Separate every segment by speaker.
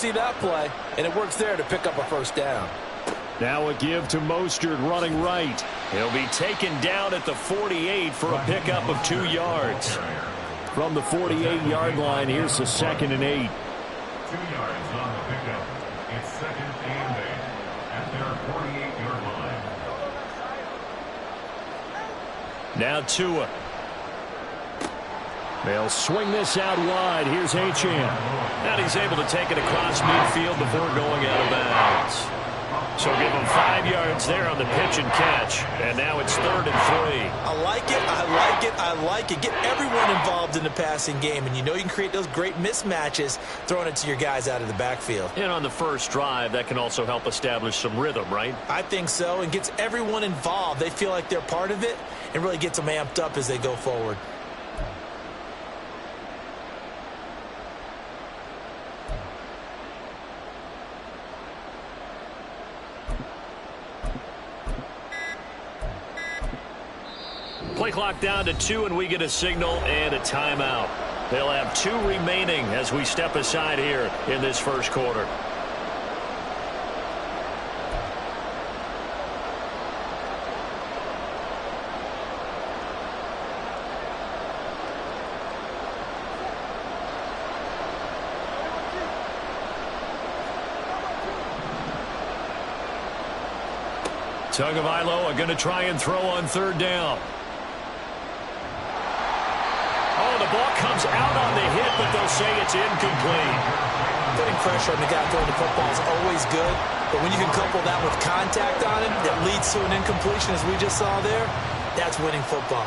Speaker 1: see that play, and it works there to pick up a first down.
Speaker 2: Now a give to Mostert running right.
Speaker 3: He'll be taken down at the 48 for a pickup of 2 yards.
Speaker 2: From the 48-yard line, here's the 2nd and 8.
Speaker 4: 2 yards on the pickup. It's 2nd and 8 at their 48-yard line.
Speaker 3: Now Tua.
Speaker 2: They'll swing this out wide. Here's Achane.
Speaker 3: And he's able to take it across midfield before going out of bounds. So give him 5 yards there on the pitch and catch. And now it's 3rd and 3.
Speaker 1: I like it, I like it, I like it. Get everyone involved in the passing game, and you know you can create those great mismatches throwing it to your guys out of the backfield.
Speaker 3: And on the first drive, that can also help establish some rhythm, right?
Speaker 1: I think so, and gets everyone involved. They feel like they're part of it, and really gets them amped up as they go forward.
Speaker 3: Play clock down to 2, and we get a signal and a timeout. They'll have 2 remaining as we step aside here in this first quarter. Tagovailoa going to try and throw on 3rd down. Oh, the ball comes out on the hit, but they'll say it's incomplete.
Speaker 1: Putting pressure on the guy throwing the football is always good, but when you can couple that with contact on him that leads to an incompletion, as we just saw there, that's winning football.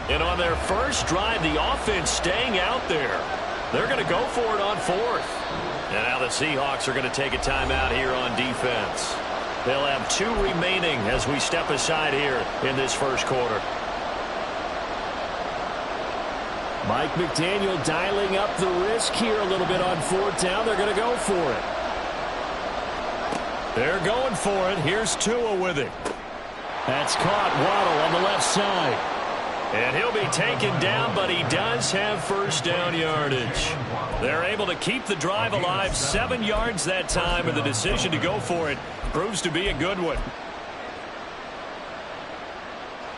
Speaker 3: And on their first drive, the offense staying out there. They're going to go for it on 4th. And now the Seahawks are going to take a timeout here on defense. They'll have 2 remaining as we step aside here in this first quarter.
Speaker 2: Mike McDaniel dialing up the risk here a little bit on 4th down. They're going to go for it.
Speaker 3: They're going for it. Here's Tua with it.
Speaker 2: That's caught. Waddle on the left side.
Speaker 3: And he'll be taken down, but he does have first down yardage. They're able to keep the drive alive, 7 yards that time, and the decision to go for it proves to be a good one.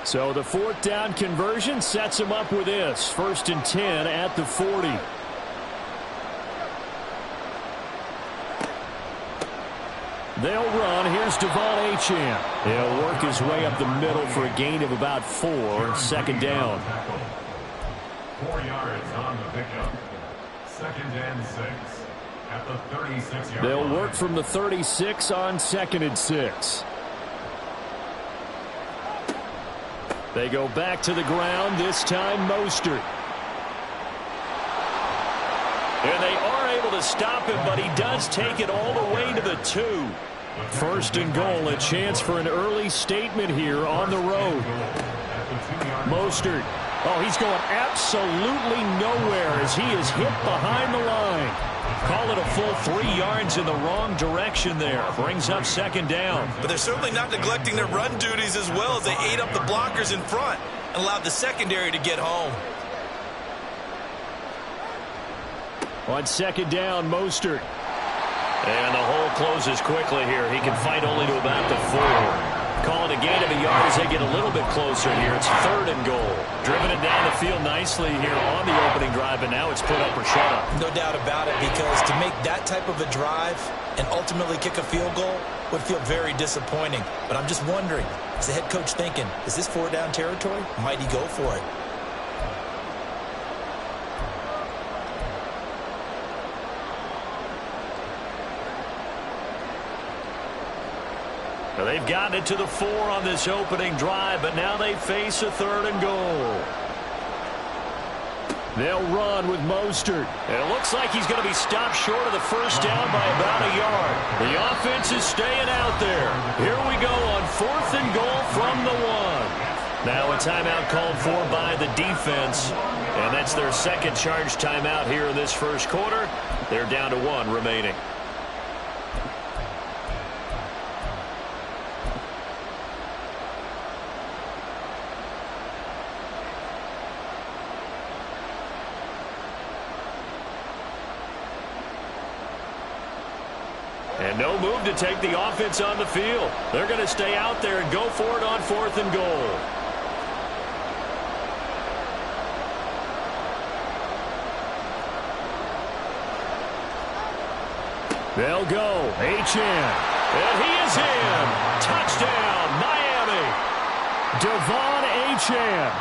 Speaker 2: So the 4th down conversion sets him up with this. 1st and 10 at the 40. They'll run. Here's Devon Achane. He'll work his way up the middle for a gain of about 4. 2nd down.
Speaker 4: 4 yards on the pickup. 2nd and 6 at the 36-yard line.
Speaker 2: They'll work from the 36 on 2nd and 6. They go back to the ground. This time Mostert.
Speaker 3: And they are able to stop him, but he does take it all the way to the 2.
Speaker 2: 1st and goal, a chance for an early statement here on the road. Mostert. Oh, he's going absolutely nowhere as he is hit behind the line.
Speaker 3: Call it a full 3 yards in the wrong direction there. Brings up 2nd down.
Speaker 1: But they're certainly not neglecting their run duties as well as they ate up the blockers in front and allowed the secondary to get home.
Speaker 2: On 2nd down, Mostert.
Speaker 3: And the hole closes quickly here. He can fight only to about the 4. Call it a gain of a yard as they get a little bit closer here. It's 3rd and goal. Driven it down the field nicely here on the opening drive, and now it's put up or shut up.
Speaker 1: No doubt about it, because to make that type of a drive and ultimately kick a field goal would feel very disappointing. But I'm just wondering, is the head coach thinking, is this 4-down territory? Might he go for it?
Speaker 3: Now they've gotten it to the 4 on this opening drive, but now they face a 3rd and goal.
Speaker 2: They'll run with Mostert.
Speaker 3: And it looks like he's going to be stopped short of the first down by about a yard. The offense is staying out there. Here we go on 4th and goal from the 1. Now a timeout called for by the defense. And that's their 2nd charge timeout here in this first quarter. They're down to 1 remaining. And no move to take the offense on the field. They're going to stay out there and go for it on 4th and goal.
Speaker 2: They'll go. Achane.
Speaker 3: And he is in. Touchdown, Miami.
Speaker 2: Devon Achane.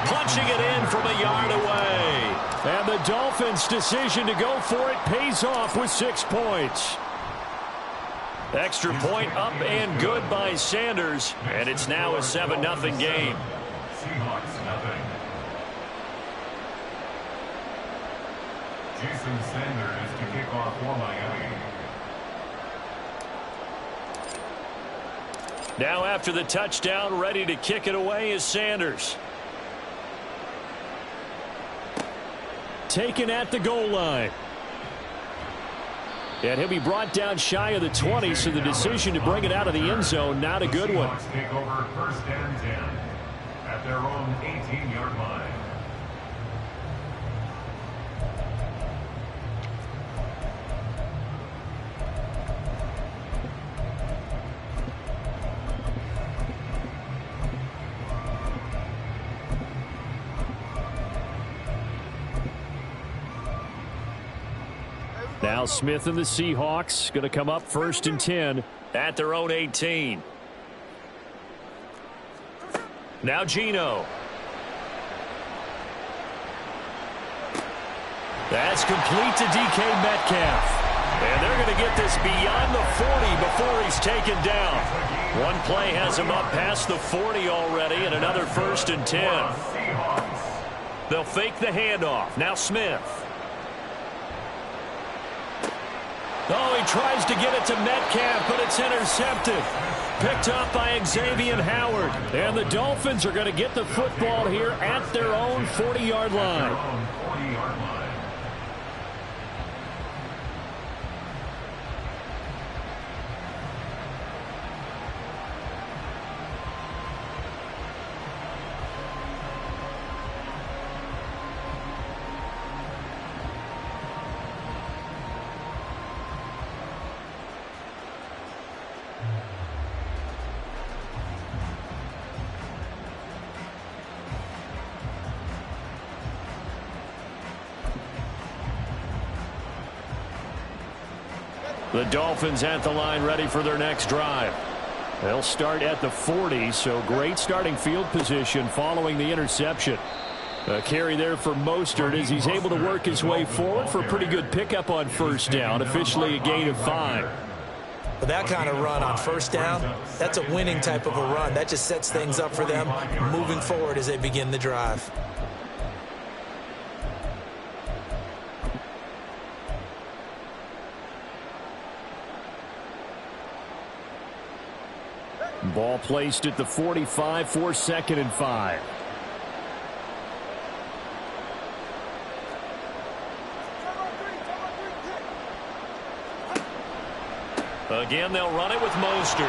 Speaker 3: Punching it in from a yard away.
Speaker 2: And the Dolphins' decision to go for it pays off with 6 points.
Speaker 3: Extra point up and good by Sanders. And it's now a 7-0 game.
Speaker 4: Seahawks nothing. Jason Sanders to kick off for Miami.
Speaker 3: Now after the touchdown, ready to kick it away is Sanders.
Speaker 2: Taken at the goal line. And he'll be brought down shy of the 20, so the decision to bring it out of the end zone, not a good one.
Speaker 4: Seahawks take over 1st and 10 at their own 18-yard line.
Speaker 2: Now Smith and the Seahawks going to come up 1st and 10
Speaker 3: at their own 18. Now Geno.
Speaker 2: That's complete to DK Metcalf.
Speaker 3: And they're going to get this beyond the 40 before he's taken down. One play has him up past the 40 already, and another 1st and 10. They'll fake the handoff. Now Smith.
Speaker 2: Oh, he tries to get it to Metcalf, but it's intercepted. Picked up by Xavier Howard. And the Dolphins are going to get the football here at their own 40-yard line.
Speaker 3: The Dolphins at the line ready for their next drive.
Speaker 2: They'll start at the 40, so great starting field position following the interception. A carry there for Mostert as he's able to work his way forward for a pretty good pickup on 1st down, officially a gain of 5.
Speaker 1: But that kind of run on 1st down, that's a winning type of a run. That just sets things up for them moving forward as they begin the drive.
Speaker 2: Ball placed at the 45 for 2nd and 5.
Speaker 3: Again, they'll run it with Mostert.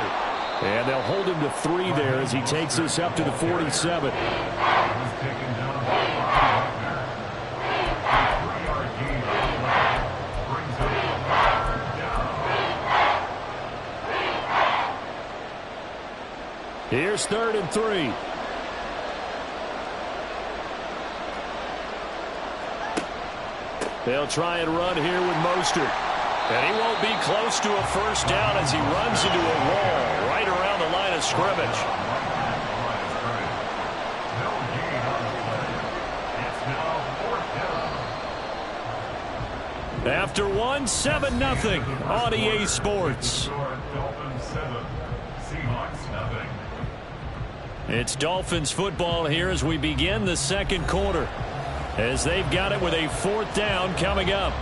Speaker 2: And they'll hold him to 3 there as he takes us up to the 47. Here's 3rd and 3. They'll try and run here with Mostert.
Speaker 3: And he won't be close to a 1st down as he runs into a wall right around the line of scrimmage.
Speaker 2: After one, 7-0 on EA Sports.
Speaker 3: It's Dolphins football here as we begin the 2nd quarter, as they've got it with a 4th down coming up.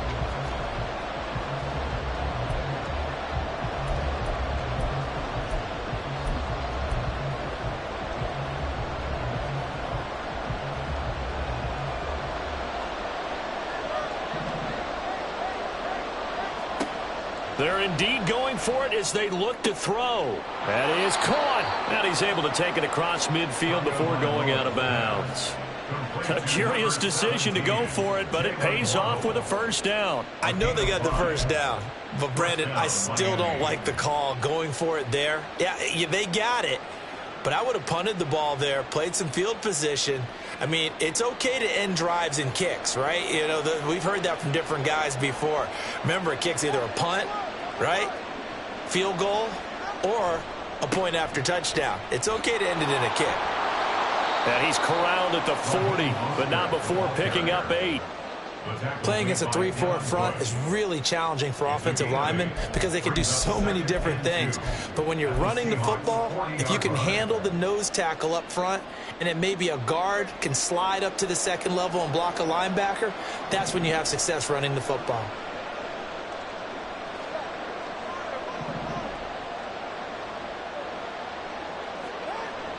Speaker 3: They're indeed going for it as they look to throw. That is caught. And he's able to take it across midfield before going out of bounds. A curious decision to go for it, but it pays off with a first down.
Speaker 1: I know they got the first down, but Brandon, I still don't like the call going for it there. Yeah, they got it, but I would have punted the ball there, played some field position. I mean, it's okay to end drives and kicks, right? You know, we've heard that from different guys before. Remember, a kick's either a punt, right, field goal, or a point after touchdown. It's okay to end it in a kick.
Speaker 3: And he's corralled at the 40, but not before picking up 8.
Speaker 1: Playing against a 3-4 front is really challenging for offensive linemen because they can do so many different things. But when you're running the football, if you can handle the nose tackle up front, and then maybe a guard can slide up to the second level and block a linebacker, that's when you have success running the football.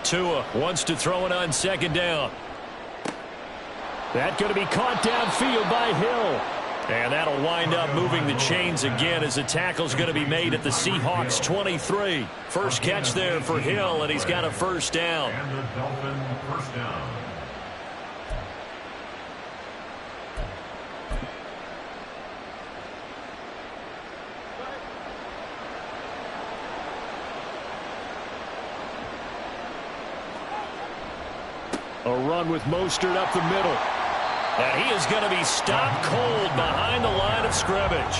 Speaker 3: Tua wants to throw it on second down.
Speaker 2: That's going to be caught downfield by Hill.
Speaker 3: And that'll wind up moving the chains again as the tackle's going to be made at the Seahawks 23. First catch there for Hill, and he's got a first down.
Speaker 4: And the Dolphin first down.
Speaker 2: A run with Mostert up the middle.
Speaker 3: And he is going to be stopped cold behind the line of scrimmage.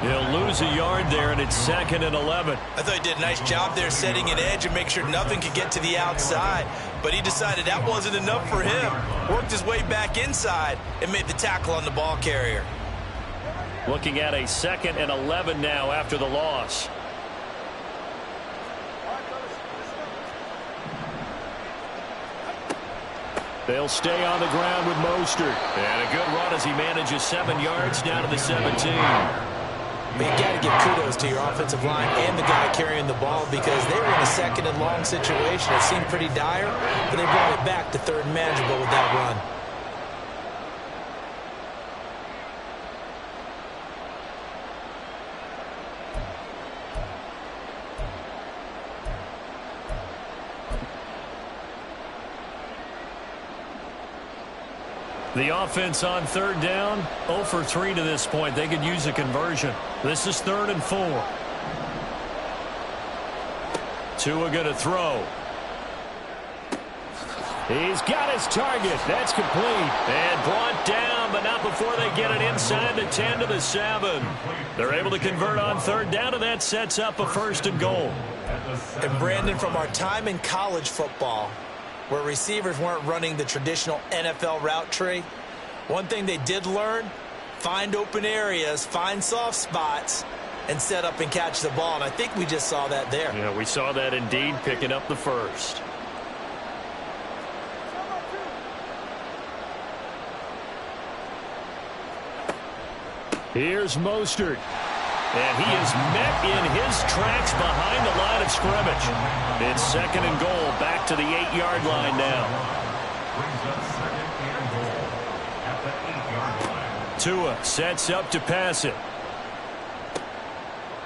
Speaker 3: He'll lose a yard there, and it's 2nd and 11.
Speaker 1: I thought he did a nice job there setting an edge and make sure nothing could get to the outside. But he decided that wasn't enough for him. Worked his way back inside and made the tackle on the ball carrier.
Speaker 3: Looking at a 2nd and 11 now after the loss.
Speaker 2: They'll stay on the ground with Mostert.
Speaker 3: And a good run as he manages 7 yards down to the 17.
Speaker 1: But you got to give kudos to your offensive line and the guy carrying the ball because they were in a 2nd and long situation. It seemed pretty dire, but they brought it back to 3rd and manageable with that run.
Speaker 3: The offense on 3rd down, 0 for 3 to this point. They could use a conversion. This is 3rd and 4. Tua going to throw.
Speaker 2: He's got his target. That's complete.
Speaker 3: And brought down, but not before they get it inside the 10 to the 7. They're able to convert on 3rd down, and that sets up a 1st and goal.
Speaker 1: And Brandon, from our time in college football, where receivers weren't running the traditional NFL route tree, one thing they did learn, find open areas, find soft spots, and set up and catch the ball. And I think we just saw that there.
Speaker 3: Yeah, we saw that indeed, picking up the 1st.
Speaker 2: Here's Mostert.
Speaker 3: And he is met in his tracks behind the line of scrimmage. It's 2nd and goal, back to the 8-yard line now.
Speaker 4: Brings up 2nd and goal at the 8-yard line.
Speaker 3: Tua sets up to pass it.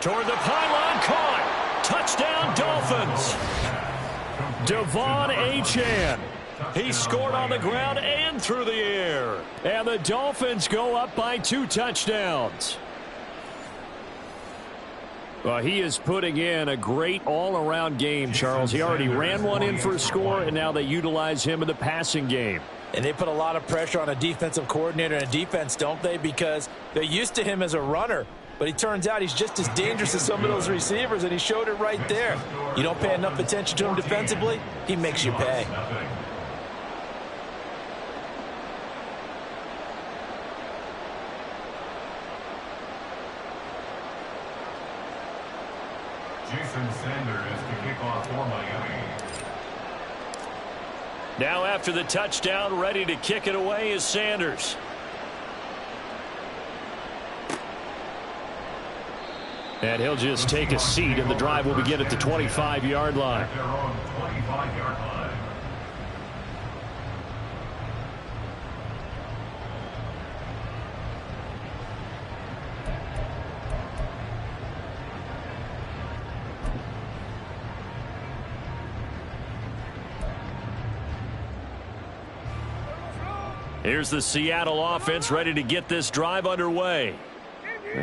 Speaker 3: Toward the pylon, caught. Touchdown, Dolphins.
Speaker 2: Devon Achane.
Speaker 3: He scored on the ground and through the air.
Speaker 2: And the Dolphins go up by 2 touchdowns. Well, he is putting in a great all-around game, Charles. He already ran one in for a score, and now they utilize him in the passing game.
Speaker 1: And they put a lot of pressure on a defensive coordinator and a defense, don't they? Because they're used to him as a runner. But it turns out he's just as dangerous as some of those receivers, and he showed it right there. You don't pay enough attention to him defensively, he makes you pay.
Speaker 4: Jason Sanders to kick off for Miami.
Speaker 3: Now after the touchdown, ready to kick it away is Sanders.
Speaker 2: And he'll just take a seat, and the drive will begin at the 25-yard line.
Speaker 4: At their own 25-yard line.
Speaker 3: Here's the Seattle offense ready to get this drive underway.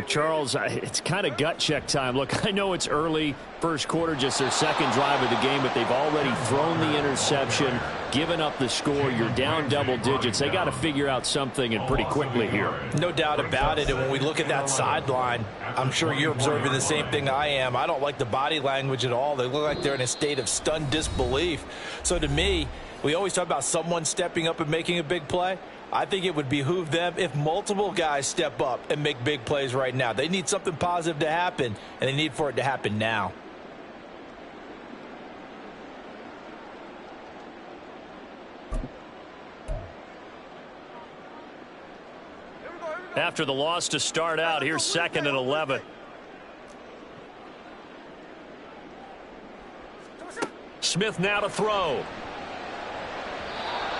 Speaker 2: Charles, it's kind of gut check time. Look, I know it's early, first quarter, just their second drive of the game, but they've already thrown the interception, given up the score. You're down double digits. They got to figure out something, and pretty quickly here.
Speaker 1: No doubt about it. And when we look at that sideline, I'm sure you're observing the same thing I am. I don't like the body language at all. They look like they're in a state of stunned disbelief. So to me, we always talk about someone stepping up and making a big play. I think it would behoove them if multiple guys step up and make big plays right now. They need something positive to happen, and they need for it to happen now.
Speaker 3: After the loss to start out, here's 2nd and 11. Smith now to throw.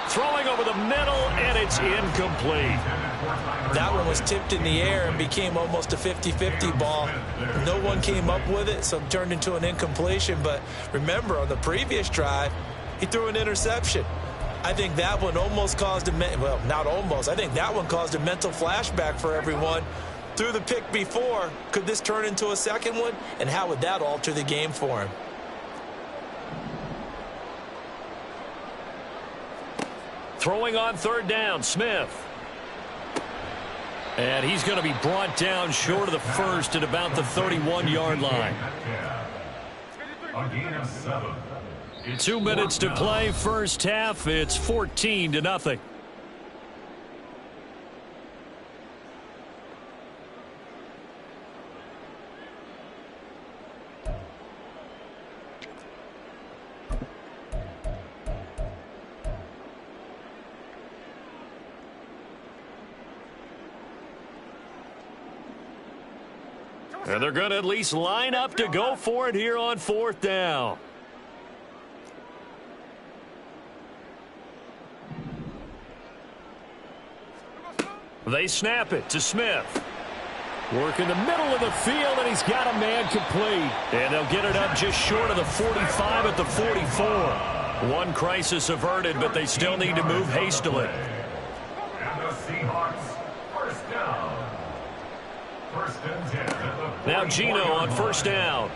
Speaker 3: Throwing over the middle, and it's incomplete.
Speaker 1: That one was tipped in the air and became almost a 50-50 ball. No one came up with it, so it turned into an incompletion. But remember, on the previous drive, he threw an interception. I think that one almost caused well, not almost. I think that one caused a mental flashback for everyone. Threw the pick before. Could this turn into a second one? And how would that alter the game for him?
Speaker 3: Throwing on 3rd down, Smith. And he's going to be brought down short of the first at about the 31-yard line.
Speaker 4: A gain of 7.
Speaker 3: 2 minutes to play, first half. It's 14-0. And they're going to at least line up to go for it here on 4th down. They snap it to Smith.
Speaker 2: Work in the middle of the field, and he's got a man complete.
Speaker 3: And they'll get it up just short of the 45 at the 44. One crisis averted, but they still need to move hastily.
Speaker 4: And the Seahawks, 1st down. 1st and 10 at the
Speaker 3: Now Gino on 1st down.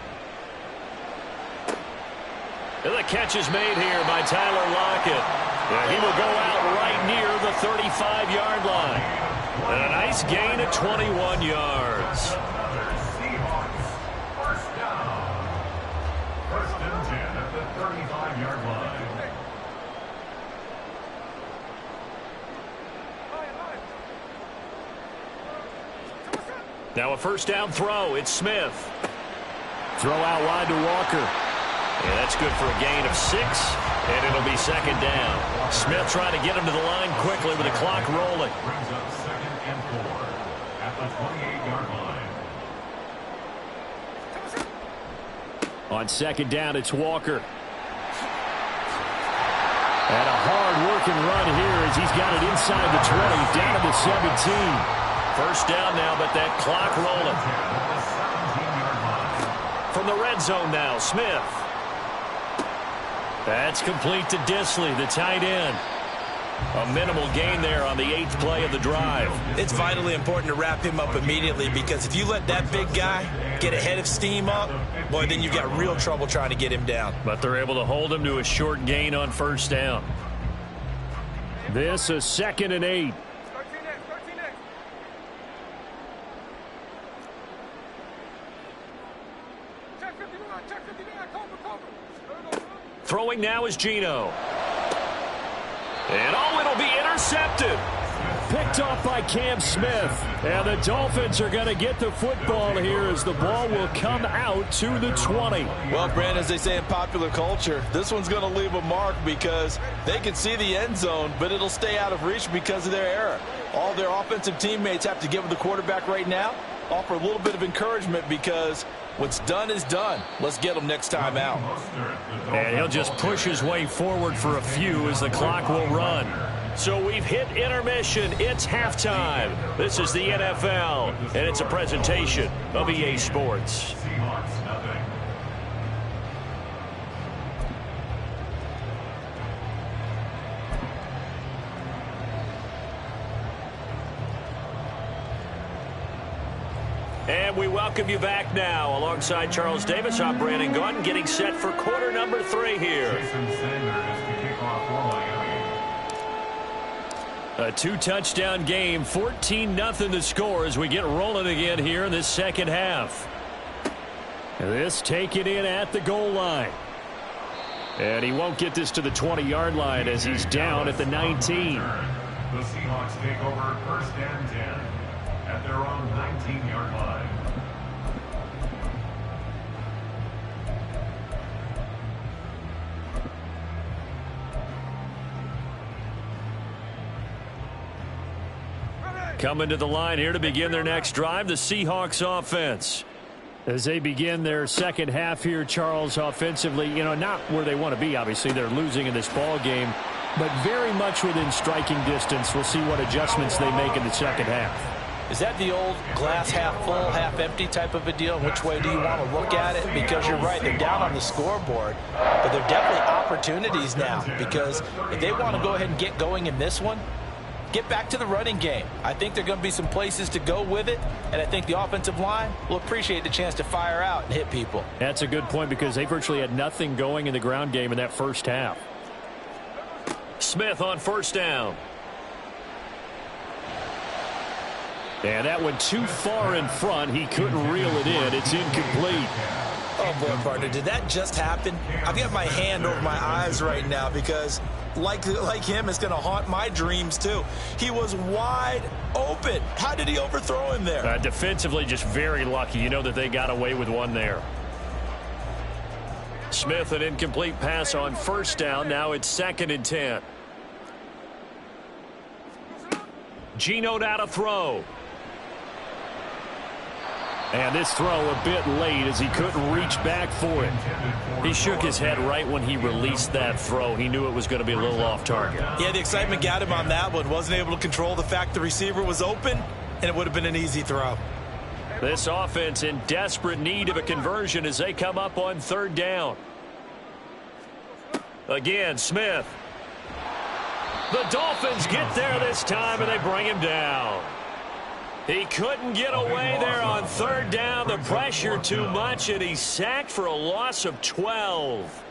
Speaker 3: And the catch is made here by Tyler Lockett. And he will go out right near the 35-yard line. And a nice gain of 21 yards.
Speaker 4: Seahawks, 1st down. 1st and 10 at the 35-yard line.
Speaker 3: Now a 1st down throw. It's Smith.
Speaker 2: Throw out wide to Walker.
Speaker 3: Yeah, that's good for a gain of 6, and it'll be 2nd down. Smith trying to get him to the line quickly with the clock rolling.
Speaker 4: Brings up 2nd and 4 at the 28-yard line.
Speaker 2: On 2nd down, it's Walker. And a hard-working run here as he's got it inside the 20, down to the 17.
Speaker 3: 1st down now, but that clock rolling. From the red zone now, Smith. That's complete to Disley, the tight end. A minimal gain there on the 8th play of the drive.
Speaker 1: It's vitally important to wrap him up immediately, because if you let that big guy get a head of steam up, boy, then you've got real trouble trying to get him down.
Speaker 3: But they're able to hold him to a short gain on 1st down.
Speaker 2: This is 2nd and 8.
Speaker 3: Throwing now is Gino. And oh, it'll be intercepted.
Speaker 2: Picked off by Cam Smith. And the Dolphins are going to get the football here as the ball will come out to the 20.
Speaker 1: Well, Brandon, as they say in popular culture, this one's going to leave a mark because they can see the end zone, but it'll stay out of reach because of their error. All their offensive teammates have to give the quarterback right now, offer a little bit of encouragement, because what's done is done. Let's get him next time out.
Speaker 3: And he'll just push his way forward for a few as the clock will run. So we've hit intermission. It's halftime. This is the NFL, and it's a presentation of EA Sports. And we welcome you back now. Alongside Charles Davis, I'm Brandon Gaudin, getting set for quarter number 3 here.
Speaker 4: Jason Sanders to kick off for Miami.
Speaker 2: A 2-touchdown game, 14-0 the score as we get rolling again here in this second half. This taken in at the goal line. And he won't get this to the 20-yard line as he's down at the 19.
Speaker 4: The Seahawks take over first and 10 at their own 19-yard line.
Speaker 2: Coming to the line here to begin their next drive, the Seahawks offense. As they begin their second half here, Charles, offensively, not where they want to be. Obviously, they're losing in this ball game, but very much within striking distance. We'll see what adjustments they make in the second half.
Speaker 1: Is that the old glass half full, half empty type of a deal? Which way do you want to look at it? Because you're right, they're down on the scoreboard, but they're definitely opportunities now, because if they want to go ahead and get going in this one, get back to the running game. I think there are going to be some places to go with it, and I think the offensive line will appreciate the chance to fire out and hit people.
Speaker 2: That's a good point because they virtually had nothing going in the ground game in that first half.
Speaker 3: Smith on first down.
Speaker 2: And that went too far in front. He couldn't reel it in. It's incomplete.
Speaker 1: Oh, boy, partner, did that just happen? I've got my hand over my eyes right now because, like him, it's going to haunt my dreams, too. He was wide open. How did he overthrow him there?
Speaker 2: Defensively, just very lucky. You know that they got away with one there.
Speaker 3: Smith, an incomplete pass on first down. Now it's 2nd and 10. Geno now to throw.
Speaker 2: And this throw a bit late as he couldn't reach back for it. He shook his head right when he released that throw. He knew it was going to be a little off target.
Speaker 1: Yeah, the excitement got him on that one. Wasn't able to control the fact the receiver was open, and it would have been an easy throw.
Speaker 3: This offense in desperate need of a conversion as they come up on 3rd down. Again, Smith. The Dolphins get there this time, and they bring him down. He couldn't get away there on 3rd down. The pressure too much, and he's sacked for a loss of 12.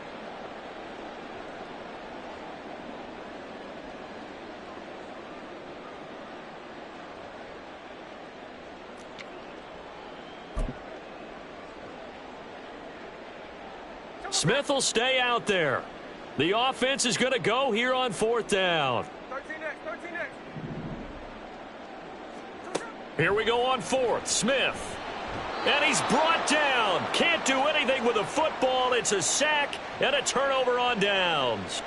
Speaker 3: Smith will stay out there. The offense is going to go here on 4th down.
Speaker 5: 13 next.
Speaker 3: Here we go on 4th. Smith. And he's brought down. Can't do anything with a football. It's a sack and a turnover on downs.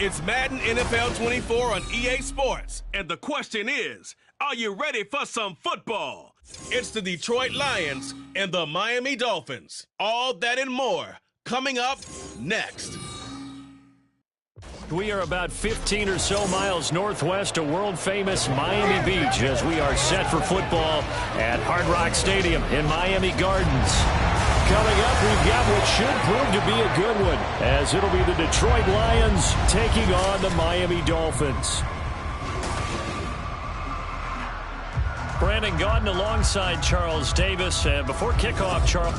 Speaker 5: It's Madden NFL 24 on EA Sports, and the question is, are you ready for some football? It's the Detroit Lions and the Miami Dolphins. All that and more coming up next.
Speaker 2: We are about 15 or so miles northwest of world-famous Miami Beach as we are set for football at Hard Rock Stadium in Miami Gardens. Coming up, we've got what should prove to be a good one, as it'll be the Detroit Lions taking on the Miami Dolphins. Brandon Gaudin alongside Charles Davis. And before kickoff, Charles...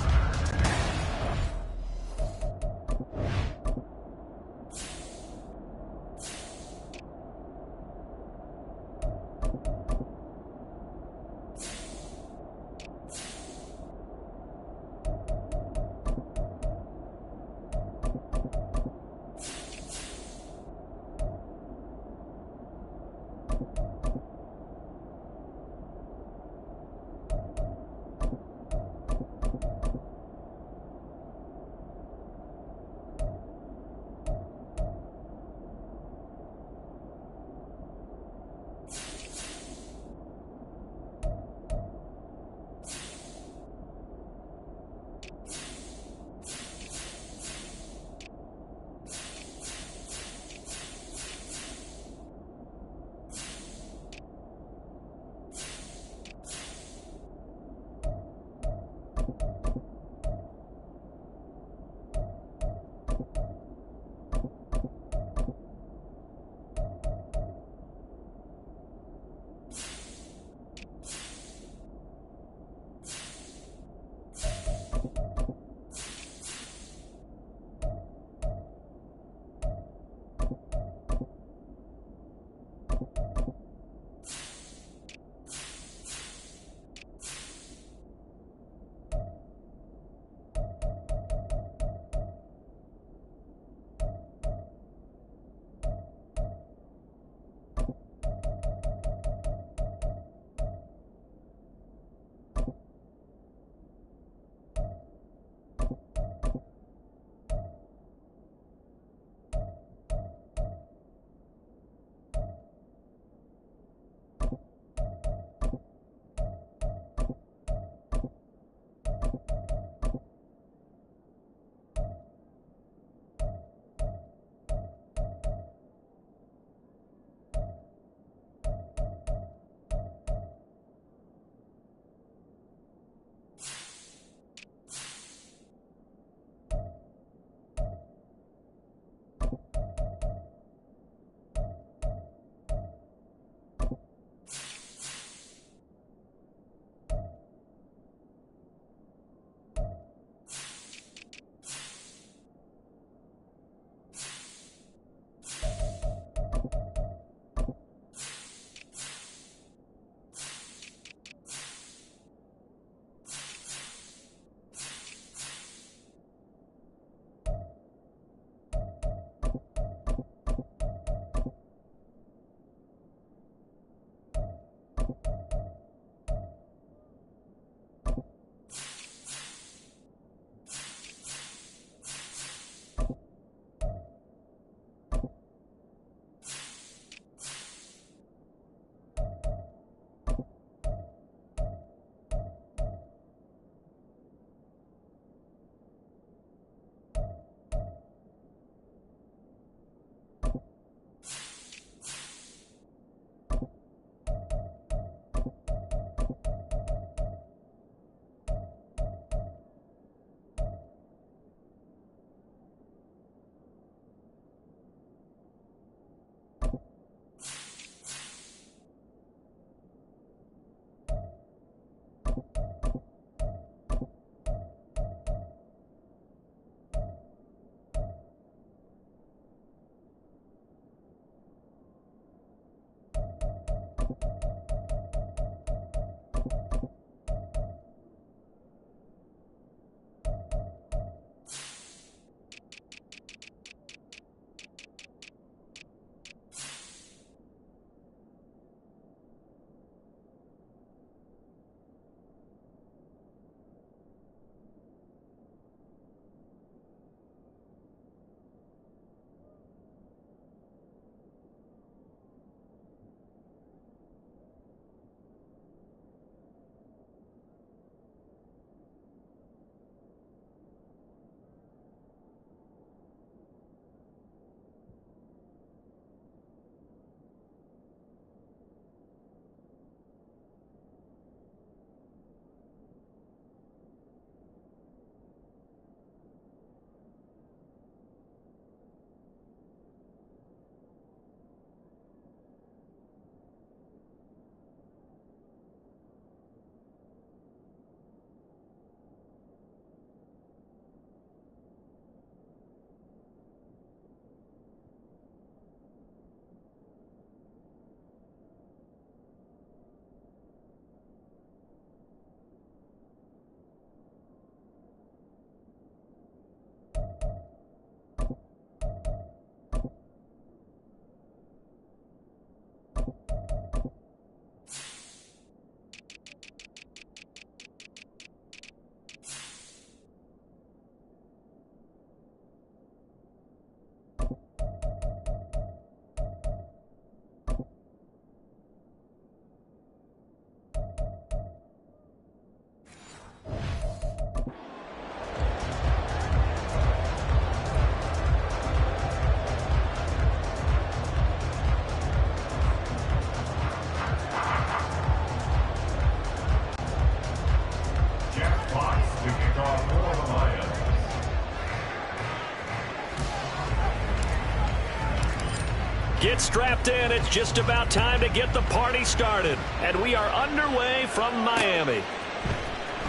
Speaker 3: Get strapped in. It's just about time to get the party started. And we are underway from Miami.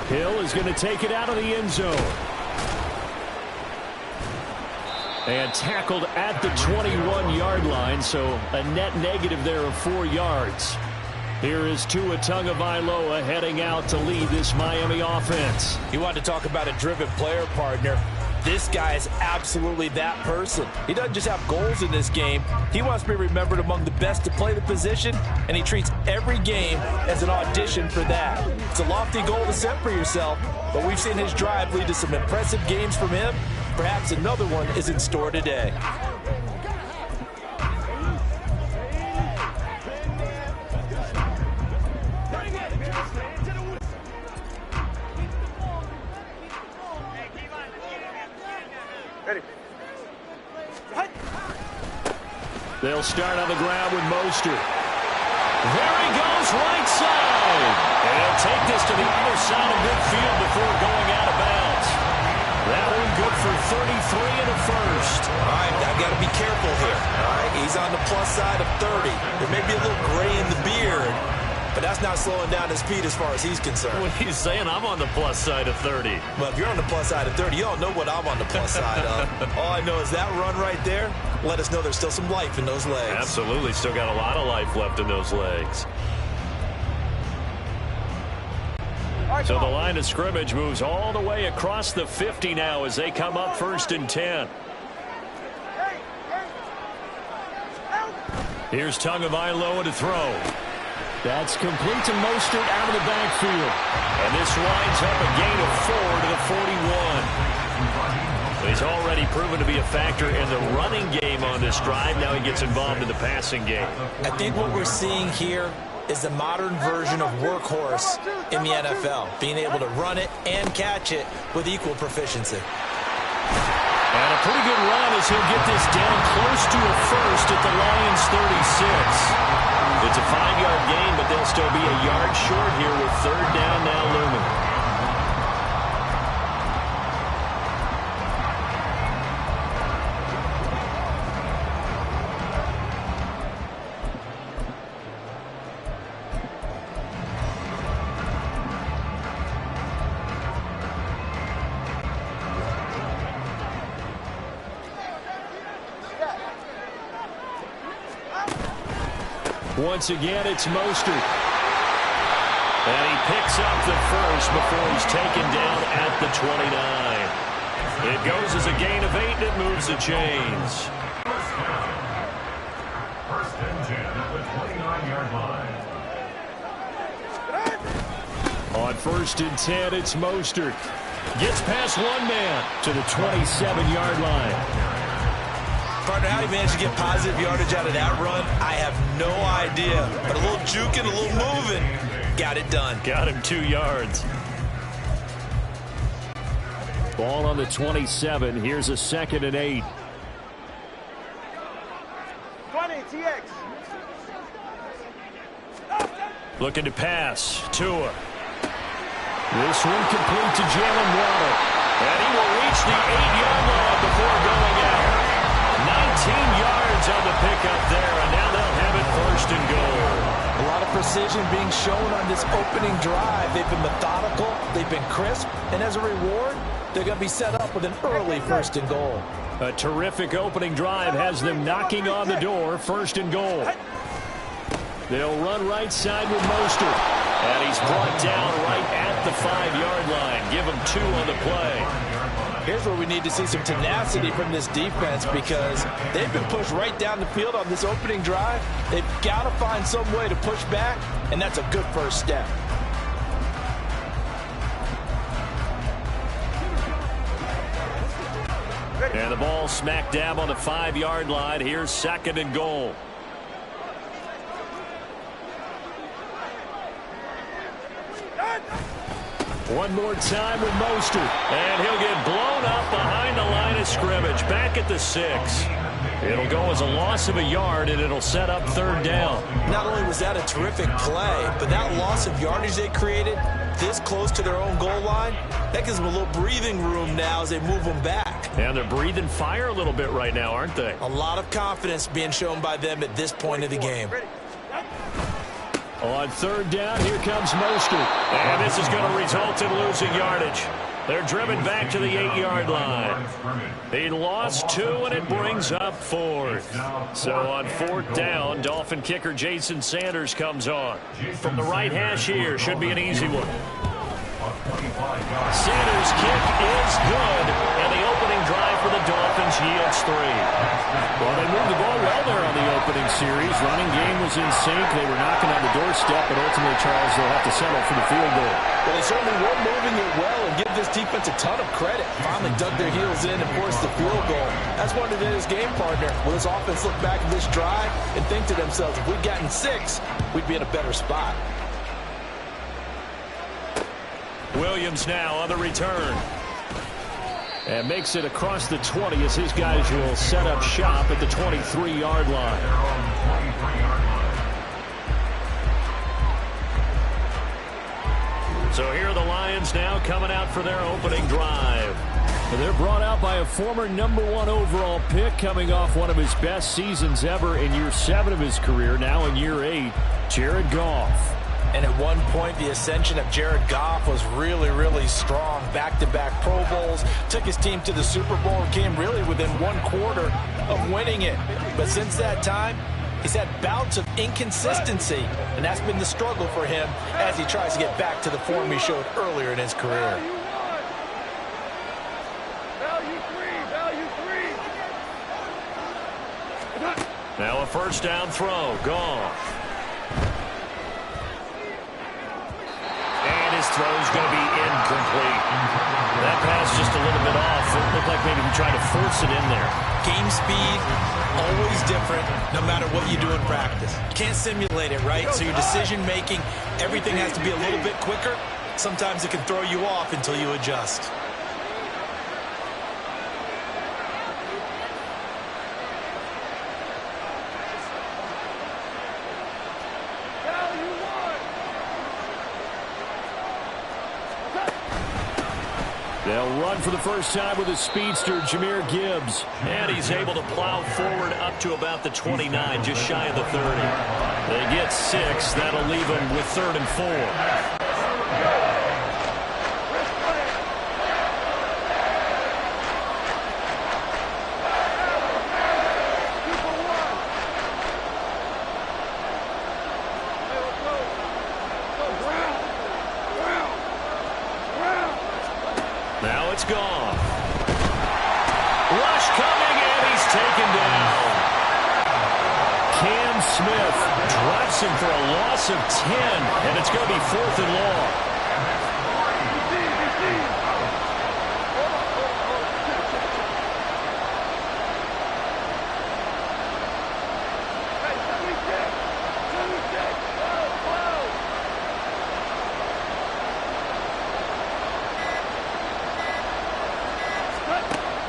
Speaker 2: Hill is going to take it out of the end zone. And tackled at the 21-yard line, so a net negative there of 4 yards. Here is Tua Tagovailoa heading out to lead this Miami offense.
Speaker 1: You want to talk about a driven player, partner. This guy is absolutely that person. He doesn't just have goals in this game. He wants to be remembered among the best to play the position, and he treats every game as an audition for that. It's a lofty goal to set for yourself, but we've seen his drive lead to some impressive games from him. Perhaps another one is in store today.
Speaker 2: They'll start on the ground with Mostert. There he goes, right side. And he'll take this to the other side of midfield before going out of bounds. That one good for 33 and a first.
Speaker 1: All right, I've got to be careful here. All right, he's on the plus side of 30. There may be a little gray in the beard, but that's not slowing down his speed as far as he's concerned.
Speaker 3: What he's saying, I'm on the plus side of 30.
Speaker 1: Well, if you're on the plus side of 30, you don't know what I'm on the plus side of. All I know is that run right there let us know there's still some life in those legs.
Speaker 3: Absolutely, still got a lot of life left in those legs. So the line of scrimmage moves all the way across the 50 now as they come up 1st and 10. Here's Tagovailoa to throw.
Speaker 2: That's complete to Mostert out of the backfield.
Speaker 3: And this winds up a gain of 4 to the 41. He's already proven to be a factor in the running game on this drive. Now he gets involved in the passing game.
Speaker 1: I think what we're seeing here is the modern version of workhorse in the NFL, being able to run it and catch it with equal proficiency.
Speaker 3: And a pretty good run as he'll get this down close to a first at the Lions 36. It's a 5-yard gain, but they'll still be a yard short here with 3rd down now looming.
Speaker 2: Once again, it's Mostert.
Speaker 3: And he picks up the first before he's taken down at the 29. It goes as a gain of 8, and it moves the chains.
Speaker 4: First and 10 at the 29-yard line.
Speaker 2: On 1st and 10, it's Mostert. Gets past one man to the 27-yard line.
Speaker 1: Partner, how he managed to get positive yardage out of that run, I have no idea. But a little juking, a little moving, got it done.
Speaker 3: Got him 2 yards.
Speaker 2: Ball on the 27. Here's a 2nd and 8.
Speaker 6: 20, TX.
Speaker 3: Looking to pass. Tua.
Speaker 2: This one complete to Jalen Waddle.
Speaker 3: And he will reach the 8-yard line before going out. 19 yards on the pickup there, and now they'll have it 1st and goal.
Speaker 1: A lot of precision being shown on this opening drive. They've been methodical, they've been crisp, and as a reward, they're going to be set up with an early 1st and goal.
Speaker 2: A terrific opening drive has them knocking on the door, 1st and goal. They'll run right side with Mostert.
Speaker 3: And he's brought down right at the 5-yard line. Give him 2 on the play.
Speaker 1: Here's where we need to see some tenacity from this defense because they've been pushed right down the field on this opening drive. They've got to find some way to push back, and that's a good first step.
Speaker 3: And the ball smack dab on the 5-yard line. Here's 2nd and goal.
Speaker 2: One more time with Mostert.
Speaker 3: And he'll get blown up behind the line of scrimmage. Back at the 6. It'll go as a loss of a yard, and it'll set up third down.
Speaker 1: Not only was that a terrific play, but that loss of yardage they created this close to their own goal line, that gives them a little breathing room now as they move them back.
Speaker 3: And they're breathing fire a little bit right now, aren't they?
Speaker 1: A lot of confidence being shown by them at this point of the game.
Speaker 2: On third down, here comes Mostert.
Speaker 3: And this is going to result in losing yardage. They're driven back to the 8-yard line. He lost 2, and it brings up 4th. So on 4th down, Dolphin kicker Jason Sanders comes on. From the right hash here, should be an easy one. Sanders' kick is good, and the opening drive for the Dolphins yields 3.
Speaker 2: Well, they moved the ball well there on the opening series. Running game was in sync. They were knocking on the doorstep, but ultimately, Charles, they'll have to settle for the field goal.
Speaker 1: Well, they certainly were moving it well, and give this defense a ton of credit. Finally dug their heels in and forced the field goal. That's what it is, game partner. Will this offense look back at this drive and think to themselves, if we'd gotten 6, we'd be in a better spot.
Speaker 3: Williams now on the return.
Speaker 2: And makes it across the 20 as his guys will set up shop at the 23-yard line.
Speaker 3: So here are the Lions now coming out for their opening drive.
Speaker 2: They're brought out by a former #1 overall pick coming off one of his best seasons ever in year 7 of his career, now in year 8, Jared Goff.
Speaker 1: And at one point, the ascension of Jared Goff was really, really strong. Back-to-back Pro Bowls, took his team to the Super Bowl, and came really within 1 quarter of winning it. But since that time, he's had bouts of inconsistency, and that's been the struggle for him as he tries to get back to the form he showed earlier in his career.
Speaker 3: Now a first down throw. Goff. And his throw's going to be incomplete. That pass just a little bit off. It looked like maybe he tried to force it in there.
Speaker 1: Game speed, always different, no matter what you do in practice. You can't simulate it, right? So your decision-making, everything has to be a little bit quicker. Sometimes it can throw you off until you adjust.
Speaker 2: They'll run for the first time with his speedster, Jahmyr Gibbs.
Speaker 3: And he's able to plow forward up to about the 29, just shy of the 30. They get 6. That'll leave them with 3rd and 4. Now it's gone. Rush coming, and he's taken down.
Speaker 2: Cam Smith
Speaker 3: Drops him for a loss of 10, and it's going to be 4th and long.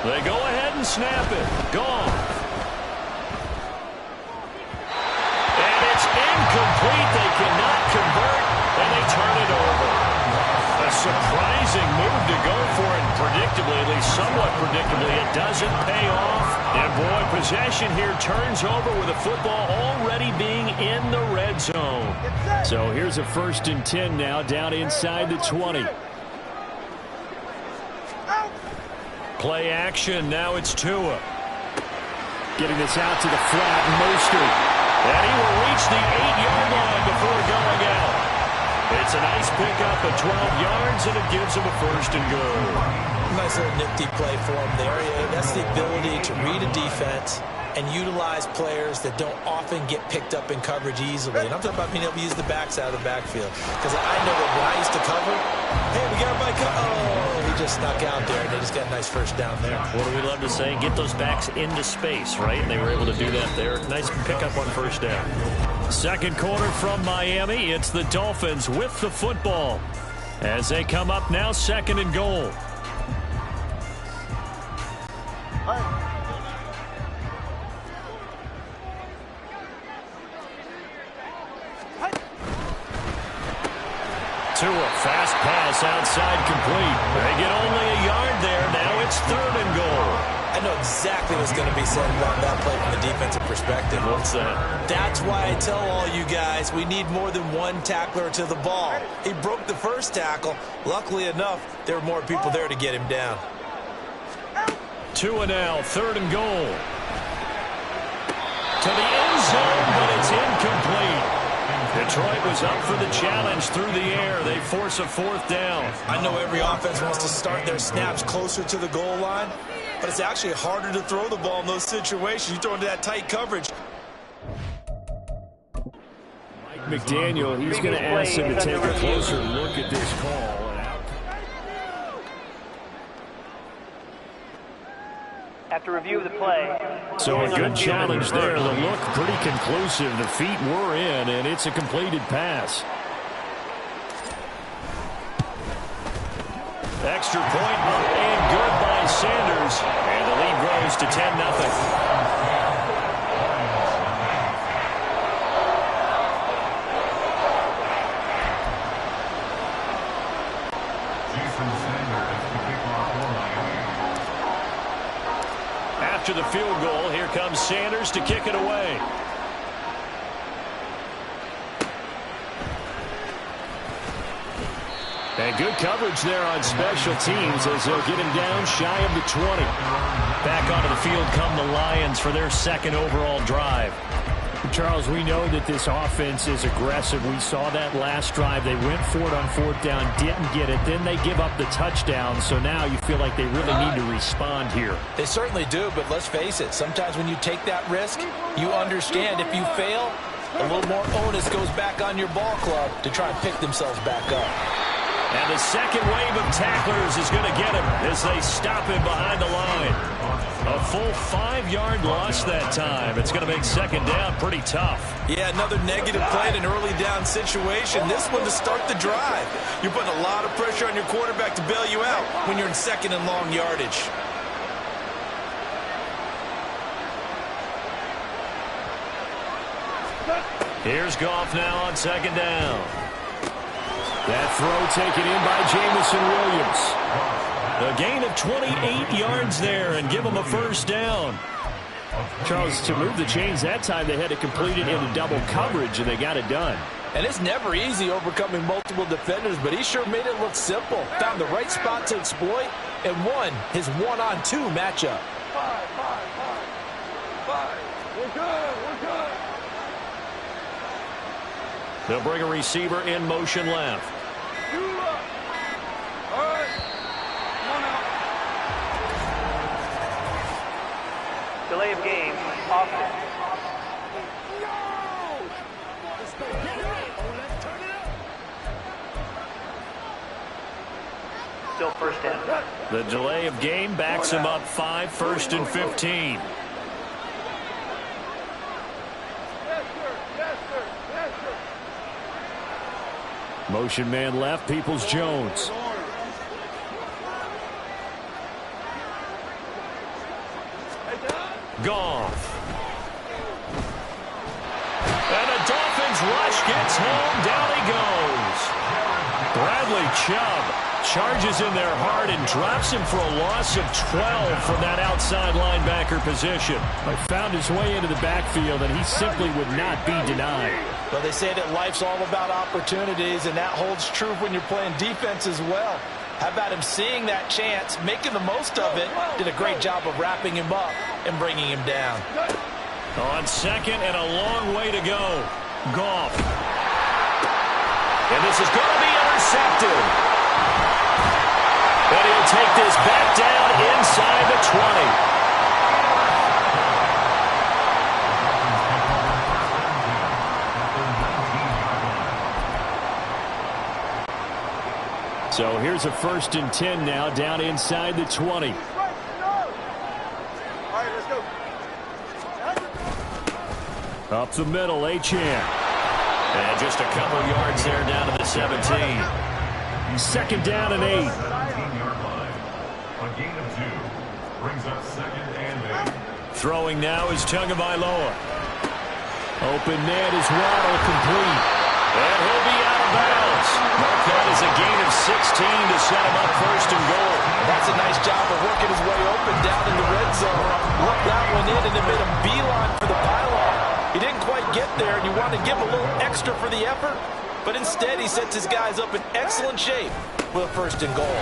Speaker 3: They go ahead and snap it. Gone. And it's incomplete. They cannot convert, and they turn it over. A surprising move to go for it, predictably, at least somewhat predictably. It doesn't pay off. And, boy, possession here turns over with the football already being in the red zone.
Speaker 2: So here's a 1st and 10 now, down inside the 20.
Speaker 3: Play action. Now it's Tua.
Speaker 2: Getting this out to the flat, Mostert.
Speaker 3: And he will reach the 8-yard line before going out. It's a nice pickup of 12 yards, and it gives him a 1st and goal.
Speaker 1: Nice little nifty play for him there. That's the ability to read a defense and utilize players that don't often get picked up in coverage easily. And I'm talking about being able to use the backs out of the backfield. Because I know that when I used to cover, hey, we got everybody oh, he just snuck out there, and they just got a nice 1st down there.
Speaker 3: What do we love to say? Get those backs into space, right? And they were able to do that there. Nice pickup on 1st down.
Speaker 2: Second quarter from Miami. It's the Dolphins with the football as they come up now 2nd and goal.
Speaker 3: Tua, fast pass outside, complete. They get only a yard there. Now it's 3rd and goal.
Speaker 1: I know exactly what's going to be said about that play from the defensive perspective.
Speaker 3: What's that?
Speaker 1: That's why I tell all you guys we need more than one tackler to the ball. He broke the first tackle. Luckily enough, there were more people there to get him down.
Speaker 3: Tua now, 3rd and goal. To the end zone, but it's incomplete. Detroit was up for the challenge through the air. They force a 4th down.
Speaker 1: I know every offense wants to start their snaps closer to the goal line, but it's actually harder to throw the ball in those situations. You throw into that tight coverage.
Speaker 2: Mike McDaniel, he's going to ask him to take a closer look at this call.
Speaker 7: After review of the play.
Speaker 2: So a good challenge there. The look pretty conclusive. The feet were in, and it's a completed pass.
Speaker 3: Extra point and good by Sanders. And the lead grows to 10-0. After the field goal, here comes Sanders to kick it away.
Speaker 2: And good coverage there on special teams as they'll get him down shy of the 20.
Speaker 3: Back onto the field come the Lions for their 2nd overall drive.
Speaker 2: Charles, we know that this offense is aggressive. We saw that last drive. They went for it on 4th down, didn't get it. Then they give up the touchdown. So now you feel like they really need to respond here.
Speaker 1: They certainly do, but let's face it. Sometimes when you take that risk, you understand if you fail, a little more onus goes back on your ball club to try and pick themselves back up.
Speaker 3: And the second wave of tacklers is going to get him as they stop him behind the line. A full 5-yard loss that time. It's going to make 2nd down pretty tough.
Speaker 1: Yeah, another negative play in an early down situation. This one to start the drive. You're putting a lot of pressure on your quarterback to bail you out when you're in 2nd and long yardage.
Speaker 3: Here's Goff now on 2nd down.
Speaker 2: That throw taken in by Jamison Williams.
Speaker 3: A gain of 28 yards there and give them a 1st down.
Speaker 2: Charles, to move the chains that time, they had to complete it into double coverage, and they got it done.
Speaker 1: And it's never easy overcoming multiple defenders, but he sure made it look simple. Found the right spot to exploit and won his 1-on-2 matchup.
Speaker 6: We're good.
Speaker 3: They'll bring a receiver in motion left.
Speaker 7: Delay of game. Offense. Still 1st down.
Speaker 3: The delay of game backs him up 5, 1st and 15.
Speaker 2: Motion man left, Peoples-Jones.
Speaker 3: Goff. And the Dolphins rush gets home. Down he goes. Bradley Chubb charges in there hard and drops him for a loss of 12 from that outside linebacker position.
Speaker 2: Found his way into the backfield, and he simply would not be denied.
Speaker 1: Well, they say that life's all about opportunities, and that holds true when you're playing defense as well. How about him seeing that chance, making the most of it, did a great job of wrapping him up and bringing him down.
Speaker 3: On 2nd and a long way to go. Goff. And this is going to be intercepted. And he'll take this back down inside the 20.
Speaker 2: So here's a 1st and 10 now, down inside the 20.
Speaker 6: All right, let's go.
Speaker 2: Up the middle, Achane.
Speaker 3: And just a couple yards there down to the 17.
Speaker 2: 2nd down and 8.
Speaker 4: 18-yard line. A gain of 2 brings up 2nd and 8.
Speaker 3: Throwing now is Tagovailoa.
Speaker 2: Open net is Waddle, complete.
Speaker 3: And he'll be out of bounds. Mark that as a gain of 16 to set him up first and goal.
Speaker 1: That's a nice job of working his way open down in the red zone. Looked that one in and then made a beeline for the pylon. He didn't quite get there, and you want to give a little extra for the effort. But instead, he sets his guys up in excellent shape with a first and goal.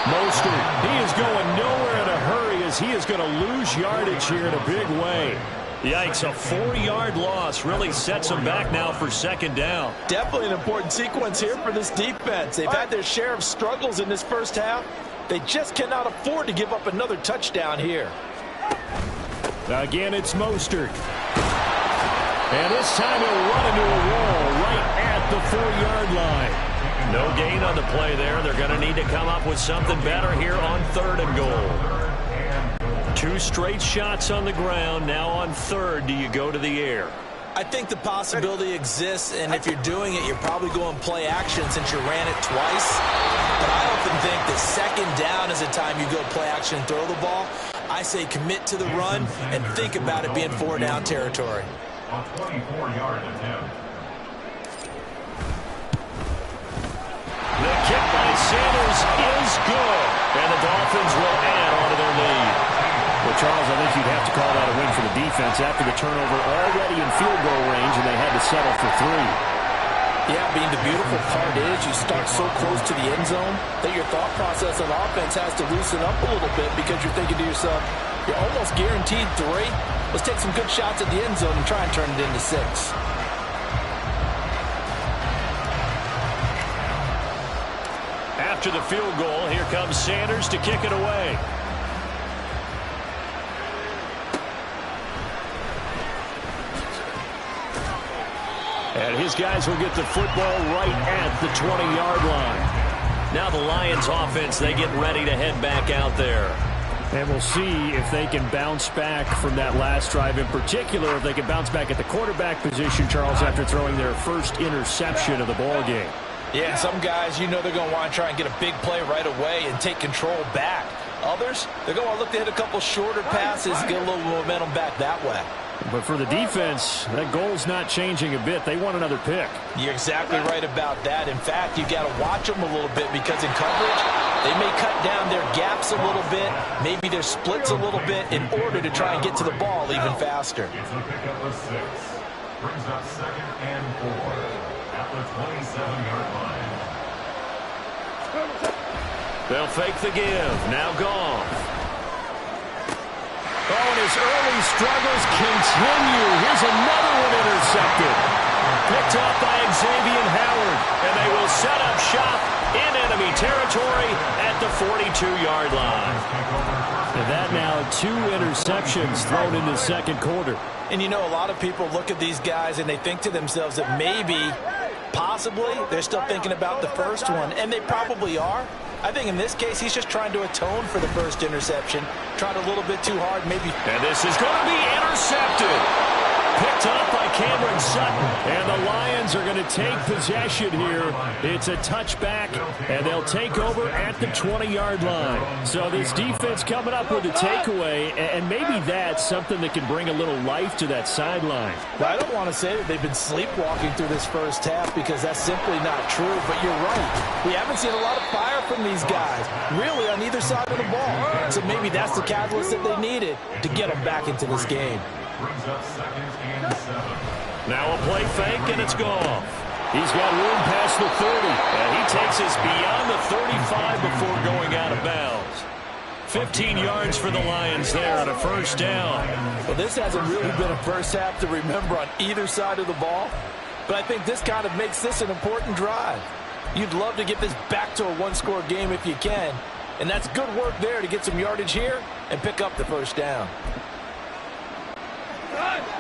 Speaker 2: Mostert, he is going nowhere in a hurry as he is going to lose yardage here in a big way.
Speaker 3: Yikes, a 4-yard loss really sets him back now for second down.
Speaker 1: Definitely an important sequence here for this defense. They've had their share of struggles in this first half. They just cannot afford to give up another touchdown here.
Speaker 2: Again, it's Mostert. And this time he'll run into a wall right at the 4-yard line.
Speaker 3: No gain on the play there. They're going to need to come up with something better here on third and goal. 2 straight shots on the ground. Now on third, do you go to the air?
Speaker 1: I think the possibility exists, and if you're doing it, you're probably going play action since you ran it twice. But I often think that second down is the time you go play action and throw the ball. I say commit to the run and think about it being 4-down territory.
Speaker 4: A 24-yard attempt.
Speaker 3: The kick by Sanders is good, and the Dolphins will add on to their lead.
Speaker 2: Well, Charles, I think you'd have to call that a win for the defense after the turnover already in field goal range, and they had to settle for 3.
Speaker 1: Yeah, being the beautiful part is you start so close to the end zone that your thought process on offense has to loosen up a little bit because you're thinking to yourself, you're almost guaranteed 3. Let's take some good shots at the end zone and try and turn it into 6.
Speaker 3: After the field goal, here comes Sanders to kick it away.
Speaker 2: And his guys will get the football right at the 20-yard line.
Speaker 3: Now the Lions offense, they get ready to head back out there.
Speaker 2: And we'll see if they can bounce back from that last drive. In particular, if they can bounce back at the quarterback position, Charles, after throwing their first interception of the ball game.
Speaker 1: Yeah, some guys, you know they're going to want to try and get a big play right away and take control back. Others, they're going to look to hit a couple shorter passes and get a little momentum back that way.
Speaker 2: But for the defense, that goal's not changing a bit. They want another pick.
Speaker 1: You're exactly right about that. In fact, you've got to watch them a little bit because in coverage, they may cut down their gaps a little bit, maybe their splits a little bit in order to try and get to the ball even faster.
Speaker 4: It's a pickup of 6. Brings up second and 4 at the 27-yard line.
Speaker 3: They'll fake the give. Now Goff.
Speaker 2: Oh, and his early struggles continue. Here's another one intercepted.
Speaker 3: Picked up by Xavier Howard, and they will set up shop in enemy territory at the 42-yard line.
Speaker 2: And that now 2 interceptions thrown in the second quarter.
Speaker 1: And you know, a lot of people look at these guys and they think to themselves that maybe, possibly, they're still thinking about the first one, and they probably are. I think in this case, he's just trying to atone for the first interception. Tried a little bit too hard, maybe.
Speaker 3: And this is going to be intercepted. Picked up by Cameron Sutton.
Speaker 2: And the Lions are going to take possession here. It's a touchback, and they'll take over at the 20-yard line. So this defense coming up with a takeaway, and maybe that's something that can bring a little life to that sideline.
Speaker 1: Well, I don't want to say that they've been sleepwalking through this first half because that's simply not true, but you're right. We haven't seen a lot of fire from these guys, really, on either side of the ball. So maybe that's the catalyst that they needed to get them back into this game.
Speaker 4: Brings up second and 7.
Speaker 3: Now a play fake, and it's Goff.
Speaker 2: He's got room past the 30.
Speaker 3: And he takes us beyond the 35 before going out of bounds. 15 yards for the Lions there on a first down.
Speaker 1: Well, this hasn't really been a first half to remember on either side of the ball, but I think this kind of makes this an important drive. You'd love to get this back to a one-score game if you can, and that's good work there to get some yardage here and pick up the first down.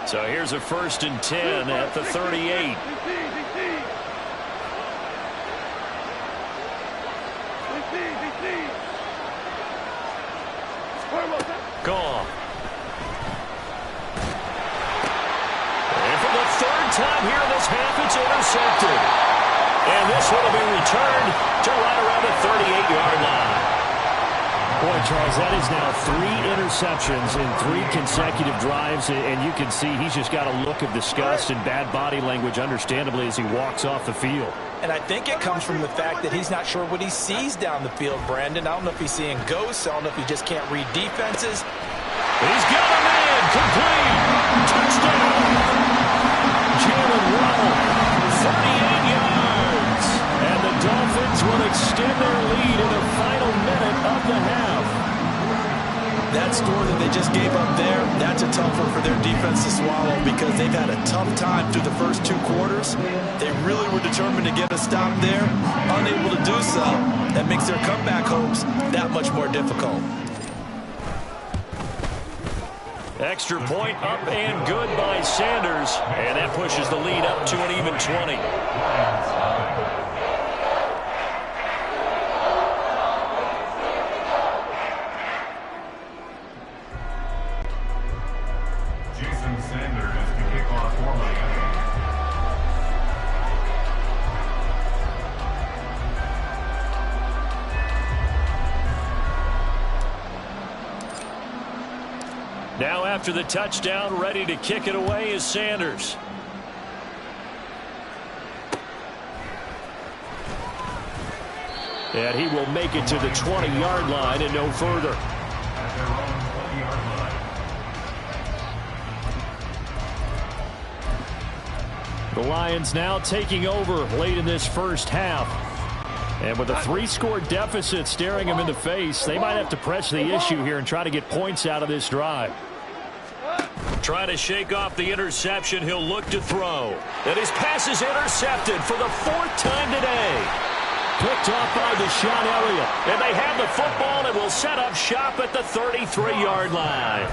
Speaker 3: So here's a 1st and 10 at the 38. Goff. And for the 3rd time here this half, it's intercepted. And this one will be returned to right around the 38-yard line.
Speaker 2: Boy, Charles, that is now 3 interceptions in 3 consecutive drives, and you can see he's just got a look of disgust and bad body language, understandably, as he walks off the field.
Speaker 1: And I think it comes from the fact that he's not sure what he sees down the field, Brandon. I don't know if he's seeing ghosts. I don't know if he just can't read defenses.
Speaker 2: He's got a man. Complete. Touchdown. Jalen Waddle, 38 yards. And the Dolphins will extend their lead in the final minute of the half.
Speaker 1: That score that they just gave up there, that's a tough one for their defense to swallow because they've had a tough time through the first 2 quarters. They really were determined to get a stop there. Unable to do so, that makes their comeback hopes that much more difficult.
Speaker 3: Extra point up and good by Sanders. And that pushes the lead up to an even 20. Now after the touchdown, ready to kick it away is Sanders. And he will make it to the 20-yard line and no further. The Lions now taking over late in this first half. And with a 3-score deficit staring them in the face, they might have to press the issue here and try to get points out of this drive. Trying to shake off the interception, he'll look to throw. And his pass is intercepted for the 4th time today. Picked off by Deshaun Elliott. And they have the football and will set up shop at the 33-yard line.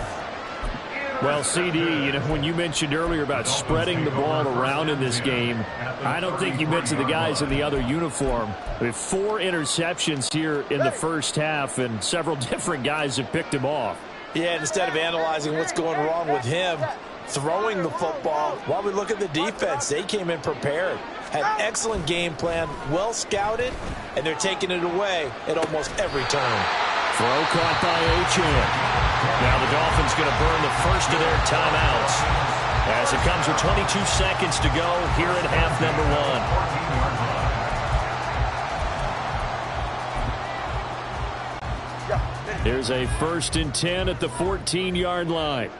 Speaker 3: Well, CD, you know, when you mentioned earlier about spreading the ball around in this game, I don't think you mentioned the guys in the other uniform. We have 4 interceptions here in the first half, and several different guys have picked him off.
Speaker 1: Yeah, and instead of analyzing what's going wrong with him throwing the football, while we look at the defense, they came in prepared. Had an excellent game plan, well scouted, and they're taking it away at almost every turn.
Speaker 2: Throw caught by Achane.
Speaker 3: Now the Dolphins going to burn the first of their timeouts as it comes with 22 seconds to go here in half number 1.
Speaker 2: Here's a 1st and 10 at the 14-yard line.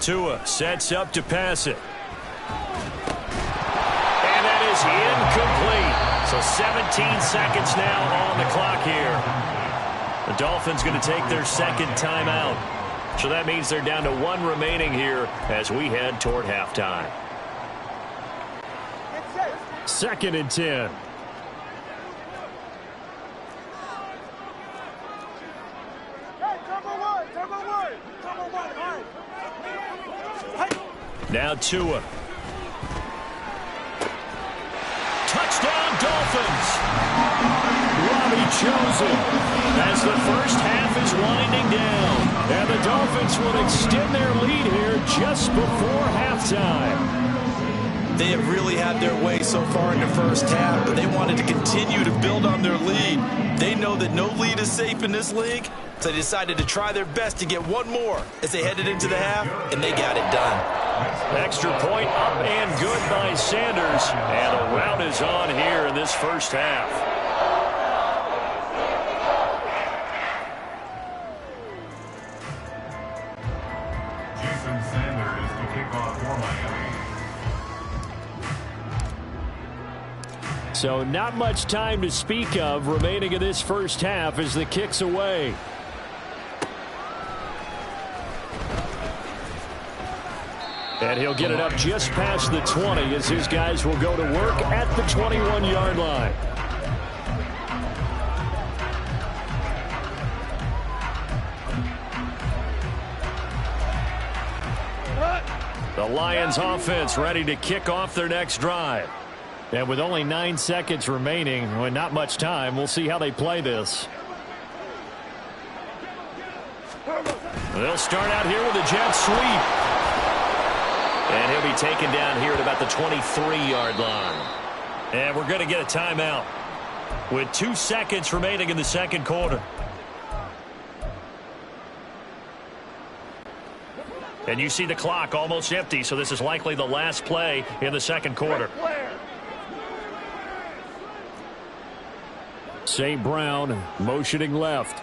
Speaker 3: Tua sets up to pass it. And that is incomplete. So 17 seconds now on the clock here. The Dolphins going to take their 2nd timeout. So that means they're down to 1 remaining here as we head toward halftime.
Speaker 2: 2nd and 10.
Speaker 3: Now Tua. Touchdown Dolphins. Robbie chosen as the first half is winding down.
Speaker 2: And the Dolphins will extend their lead here just before halftime.
Speaker 1: They have really had their way so far in the first half, but they wanted to continue to build on their lead. They know that no lead is safe in this league, so they decided to try their best to get one more as they headed into the half, and they got it done.
Speaker 3: Extra point up and good by Sanders, and a rout is on here in this first half.
Speaker 4: Jason Sanders to kick off for Miami.
Speaker 2: So not much time to speak of remaining in this first half as the kick's away. And he'll get it up just past the 20 as his guys will go to work at the 21-yard line. The Lions offense ready to kick off their next drive. And with only 9 seconds remaining, and not much time, we'll see how they play this.
Speaker 3: They'll start out here with a jet sweep. And he'll be taken down here at about the 23-yard line. And we're going to get a timeout with 2 seconds remaining in the second quarter. And you see the clock almost empty, so this is likely the last play in the second quarter.
Speaker 2: St. Brown motioning left.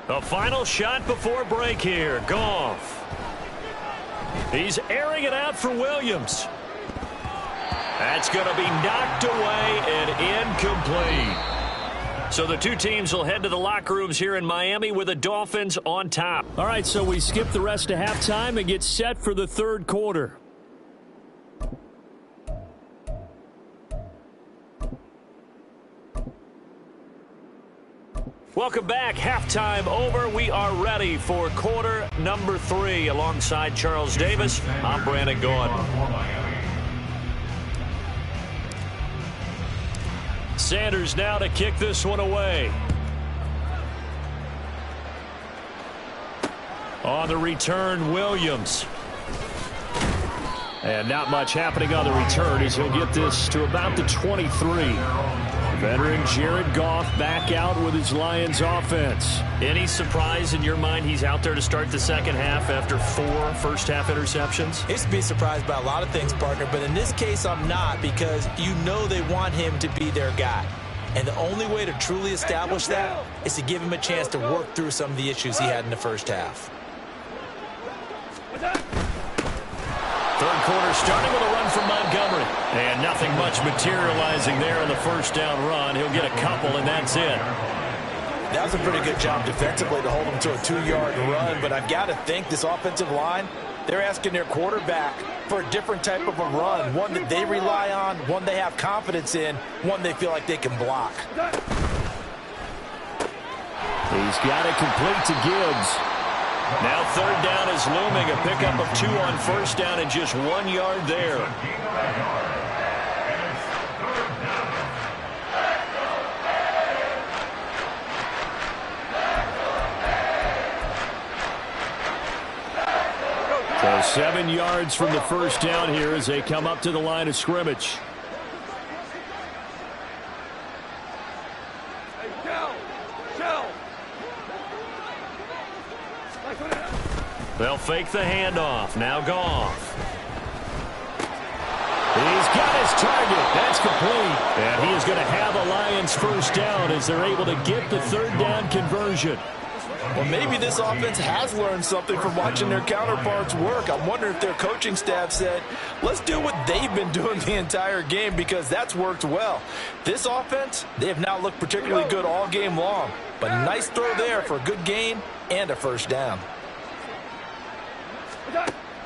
Speaker 3: The final shot before break here. Goff. He's airing it out for Williams. That's going to be knocked away and incomplete. So the two teams will head to the locker rooms here in Miami with the Dolphins on top.
Speaker 2: All right, so we skip the rest of halftime and get set for the third quarter.
Speaker 3: Welcome back. Halftime over. We are ready for quarter number 3. Alongside Charles Davis, I'm Brandon Gaudin. Sanders now to kick this one away. On the return, Williams. And not much happening on the return as he'll get this to about the 23. Veteran Jared Goff back out with his Lions offense. Any surprise in your mind he's out there to start the second half after 4 first-half interceptions?
Speaker 1: I used to be surprised by a lot of things, partner, but in this case I'm not, because you know they want him to be their guy. And the only way to truly establish that is to give him a chance to work through some of the issues he had in the first half.
Speaker 3: Third quarter starting with a run from Montgomery. And nothing much materializing there on the first down run. He'll get a couple, and that's it.
Speaker 1: That was a pretty good job defensively to hold him to a 2-yard run, but I've got to think this offensive line, they're asking their quarterback for a different type of a run, one that they rely on, one they have confidence in, one they feel like they can block.
Speaker 2: He's got it complete to Gibbs.
Speaker 3: Now third down is looming. A pickup of 2 on first down and just 1 yard there.
Speaker 2: So 7 yards from the first down here as they come up to the line of scrimmage.
Speaker 3: They'll fake the handoff. Now Goff.
Speaker 2: He's got his target. That's complete. And he is going to have a Lions first down as they're able to get the third down conversion.
Speaker 1: Well, maybe this offense has learned something from watching their counterparts work. I wonder if their coaching staff said, let's do what they've been doing the entire game, because that's worked well. This offense, they have not looked particularly good all game long. But nice throw there for a good gain and a first down.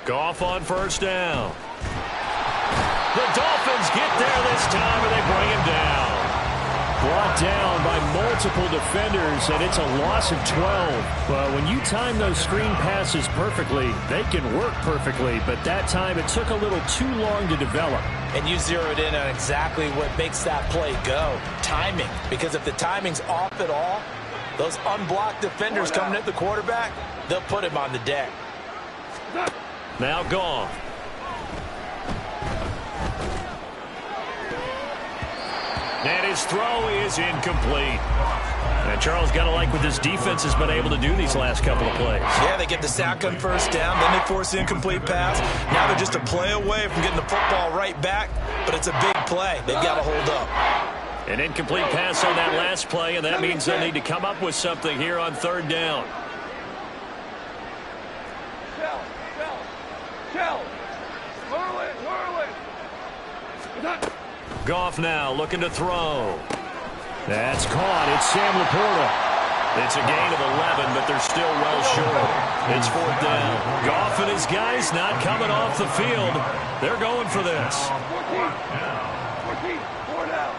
Speaker 3: Goff on first down. The Dolphins get there this time, and they bring him down.
Speaker 2: Brought down by multiple defenders, and it's a loss of 12. But when you time those screen passes perfectly, they can work perfectly. But that time, it took a little too long to develop.
Speaker 1: And you zeroed in on exactly what makes that play go. Timing. Because if the timing's off at all, those unblocked defenders coming at the quarterback, they'll put him on the deck.
Speaker 3: Now Goff. And his throw is incomplete. And Charles, got to like what this defense has been able to do these last couple of plays.
Speaker 1: Yeah, they get the sack on first down, then they force the incomplete pass. Now they're just a play away from getting the football right back, but it's a big play. They've got to hold up.
Speaker 3: An incomplete pass on that last play, and that means they'll need to come up with something here on third down. Goff now looking to throw.
Speaker 2: That's caught. It's Sam Laporta.
Speaker 3: It's a gain of 11, but they're still well short. It's fourth down. Goff and his guys not coming off the field. They're going for this.
Speaker 6: 14, 4 down.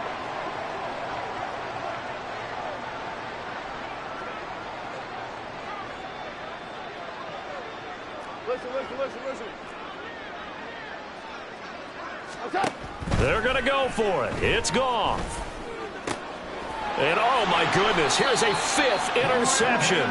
Speaker 6: Listen. Okay.
Speaker 3: They're going to go for it. It's Goff. And oh my goodness, here's a 5th interception.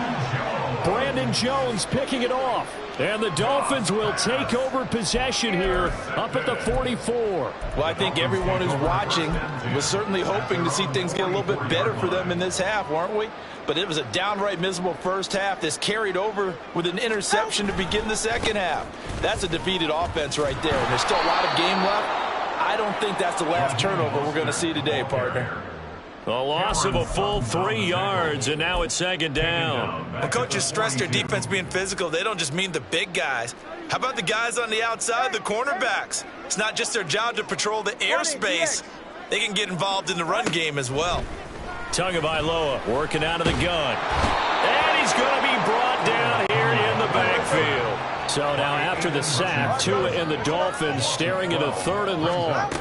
Speaker 2: Brandon Jones picking it off. And the Dolphins will take over possession here up at the 44.
Speaker 1: Well, I think everyone who's watching was certainly hoping to see things get a little bit better for them in this half, weren't we? But it was a downright miserable first half. This carried over with an interception to begin the second half. That's a defeated offense right there, and there's still a lot of game left. I don't think that's the last turnover we're going to see today, partner.
Speaker 3: A loss of a full 3 yards, and now it's second down.
Speaker 1: When coaches stress their defense being physical, they don't just mean the big guys. How about the guys on the outside, the cornerbacks? It's not just their job to patrol the airspace. They can get involved in the run game as well.
Speaker 3: Tagovailoa working out of the gun. And he's going to be brought down here in the backfield.
Speaker 2: So now after the sack, Tua and the Dolphins staring at a 3rd and long.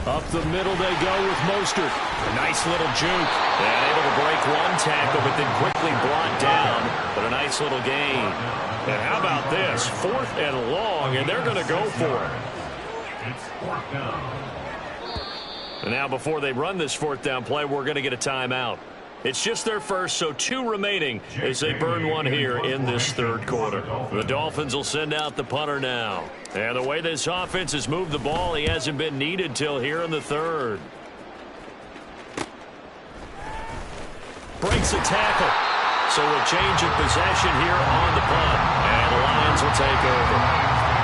Speaker 2: Up the middle they go with Mostert.
Speaker 3: A nice little juke. And able to break one tackle, but then quickly brought down. But a nice little gain. And how about this? 4th and long, and they're going to go for it.
Speaker 4: It's 4th down.
Speaker 3: And now before they run this 4th down play, we're going to get a timeout. It's just their first, so 2 remaining as they burn one here in this 3rd quarter. The Dolphins will send out the punter now. And the way this offense has moved the ball, he hasn't been needed till here in the 3rd. Breaks a tackle. So a change of possession here on the punt. And the Lions will take over.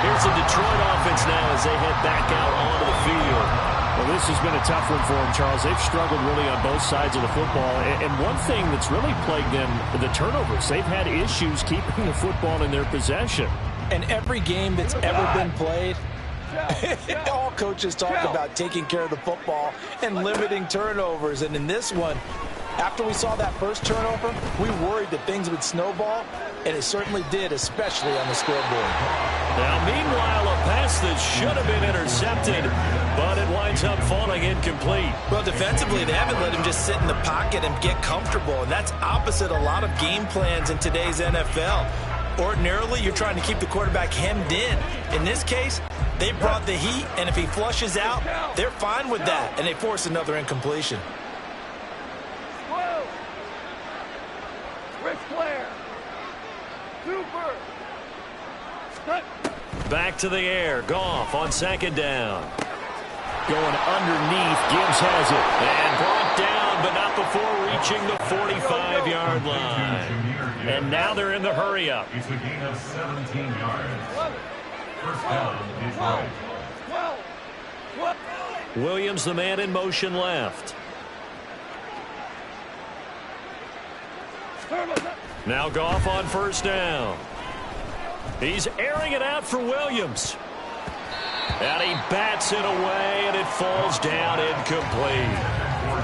Speaker 3: Here's the Detroit offense now as they head back out onto the field.
Speaker 2: Well, this has been a tough one for them, Charles. They've struggled really on both sides of the football. And one thing that's really plagued them, the turnovers. They've had issues keeping the football in their possession.
Speaker 1: And every game that's ever been played, all coaches talk about taking care of the football and limiting turnovers. And in this one, after we saw that first turnover, we worried that things would snowball, and it certainly did, especially on the scoreboard.
Speaker 3: Now, meanwhile, a pass that should have been intercepted, but it winds up falling incomplete.
Speaker 1: Well, defensively, they haven't let him just sit in the pocket and get comfortable, and that's opposite a lot of game plans in today's NFL. Ordinarily, you're trying to keep the quarterback hemmed in. In this case, they brought the heat, and if he flushes out, they're fine with that, and they force another incompletion.
Speaker 3: Back to the air. Goff on 2nd down.
Speaker 2: Going underneath. Gibbs has it.
Speaker 3: And brought down, but not before reaching the 45-yard line. And now they're in the hurry-up.
Speaker 4: It's a gain of 17 yards. 1st down is right.
Speaker 3: Williams, the man in motion left. Now Goff on 1st down. He's airing it out for Williams. And he bats it away, and it falls down incomplete.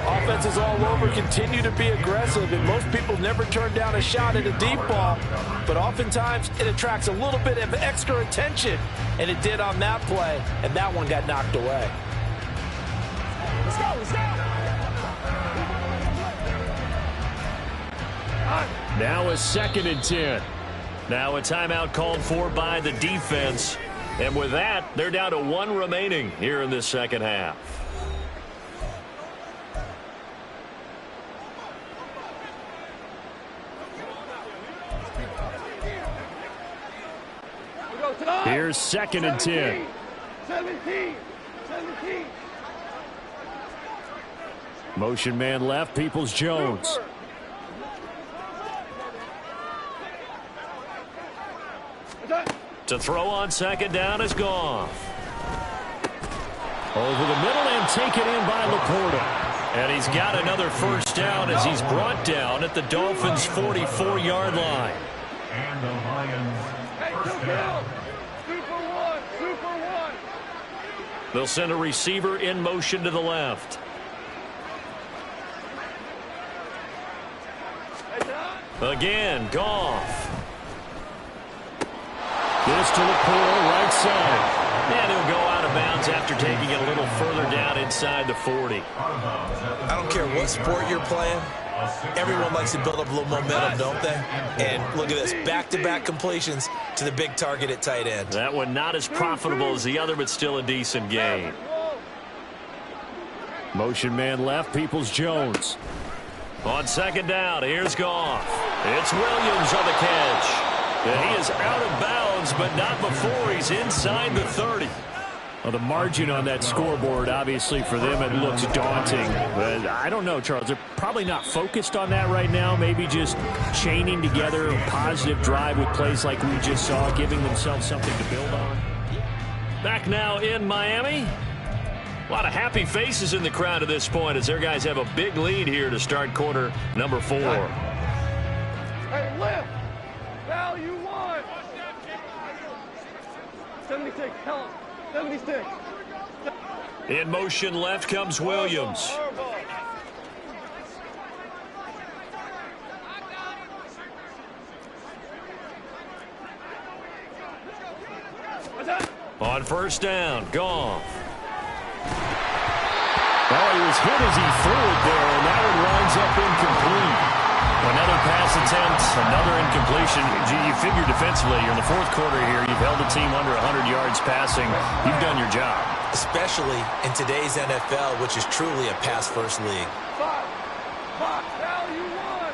Speaker 1: Offenses all over continue to be aggressive, and most people never turn down a shot at a deep ball. But oftentimes, it attracts a little bit of extra attention, and it did on that play, and that one got knocked away.
Speaker 6: Let's go, let's go.
Speaker 2: Now a 2nd and 10.
Speaker 3: Now a timeout called for by the defense. And with that, they're down to 1 remaining here in this second half.
Speaker 2: Here's 2nd and 10.
Speaker 6: 17.
Speaker 2: Motion man left, Peoples-Jones.
Speaker 3: To throw on 2nd down is Goff.
Speaker 2: Over the middle and taken in by Laporta.
Speaker 3: And he's got another 1st down as he's brought down at the Dolphins' 44-yard line.
Speaker 4: And the Lions, 1st down.
Speaker 6: Super one.
Speaker 3: They'll send a receiver in motion to the left. Again, Goff.
Speaker 2: This to Laporta, right side.
Speaker 3: And he'll go out of bounds after taking it a little further down inside the 40.
Speaker 1: I don't care what sport you're playing. Everyone likes to build up a little momentum, don't they? And look at this, back-to-back completions to the big target at tight end.
Speaker 3: That one not as profitable as the other, but still a decent gain.
Speaker 2: Motion man left, Peoples-Jones.
Speaker 3: On 2nd down, here's Goff. It's Williams on the catch. And he is out of bounds, but not before he's inside the 30.
Speaker 2: Well, the margin on that scoreboard, obviously, for them, it looks daunting. But I don't know, Charles. They're probably not focused on that right now. Maybe just chaining together a positive drive with plays like we just saw, giving themselves something to build on.
Speaker 3: Back now in Miami. A lot of happy faces in the crowd at this point as their guys have a big lead here to start quarter number 4.
Speaker 6: Hey, lift! Value 1! 76, help! 76.
Speaker 3: In motion left comes Williams. On first down, Goff.
Speaker 2: Oh, he was hit as he threw it there, and that one winds up incomplete.
Speaker 3: Another pass attempt, another incompletion. You figure defensively, you're in the fourth quarter here. You've held a team under 100 yards passing. You've done your job.
Speaker 1: Especially in today's NFL, which is truly a pass-first league.
Speaker 6: Value 1!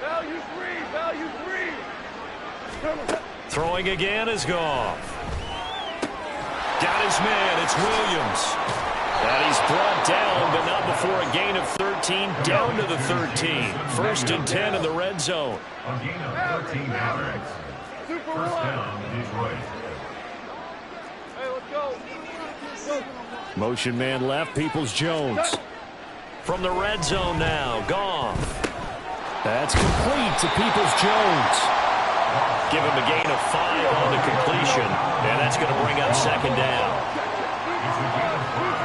Speaker 6: Value 3! Value 3!
Speaker 3: Throwing again is Goff. Got his man, it's Williams. And he's brought down, but not before a gain of 13, down to the 13. First and 10 in the red zone.
Speaker 4: A gain of 13 yards. First down, Detroit.
Speaker 6: Hey, let's go.
Speaker 2: Motion man left, Peoples-Jones.
Speaker 3: From the red zone now, Goff.
Speaker 2: That's complete to Peoples-Jones.
Speaker 3: Give him a gain of 5 on the completion, and that's going to bring up second down.
Speaker 4: It's a gain of 5.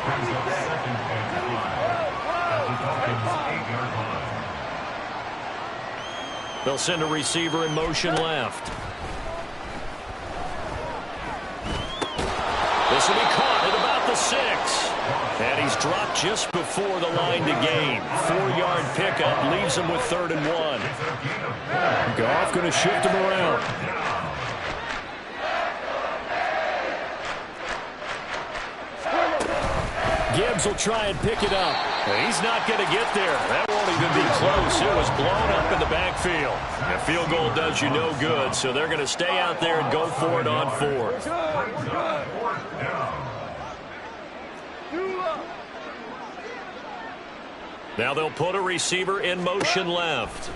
Speaker 4: Brings up second and 5. At the Dolphins' 8-yard line.
Speaker 3: They'll send a receiver in motion left. This will be caught at about the 6. And he's dropped just before the line to gain. 4-yard pickup leaves him with 3rd and 1.
Speaker 2: Goff going to shift him around. Gibbs will try and pick it up.
Speaker 3: He's not going to get there. That won't even be close. It was blown up in the backfield. A field goal does you no good, so they're going to stay out there and go for it on 4th. Now they'll put a receiver in motion left.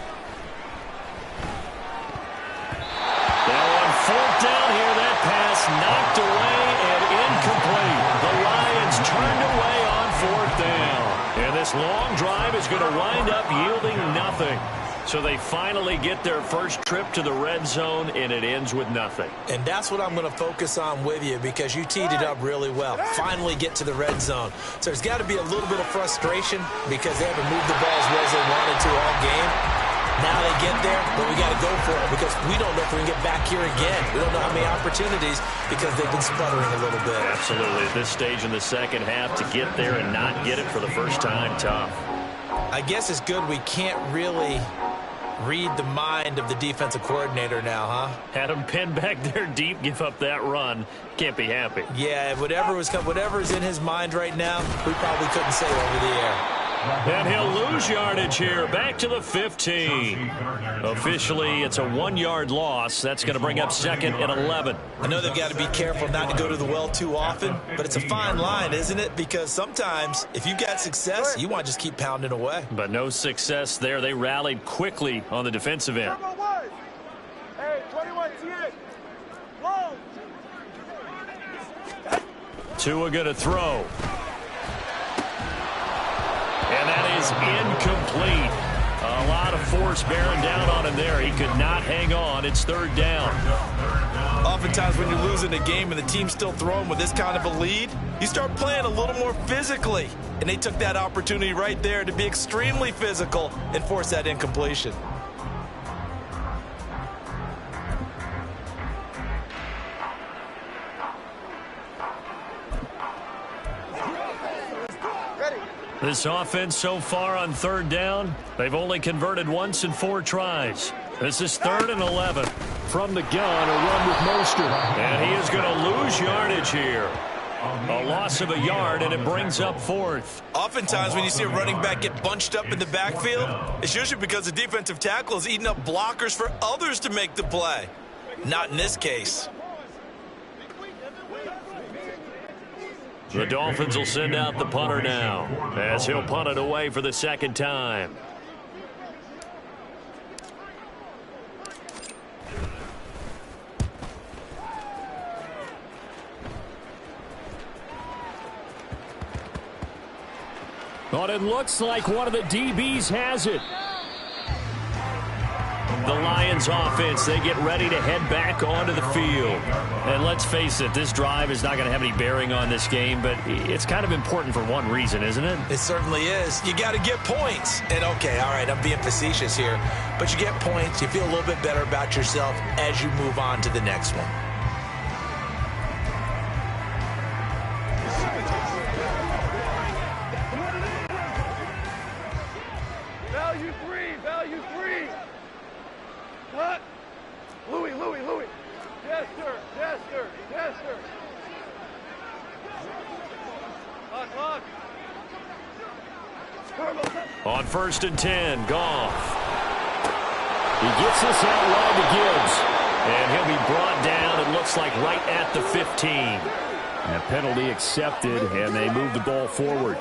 Speaker 3: Now on 4th down here, that pass knocked away and incomplete. The Lions turned away on 4th down. And this long drive is going to wind up yielding nothing. So they finally get their first trip to the red zone, and it ends with nothing.
Speaker 1: And that's what I'm going to focus on with you because you teed it up really well. Finally get to the red zone. So there's got to be a little bit of frustration because they haven't moved the ball as well as they wanted to all game. Now they get there, but we got to go for it because we don't know if we can get back here again. We don't know how many opportunities because they've been sputtering a little bit.
Speaker 3: Absolutely. At this stage in the second half, to get there and not get it for the first time, tough.
Speaker 1: I guess it's good we can't really read the mind of the defensive coordinator now, huh?
Speaker 3: Had him pinned back there deep, give up that run. Can't be happy.
Speaker 1: Yeah, whatever is in his mind right now, we probably couldn't say over the air.
Speaker 3: And he'll lose yardage here, back to the 15. Officially, it's a 1-yard loss. That's going to bring up 2nd and 11.
Speaker 1: I know they've got to be careful not to go to the well too often, but it's a fine line, isn't it? Because sometimes, if you've got success, you want to just keep pounding away.
Speaker 3: But no success there. They rallied quickly on the defensive end.
Speaker 6: Hey, 21, T8. Low.
Speaker 3: Tua going to throw. And that is incomplete. A lot of force bearing down on him there. He could not hang on. It's 3rd down.
Speaker 1: Oftentimes when you're losing a game and the team's still throwing with this kind of a lead, you start playing a little more physically. And they took that opportunity right there to be extremely physical and force that incompletion.
Speaker 3: This offense so far on 3rd down, they've only converted once in 4 tries. This is 3rd and 11.
Speaker 2: From the gun, a run with Mostert.
Speaker 3: And he is going to lose yardage here. A loss of a yard, and it brings up fourth.
Speaker 1: Oftentimes when you see a running back get bunched up in the backfield, it's usually because the defensive tackle is eating up blockers for others to make the play. Not in this case.
Speaker 3: The Dolphins will send out the punter now, as he'll punt it away for the second time.
Speaker 2: But it looks like one of the DBs has it.
Speaker 3: The Lions offense, they get ready to head back onto the field.
Speaker 2: And let's face it, this drive is not going to have any bearing on this game, but it's kind of important for one reason, isn't it?
Speaker 1: It certainly is. You got to get points. And okay, all right, I'm being facetious here, but you get points, you feel a little bit better about yourself as you move on to the next one.
Speaker 6: Value three. Cut. Louis. Yes, sir. Lock.
Speaker 3: On 1st and 10, Goff.
Speaker 2: He gets this out wide to Gibbs.
Speaker 3: And he'll be brought down, it looks like, right at the 15.
Speaker 2: And a penalty accepted, and they move the ball forward.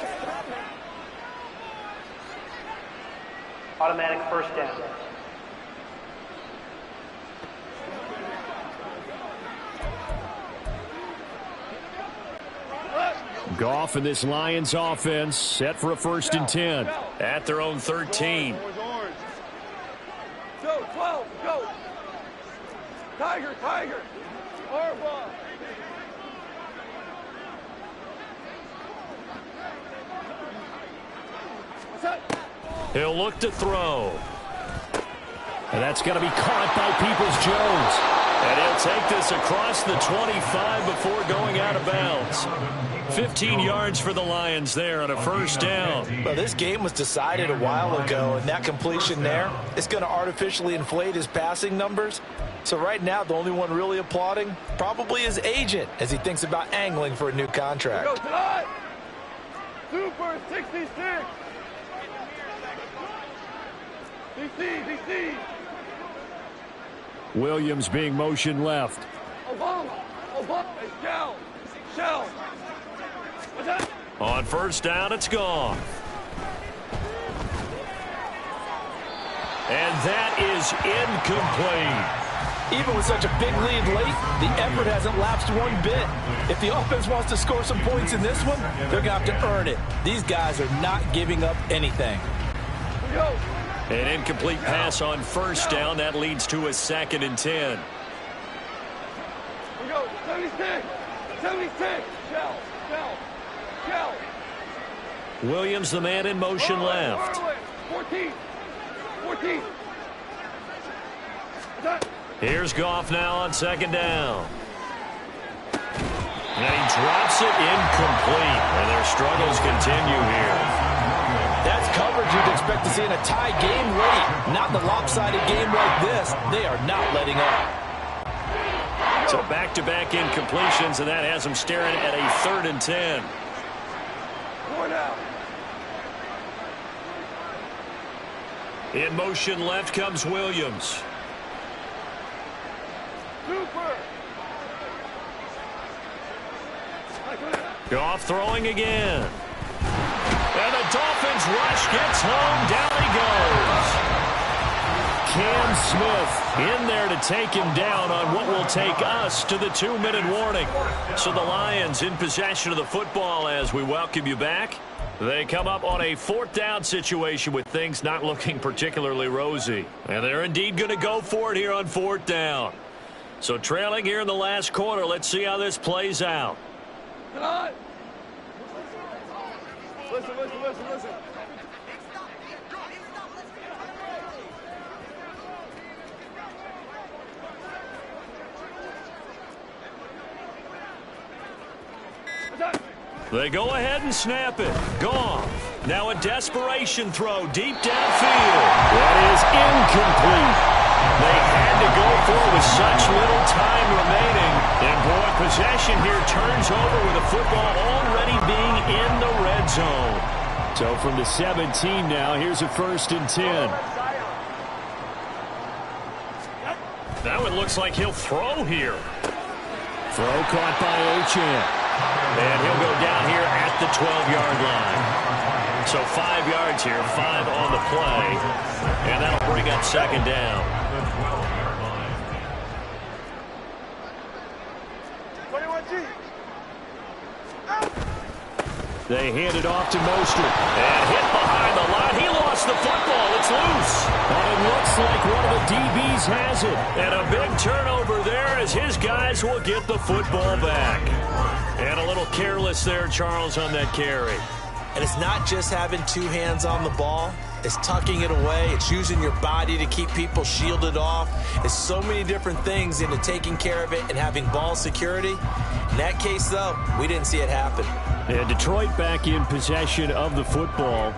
Speaker 7: Automatic first down.
Speaker 2: Goff and this Lions offense set for a 1st and 10.
Speaker 3: At their own 13.
Speaker 6: Go, 12, go. Tiger. Harbaugh.
Speaker 3: He'll look to throw.
Speaker 2: And that's going to be caught by Peoples-Jones.
Speaker 3: And he'll take this across the 25 before going out of bounds. 15 yards for the Lions there on a 1st down.
Speaker 1: Well, this game was decided a while ago, and that completion there is going to artificially inflate his passing numbers. So right now, the only one really applauding probably his agent as he thinks about angling for a new contract.
Speaker 6: Go tonight. Super 66. DC.
Speaker 2: Williams being motion left.
Speaker 6: Obama. Shell. What's that?
Speaker 3: On 1st down, it's gone. And that is incomplete.
Speaker 1: Even with such a big lead late, the effort hasn't lapsed one bit. If the offense wants to score some points in this one, they're going to have to earn it. These guys are not giving up anything.
Speaker 6: Go.
Speaker 3: An incomplete pass on 1st down. That leads to a 2nd and 10.
Speaker 6: We go. 76. Shell.
Speaker 3: Williams, the man in motion left.
Speaker 6: 14.
Speaker 3: Here's Goff now on 2nd down. And he drops it incomplete. And their struggles continue here.
Speaker 1: That's coverage you'd expect to see in a tie game late. Not in a lopsided game like this. They are not letting up.
Speaker 3: So back-to-back incompletions, and that has them staring at a 3rd and 10. In motion left comes Williams. Goff throwing again. And the Dolphins rush gets home. Down he goes. Cam Smith in there to take him down on what will take us to the 2-minute warning. So the Lions in possession of the football as we welcome you back. They come up on a 4th down situation with things not looking particularly rosy. And they're indeed going to go for it here on 4th down. So trailing here in the last quarter, let's see how this plays out.
Speaker 6: Listen.
Speaker 3: They go ahead and snap it. Goff. Now a desperation throw deep downfield.
Speaker 2: That is incomplete.
Speaker 3: They had to go for it with such little time remaining. And boy, possession here turns over with the football already being in the red zone.
Speaker 2: So from the 17 now, here's a 1st and 10.
Speaker 3: Now it looks like he'll throw here.
Speaker 2: Throw caught by Achane.
Speaker 3: And he'll go down here at the 12-yard line. So 5 yards here, 5 on the play. And that'll bring up 2nd down.
Speaker 2: They hand it off to Mostert.
Speaker 3: And hit behind the line. He lost the football. It's loose.
Speaker 2: And it looks like one of the DBs has it.
Speaker 3: And a big turnover there as his guys will get the football back. And a little careless there, Charles, on that carry.
Speaker 1: And it's not just having 2 hands on the ball. It's tucking it away. It's using your body to keep people shielded off. It's so many different things into taking care of it and having ball security. In that case, though, we didn't see it happen.
Speaker 2: And Detroit back in possession of the football.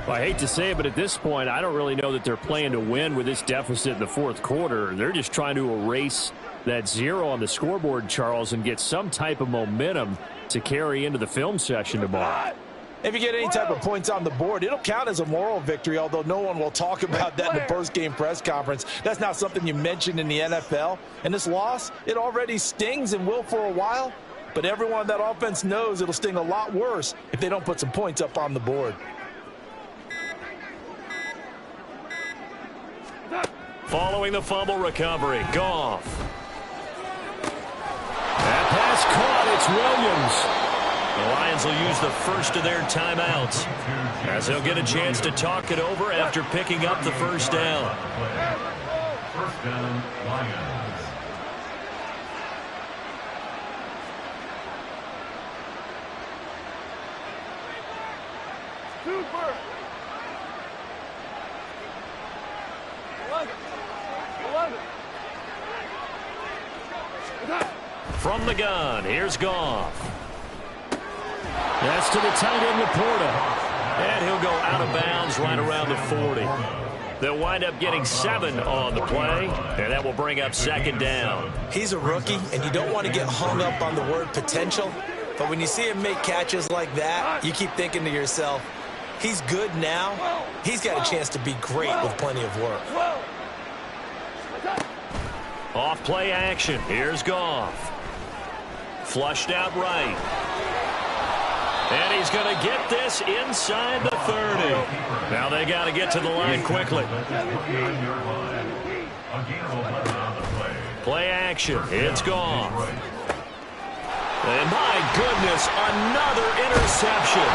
Speaker 2: Well, I hate to say it, but at this point, I don't really know that they're playing to win with this deficit in the 4th quarter. They're just trying to erase that 0 on the scoreboard, Charles, and get some type of momentum to carry into the film session tomorrow.
Speaker 1: If you get any type of points on the board, it'll count as a moral victory, although no one will talk about that in the post-game press conference. That's not something you mentioned in the NFL. And this loss, it already stings and will for a while. But everyone on that offense knows it'll sting a lot worse if they don't put some points up on the board.
Speaker 3: Following the fumble recovery, Goff.
Speaker 2: That pass caught. It's Williams.
Speaker 3: The Lions will use the first of their timeouts as they'll get a chance to talk it over after picking up the 1st down.
Speaker 4: 1st down, Lions.
Speaker 6: Super. 11.
Speaker 3: From the gun, here's Goff.
Speaker 2: That's to the tight end, Laporta.
Speaker 3: And he'll go out of bounds right around the 40. They'll wind up getting 7 on the play, and that will bring up 2nd down.
Speaker 1: He's a rookie, and you don't want to get hung up on the word potential. But when you see him make catches like that, you keep thinking to yourself, he's good now. He's got a chance to be great with plenty of work.
Speaker 3: Off play action. Here's Goff. Flushed out right. And he's going to get this inside the 30. Now they got to get to the line quickly. Play action. It's Goff. And my goodness, another interception.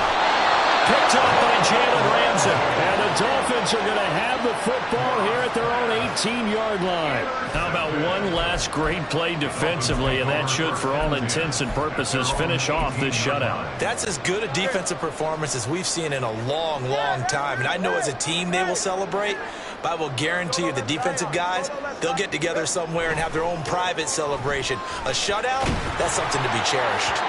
Speaker 3: Picked up by Jalen Ramsey.
Speaker 2: And the Dolphins are going to have the football here at their own 18-yard line.
Speaker 3: How about one last great play defensively, and that should, for all intents and purposes, finish off this shutout.
Speaker 1: That's as good a defensive performance as we've seen in a long, long time. And I know as a team they will celebrate, but I will guarantee you the defensive guys, they'll get together somewhere and have their own private celebration. A shutout, that's something to be cherished.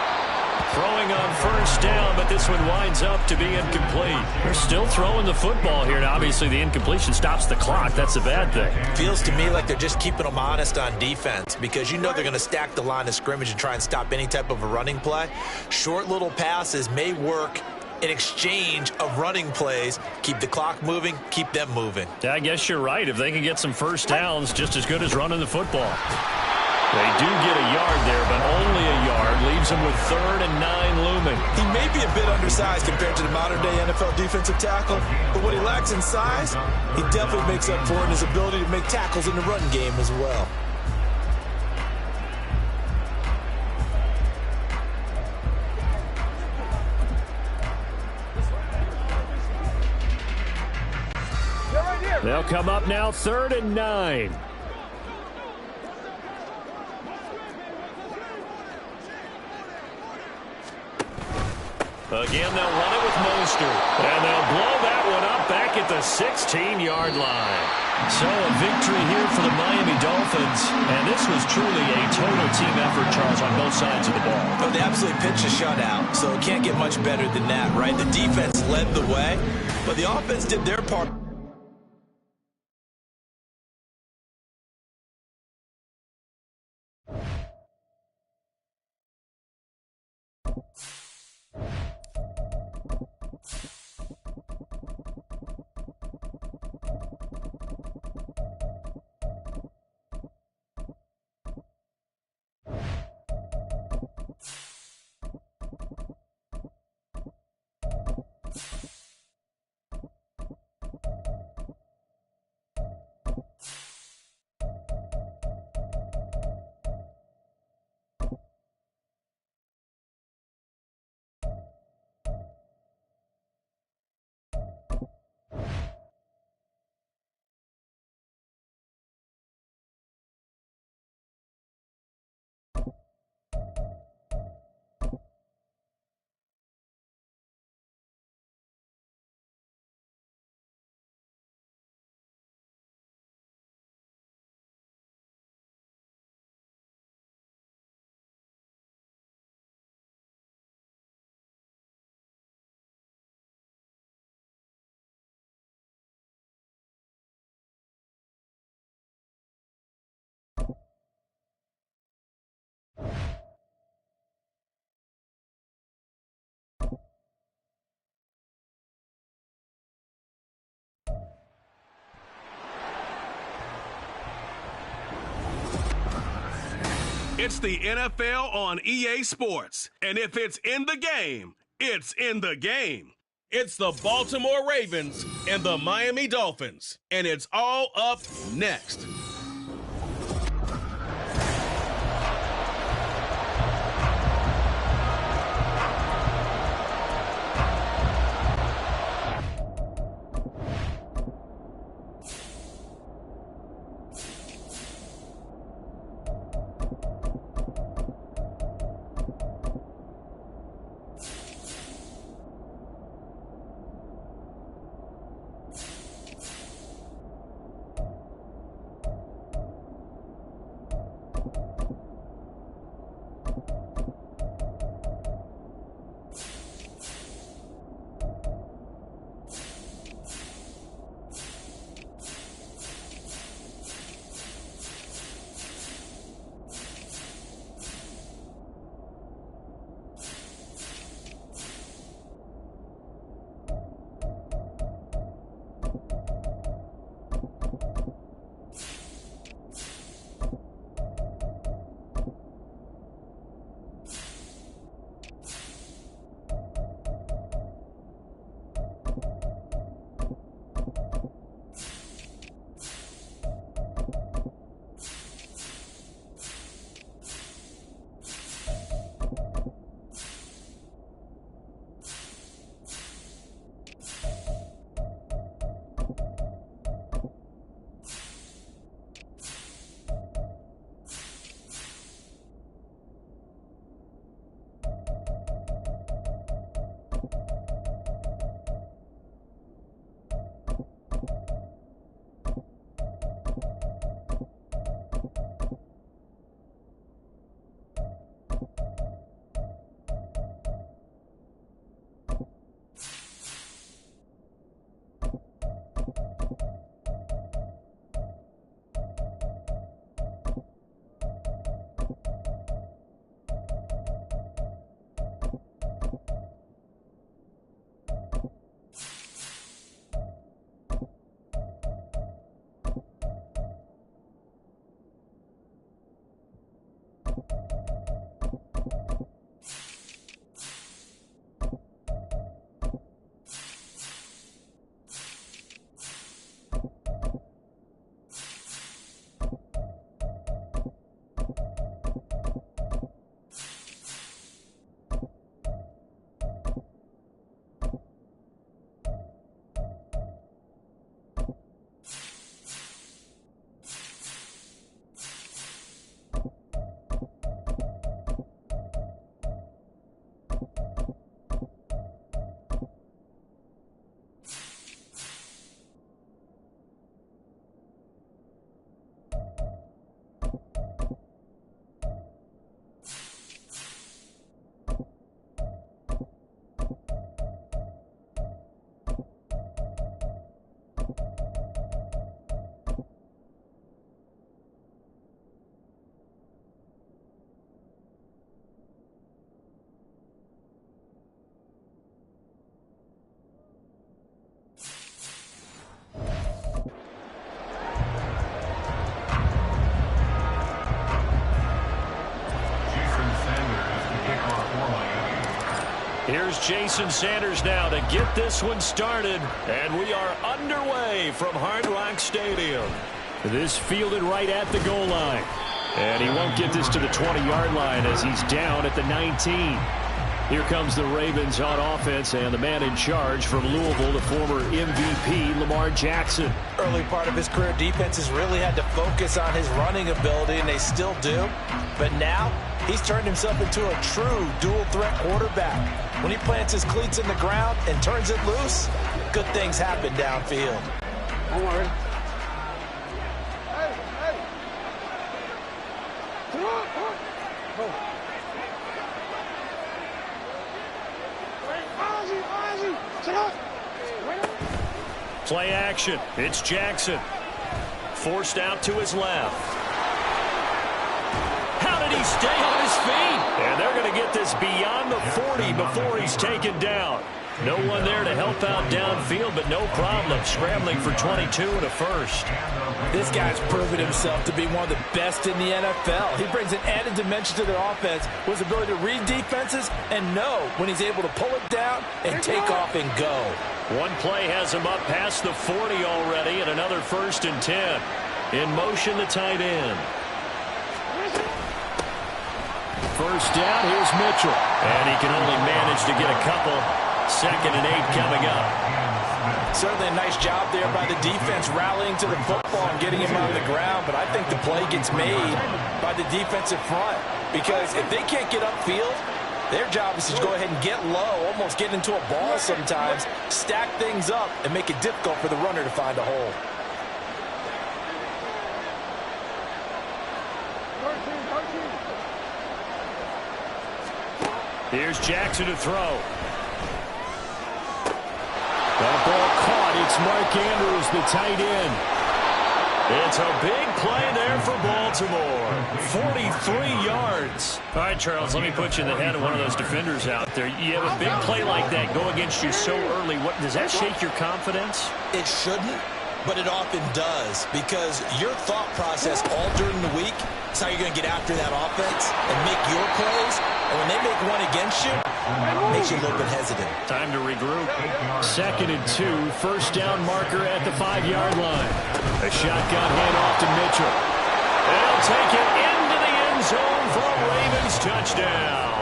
Speaker 3: Throwing on 1st down, but this one winds up to be incomplete. They're still throwing the football here, and obviously the incompletion stops the clock. That's a bad thing.
Speaker 1: Feels to me like they're just keeping them honest on defense because you know they're going to stack the line of scrimmage and try and stop any type of a running play. Short little passes may work in exchange of running plays. Keep the clock moving, keep them moving.
Speaker 3: I guess you're right. If they can get some 1st downs, just as good as running the football. They do get a yard there, but only a yard. Leaves them with 3rd and 9 looming.
Speaker 1: He may be a bit undersized compared to the modern-day NFL defensive tackle, but what he lacks in size, he definitely makes up for in his ability to make tackles in the run game as well.
Speaker 2: They'll come up now 3rd and 9.
Speaker 3: Again, they'll run it with Mostert. And they'll blow that one up back at the 16-yard line. So a victory here for the Miami Dolphins. And this was truly a total team effort, Charles, on both sides of the ball.
Speaker 1: Oh, they absolutely pitched a shutout, so it can't get much better than that, right? The defense led the way, but the offense did their part.
Speaker 5: It's the NFL on EA Sports. And if it's in the game, it's in the game. It's the Baltimore Ravens and the Miami Dolphins. And it's all up next.
Speaker 3: Here's Jason Sanders now to get this one started. And we are underway from Hard Rock Stadium.
Speaker 2: This fielded right at the goal line. And he won't get this to the 20-yard line as he's down at the 19. Here comes the Ravens on offense, and the man in charge from Louisville, the former MVP, Lamar Jackson.
Speaker 1: Early part of his career, defenses really had to focus on his running ability, and they still do. But now, he's turned himself into a true dual-threat quarterback. When he plants his cleats in the ground and turns it loose, good things happen downfield.
Speaker 6: Don't worry. Hey, hey. Come on, come on. Go.
Speaker 3: Play action. It's Jackson. Forced out to his left. How did he stay on his feet? And they're going to get this beyond the 40 before he's taken down. No one there to help out downfield, but no problem. Scrambling for 22 and a first.
Speaker 1: This guy's proven himself to be one of the best in the NFL. He brings an added dimension to their offense with his ability to read defenses and know when he's able to pull it down and take off and go.
Speaker 3: One play has him up past the 40 already, and another 1st and 10. In motion, the tight end.
Speaker 2: First down, here's Mitchell.
Speaker 3: And he can only manage to get a couple. 2nd and 8 coming up.
Speaker 1: Certainly a nice job there by the defense rallying to the football and getting him on the ground, but I think the play gets made by the defensive front because if they can't get upfield, their job is to go ahead and get low, almost get into a ball sometimes, stack things up, and make it difficult for the runner to find a hole.
Speaker 3: Here's Jackson to throw.
Speaker 2: That ball caught. It's Mark Andrews, the tight end.
Speaker 3: It's a big play there for Baltimore. 43 yards. All right, Charles, let me put you in the head of one of those defenders out there. You have a big play like that go against you so early. What does that shake your confidence?
Speaker 1: It shouldn't, but it often does because your thought process all during the week is how you're going to get after that offense and make your plays. And when they make one against you, it makes you a little bit hesitant.
Speaker 3: Time to regroup.
Speaker 2: 2nd and 2. First down marker at the 5-yard line. A shotgun handoff to Mitchell.
Speaker 3: They'll take it into the end zone for a Ravens touchdown.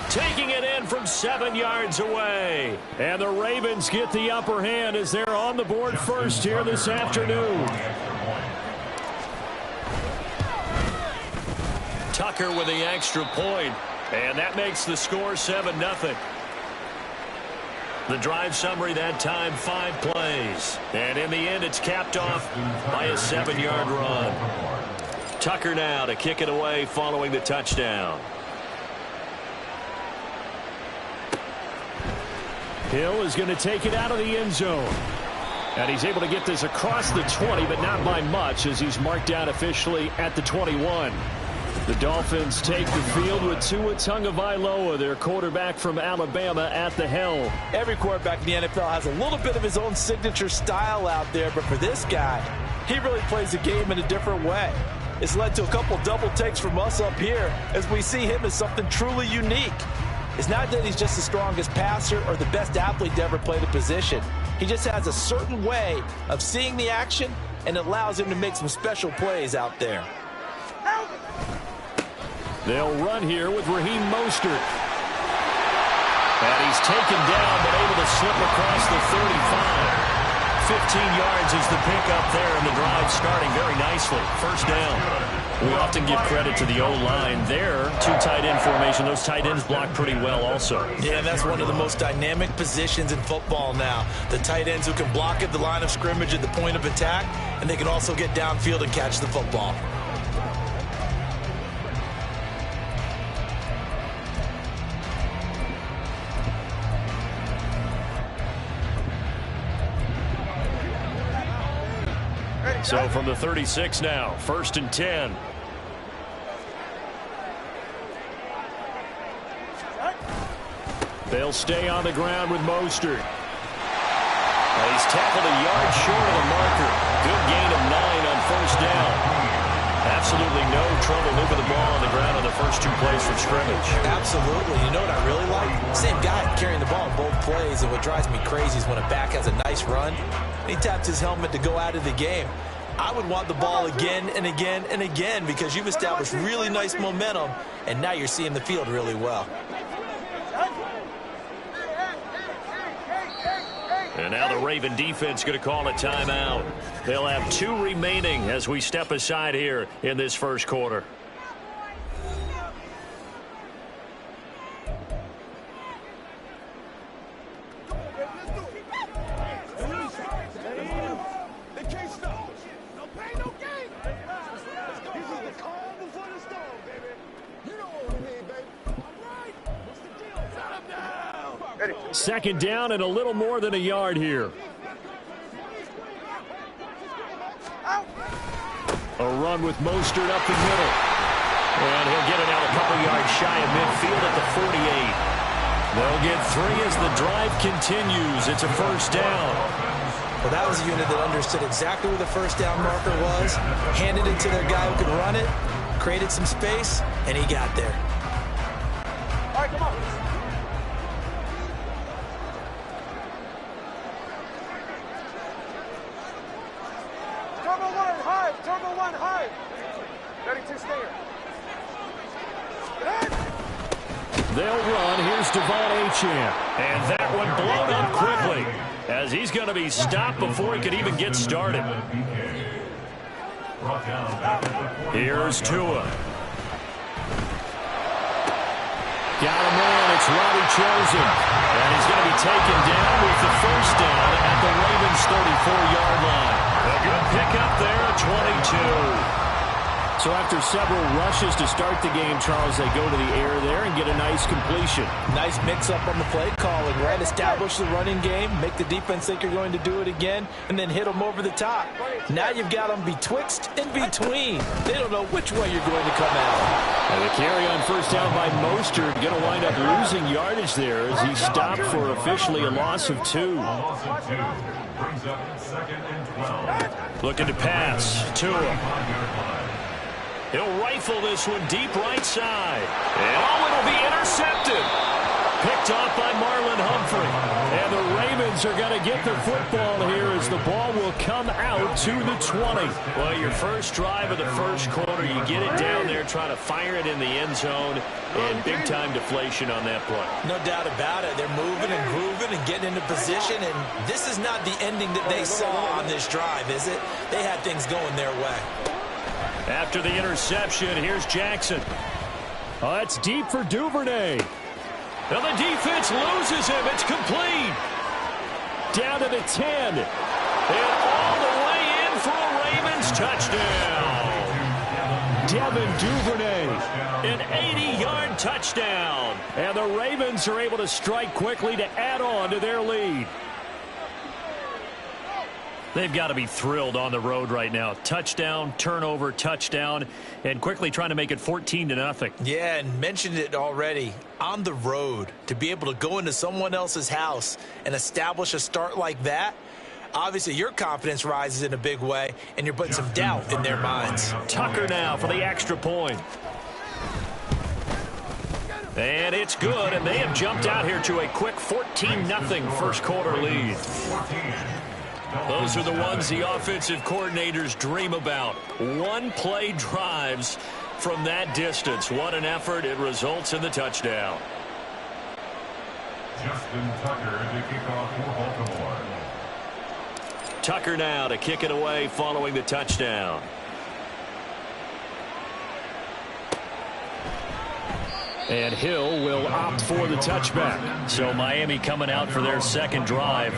Speaker 3: Taking it in from 7 yards away.
Speaker 2: And the Ravens get the upper hand as they're on the board first here this afternoon.
Speaker 3: Tucker with the extra point, and that makes the score 7-0. The drive summary that time, 5 plays. And in the end, it's capped off by a 7-yard run. Tucker now to kick it away following the touchdown.
Speaker 2: Hill is going to take it out of the end zone. And he's able to get this across the 20, but not by much as he's marked down officially at the 21. The Dolphins take the field with Tua Tagovailoa, their quarterback from Alabama, at the helm.
Speaker 1: Every quarterback in the NFL has a little bit of his own signature style out there, but for this guy, he really plays the game in a different way. It's led to a couple double takes from us up here as we see him as something truly unique. It's not that he's just the strongest passer or the best athlete to ever play the position. He just has a certain way of seeing the action, and it allows him to make some special plays out there.
Speaker 2: They'll run here with Raheem Mostert. And he's taken down, but able to slip across the 35.
Speaker 3: 15 yards is the pickup there, and the drive starting very nicely. First down. We often give credit to the O-line there. 2 tight end formation. Those tight ends block pretty well also.
Speaker 1: Yeah, that's one of the most dynamic positions in football now. The tight ends who can block at the line of scrimmage at the point of attack, and they can also get downfield and catch the football.
Speaker 3: So from the 36 now, 1st and 10.
Speaker 2: They'll stay on the ground with Mostert.
Speaker 3: He's tackled a yard short of the marker. Good gain of 9 on first down. Absolutely no trouble moving the ball on the ground on the first 2 plays from scrimmage.
Speaker 1: Absolutely. You know what I really like? Same guy carrying the ball in both plays, and what drives me crazy is when a back has a nice run, he taps his helmet to go out of the game. I would want the ball again and again and again because you've established really nice momentum, and now you're seeing the field really well.
Speaker 3: And now the Raven defense going to call a timeout. They'll have 2 remaining as we step aside here in this first quarter.
Speaker 2: Second down and a little more than a yard here. A run with Mostert up the middle.
Speaker 3: And he'll get it out a couple yards shy of midfield at the
Speaker 2: They'll get 3 as the drive continues. It's a first down.
Speaker 1: Well, that was a unit that understood exactly where the first down marker was, handed it to their guy who could run it, created some space, and he got there.
Speaker 6: All right, come on. Turbo 1, high. Ready to stand.
Speaker 2: They'll run. Here's Gtowncapp.
Speaker 3: And that one blown up quickly, as he's going to be stopped before he could even get started. Here's Tua.
Speaker 2: Got a man. It's Robbie Chosen.
Speaker 3: And he's going to be taken down with the first down at the Ravens' 34-yard line. A good pickup there at 22.
Speaker 2: So after several rushes to start the game, Charles, they go to the air there and get a nice completion.
Speaker 1: Nice mix-up on the play calling, right? Establish the running game, make the defense think you're going to do it again, and then hit them over the top. Now you've got them betwixt and between. They don't know which way you're going to come out.
Speaker 2: And the carry on first down by Mostert, going to wind up losing yardage there as he stopped for officially a loss of 2.
Speaker 4: Brings up 2nd and 12.
Speaker 3: Looking to pass. Tua. He'll rifle this one deep right side. And it'll be intercepted. Picked off by Marlon Humphrey.
Speaker 2: And the Ravens are going to get the football here as the ball will come out to the 20.
Speaker 3: Well, your first drive of the first quarter, you get it down there, trying to fire it in the end zone, and big-time deflation on that play.
Speaker 1: No doubt about it. They're moving and grooving and getting into position, and this is not the ending that they saw on this drive, is it? They had things going their way.
Speaker 3: After the interception, here's Jackson.
Speaker 2: Oh, that's deep for Duvernay.
Speaker 3: Now the defense loses him. It's complete.
Speaker 2: Down to the 10.
Speaker 3: And all the way in for a Ravens touchdown.
Speaker 2: Devin Duvernay.
Speaker 3: An 80-yard touchdown.
Speaker 2: And the Ravens are able to strike quickly to add on to their lead.
Speaker 3: They've got to be thrilled on the road right now. Touchdown, turnover, touchdown, and quickly trying to make it 14-0.
Speaker 1: Yeah, and mentioned it already. On the road, to be able to go into someone else's house and establish a start like that, obviously your confidence rises in a big way, and you're putting some doubt in their minds.
Speaker 3: Tucker now for the extra point. And it's good, and they have jumped out here to a quick 14-0 first quarter lead. Those are the ones the offensive coordinators dream about. One-play drives from that distance. What an effort. It results in the touchdown.
Speaker 4: Justin Tucker to kick off for Baltimore.
Speaker 3: Tucker now to kick it away following the touchdown.
Speaker 2: And Hill will opt for the touchback.
Speaker 3: So Miami coming out for their second drive.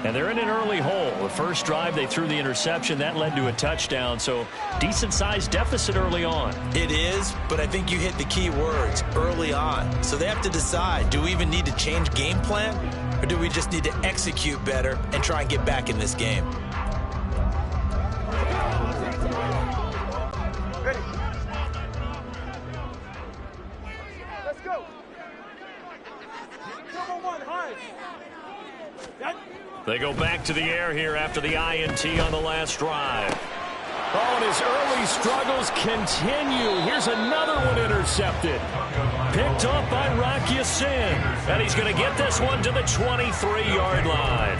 Speaker 3: And they're in an early hole. The first drive, they threw the interception. That led to a touchdown. So decent-sized deficit early on.
Speaker 1: It is, but I think you hit the key words, early on. So they have to decide, do we even need to change game plan? Or do we just need to execute better and try and get back in this game?
Speaker 6: Ready. Let's go. Turbo 1, high.
Speaker 3: They go back to the air here after the INT on the last drive.
Speaker 2: Oh, and his early struggles continue. Here's another one intercepted.
Speaker 3: Picked off by Rock Ya-Sin. And he's going to get this one to the 23-yard line.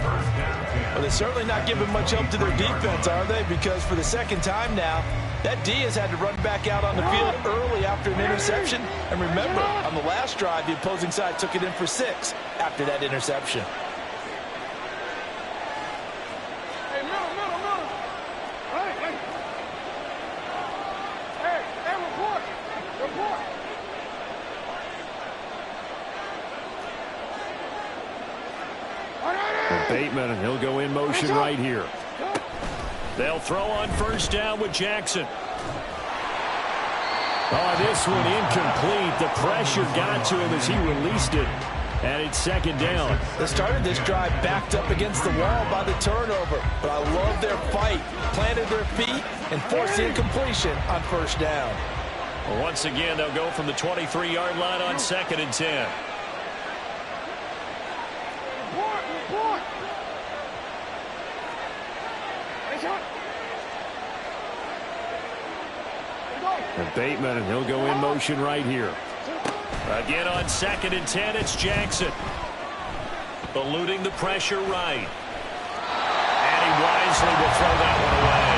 Speaker 1: Well, they're certainly not giving much help to their defense, are they? Because for the second time now, that D has had to run back out on the field early after an interception. And remember, on the last drive, the opposing side took it in for 6 after that interception.
Speaker 2: Bateman, and he'll go in motion right here.
Speaker 3: They'll throw on first down with Jackson.
Speaker 2: Oh, this one incomplete. The pressure got to him as he released it. And it's second down.
Speaker 1: They started this drive backed up against the wall by the turnover. But I love their fight. Planted their feet and forced the incompletion on first down.
Speaker 3: Once again, they'll go from the 23-yard line on 2nd and 10.
Speaker 2: And Bateman, and he'll go in motion right here. Again on 2nd and 10, it's Jackson. Eluding the pressure right. And he wisely will throw that one away.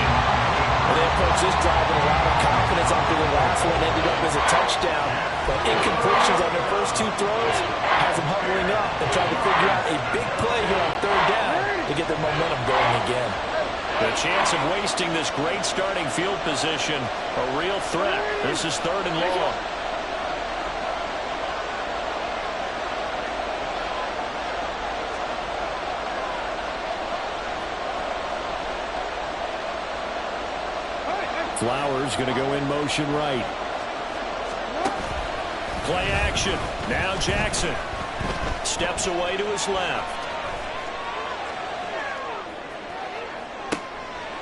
Speaker 1: Well, they approach this drive with a lot of confidence after the last one ended up as a touchdown. But incompletions on their first 2 throws has them huddling up and trying to figure out a big play here on 3rd down to get their momentum going again.
Speaker 2: The chance of wasting this great starting field position, a real threat. This is 3rd and long. Flowers going to go in motion right. Play action. Now Jackson steps away to his left.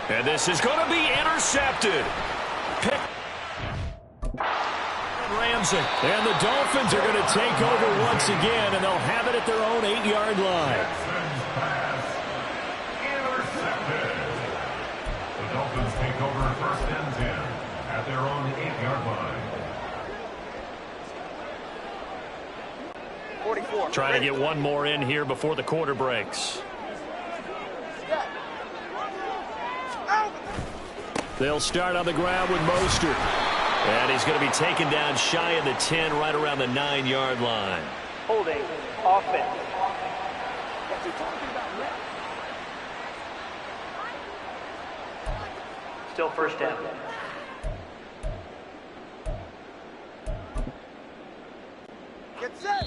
Speaker 2: And this is going to be intercepted. Pick. Ramsey. And the Dolphins are going to take over once again, and they'll have it at their own 8-yard line.
Speaker 4: The Dolphins take over 1st and 10 at their own 8-yard line.
Speaker 6: 44.
Speaker 2: Trying to get one more in here before the quarter breaks. They'll start on the ground with Mostert. And he's going to be taken down shy of the 10, right around the 9-yard line.
Speaker 7: Holding offense. Still 1st down.
Speaker 6: Get set.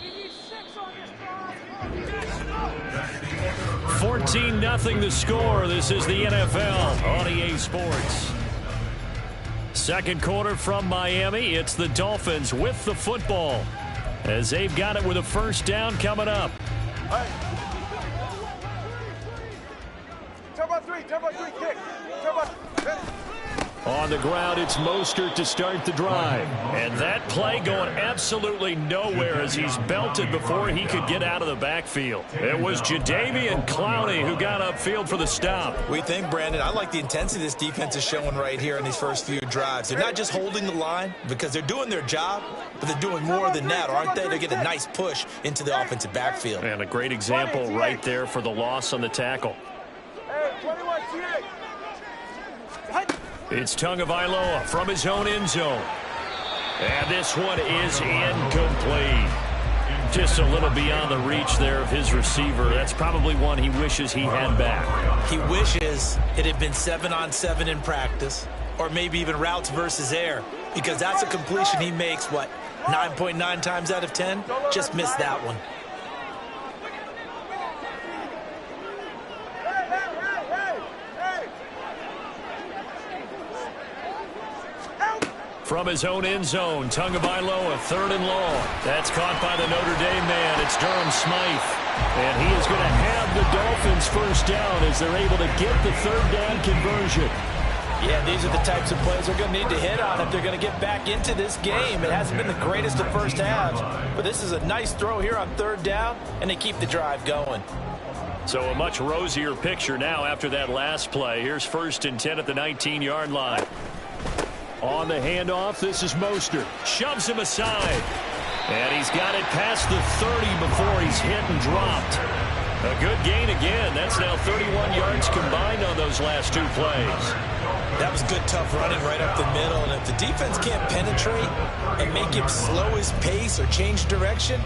Speaker 2: 14-0 the score. This is the NFL on EA Sports. 2nd quarter from Miami. It's the Dolphins with the football as they've got it with a 1st down coming up.
Speaker 6: Turn by 3, kick. Turn by 3.
Speaker 2: On the ground, it's Mostert to start the drive. And that play going absolutely nowhere as he's belted before he could get out of the backfield. It was Jadeveon Clowney who got upfield for the stop.
Speaker 1: We think, Brandon, I like the intensity this defense is showing right here in these first few drives. They're not just holding the line because they're doing their job, but they're doing more than that, aren't they? They get a nice push into the offensive backfield.
Speaker 2: And a great example right there for the loss on the tackle.
Speaker 6: Hey, 21 T8.
Speaker 2: It's Tagovailoa from his own end zone. And this one is incomplete. Just a little beyond the reach there of his receiver. That's probably one he wishes he had back.
Speaker 1: He wishes it had been 7-on-7 in practice, or maybe even routes versus air, because that's a completion he makes, 9.9 times out of 10? Just missed that one.
Speaker 2: From his own end zone, Tagovailoa, 3rd and long. That's caught by the Notre Dame man. It's Durham Smythe. And he is going to have the Dolphins 1st down as they're able to get the 3rd down conversion.
Speaker 1: Yeah, these are the types of plays they're going to need to hit on if they're going to get back into this game. It hasn't been the greatest of first halves, but this is a nice throw here on 3rd down, and they keep the drive going.
Speaker 2: So a much rosier picture now after that last play. Here's 1st and 10 at the 19-yard line. On the handoff, this is Mostert. Shoves him aside. And he's got it past the 30 before he's hit and dropped. A good gain again. That's now 31 yards combined on those last 2 plays.
Speaker 1: That was good, tough running right up the middle. And if the defense can't penetrate and make him slow his pace or change direction,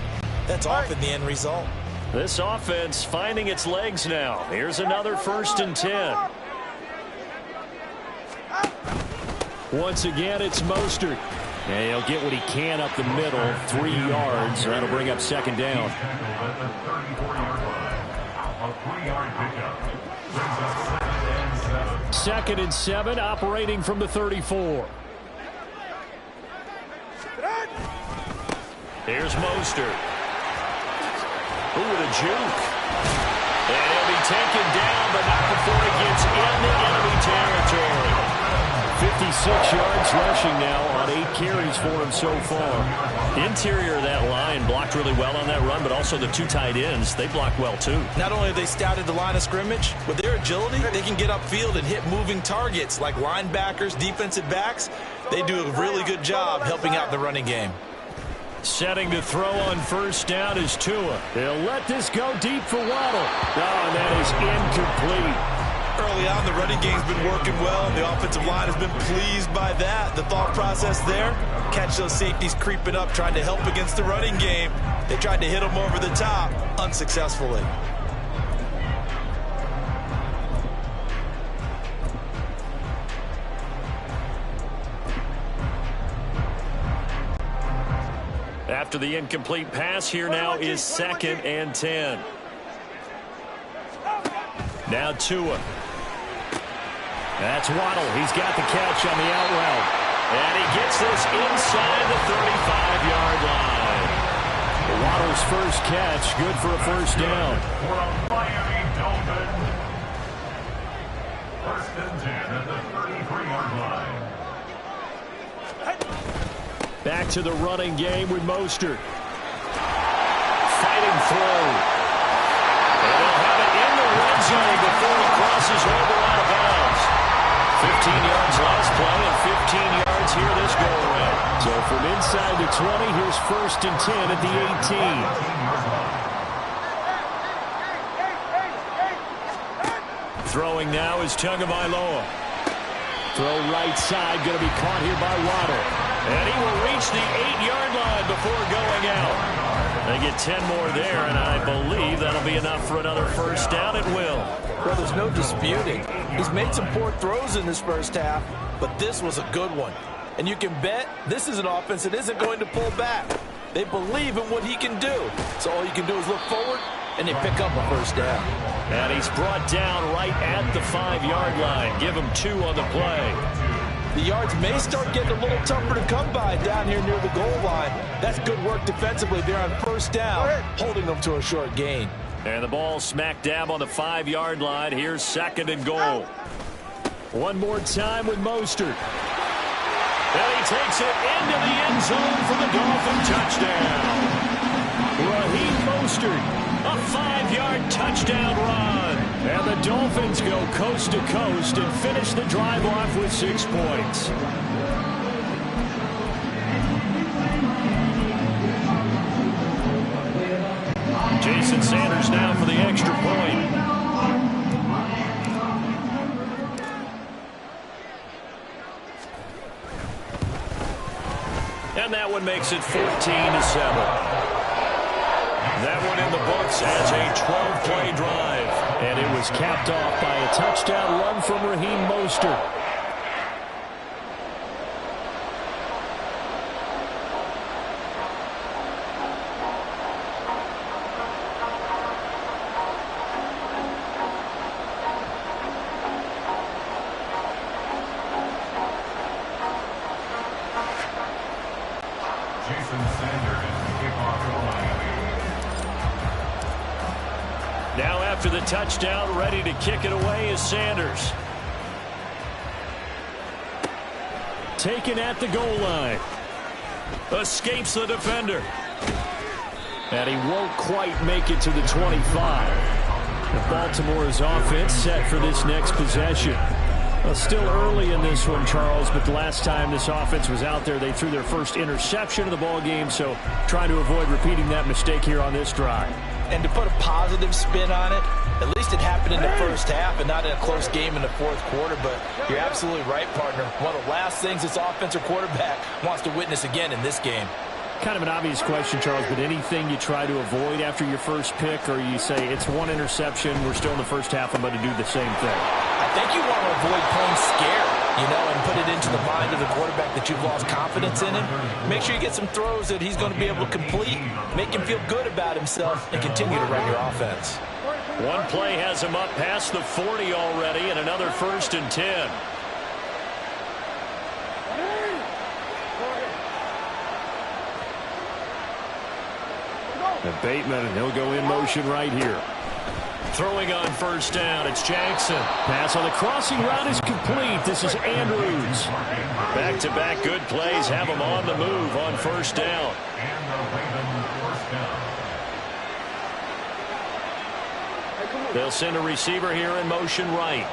Speaker 1: that's often the end result.
Speaker 2: This offense finding its legs now. Here's another 1st and 10. Once again, it's Mostert. And he'll get what he can up the middle, 3 yards. So that'll bring up 2nd down. Second and 7, operating from the 34. Here's Mostert. Ooh, with a juke. And he'll be taken down, but not before he gets into enemy territory. 56 yards rushing now on 8 carries for him so far.
Speaker 3: Interior of that line blocked really well on that run, but also the 2 tight ends, they blocked well too.
Speaker 1: Not only have they scouted the line of scrimmage, with their agility, they can get upfield and hit moving targets like linebackers, defensive backs. They do a really good job helping out the running game.
Speaker 2: Setting to throw on first down is Tua. They'll let this go deep for Waddle. Oh, and that is incomplete.
Speaker 1: Early on, the running game's been working well, and the offensive line has been pleased by that. The thought process there, catch those safeties creeping up, trying to help against the running game. They tried to hit them over the top, unsuccessfully.
Speaker 3: After the incomplete pass, here now is 2nd and 10. Now Tua. That's Waddle. He's got the catch on the out route. And he gets this inside the 35-yard line.
Speaker 2: Waddle's first catch, good for a first down.
Speaker 4: For a Miami Dolphins. 1st and 10 at the 33-yard line.
Speaker 2: Back to the running game with Mostert. Fighting through.
Speaker 3: And they'll have it in the red zone before he crosses over out of bounds. 15 yards last play and 15 yards here this go-around.
Speaker 2: So from inside the 20, here's 1st and 10 at the 18. Throwing now is Tagovailoa. Throw right side, going to be caught here by Waddle.
Speaker 3: And he will reach the 8-yard line before going out. They get 10 more there, and I believe that'll be enough for another first down. It will.
Speaker 1: Well, there's no disputing. He's made some poor throws in this first half, but this was a good one. And you can bet this is an offense that isn't going to pull back. They believe in what he can do. So all you can do is look forward, and they pick up a first down.
Speaker 3: And he's brought down right at the 5-yard line. Give him 2 on the play.
Speaker 1: The yards may start getting a little tougher to come by down here near the goal line. That's good work defensively there on first down, holding them to a short gain.
Speaker 3: And the ball smack dab on the 5-yard line. Here's 2nd and goal.
Speaker 2: One more time with Mostert.
Speaker 3: And he takes it into the end zone for the Dolphin touchdown.
Speaker 2: Raheem Mostert, a 5-yard touchdown run. And the Dolphins go coast to coast and finish the drive off with 6 points.
Speaker 3: Jason Sanders now for the extra point. And that one makes it 14-7. That one in the books as a 12-play drive.
Speaker 2: And it was capped off by a touchdown run from Raheem Mostert.
Speaker 3: Now after the touchdown, ready to kick it away is Sanders.
Speaker 2: Taken at the goal line.
Speaker 3: Escapes the defender.
Speaker 2: And he won't quite make it to the 25. Baltimore's offense set for this next possession. Well, still early in this one, Charles, but the last time this offense was out there, they threw their first interception of the ball game, so trying to avoid repeating that mistake here on this drive.
Speaker 1: And to put a positive spin on it, at least it happened in the first half and not in a close game in the fourth quarter. But you're absolutely right, partner. One of the last things this offensive quarterback wants to witness again in this game.
Speaker 2: Kind of an obvious question, Charles, but anything you try to avoid after your first pick, or you say it's one interception, we're still in the first half, I'm going to do the same thing?
Speaker 1: I think you want to avoid playing scared, and put it into the mind of the quarterback that you've lost confidence in him. Make sure you get some throws that he's going to be able to complete, make him feel good about himself, and continue to run your offense.
Speaker 3: One play has him up past the 40 already, and another 1st and 10.
Speaker 2: And Bateman, and he'll go in motion right here.
Speaker 3: Throwing on first down, it's Jackson.
Speaker 2: Pass on the crossing route is complete. This is Andrews.
Speaker 3: Back-to-back good plays have him on the move on first down. They'll send a receiver here in motion right.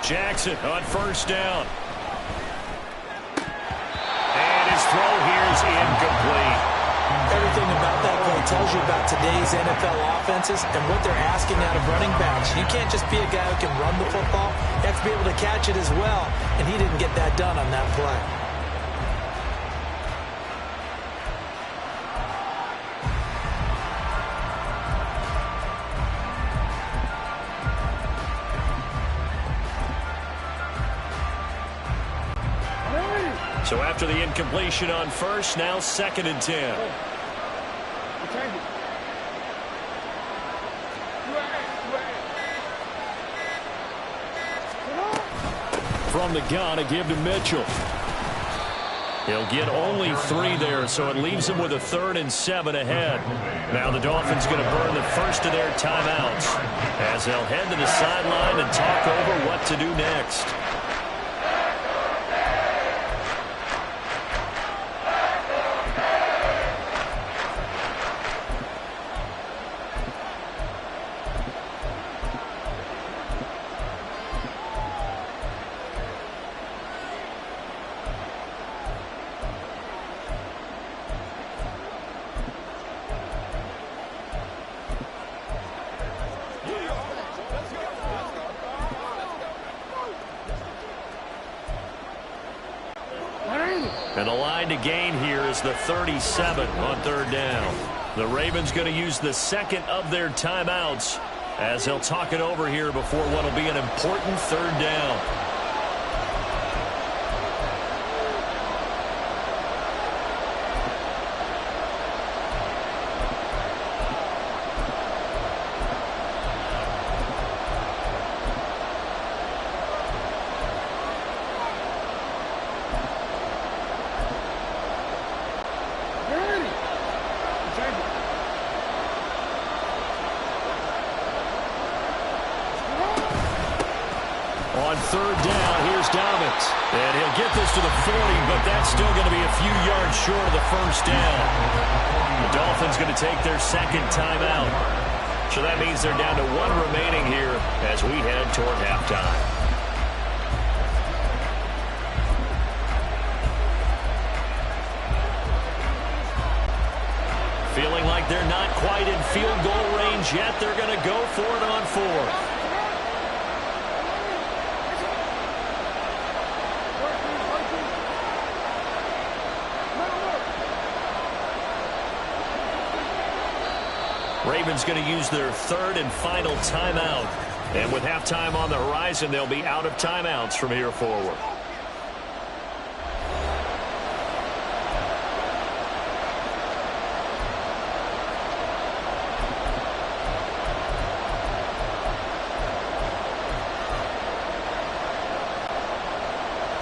Speaker 3: Jackson on first down. And his throw here is incomplete.
Speaker 1: Everything about that play tells you about today's NFL offenses and what they're asking out of running backs. You can't just be a guy who can run the football. You have to be able to catch it as well, and he didn't get that done on that play.
Speaker 3: So after the incompletion on first, now 2nd and 10.
Speaker 2: From the gun, a give to Mitchell.
Speaker 3: He'll get only 3 there, so it leaves him with a 3rd and 7 ahead. Now the Dolphins going to burn the first of their timeouts as they'll head to the sideline and talk over what to do next. And the line to gain here is the 37 on 3rd down. The Ravens going to use the 2nd of their timeouts as they'll talk it over here before what will be an important 3rd down. On 3rd down, here's Dobbins. And he'll get this to the 40, but that's still going to be a few yards short of the first down. The Dolphins going to take their 2nd timeout. So that means they're down to 1 remaining here as we head toward halftime. Feeling like they're not quite in field goal range yet. They're going to go for it on 4th. Ravens going to use their 3rd and final timeout. And with halftime on the horizon, they'll be out of timeouts from here forward.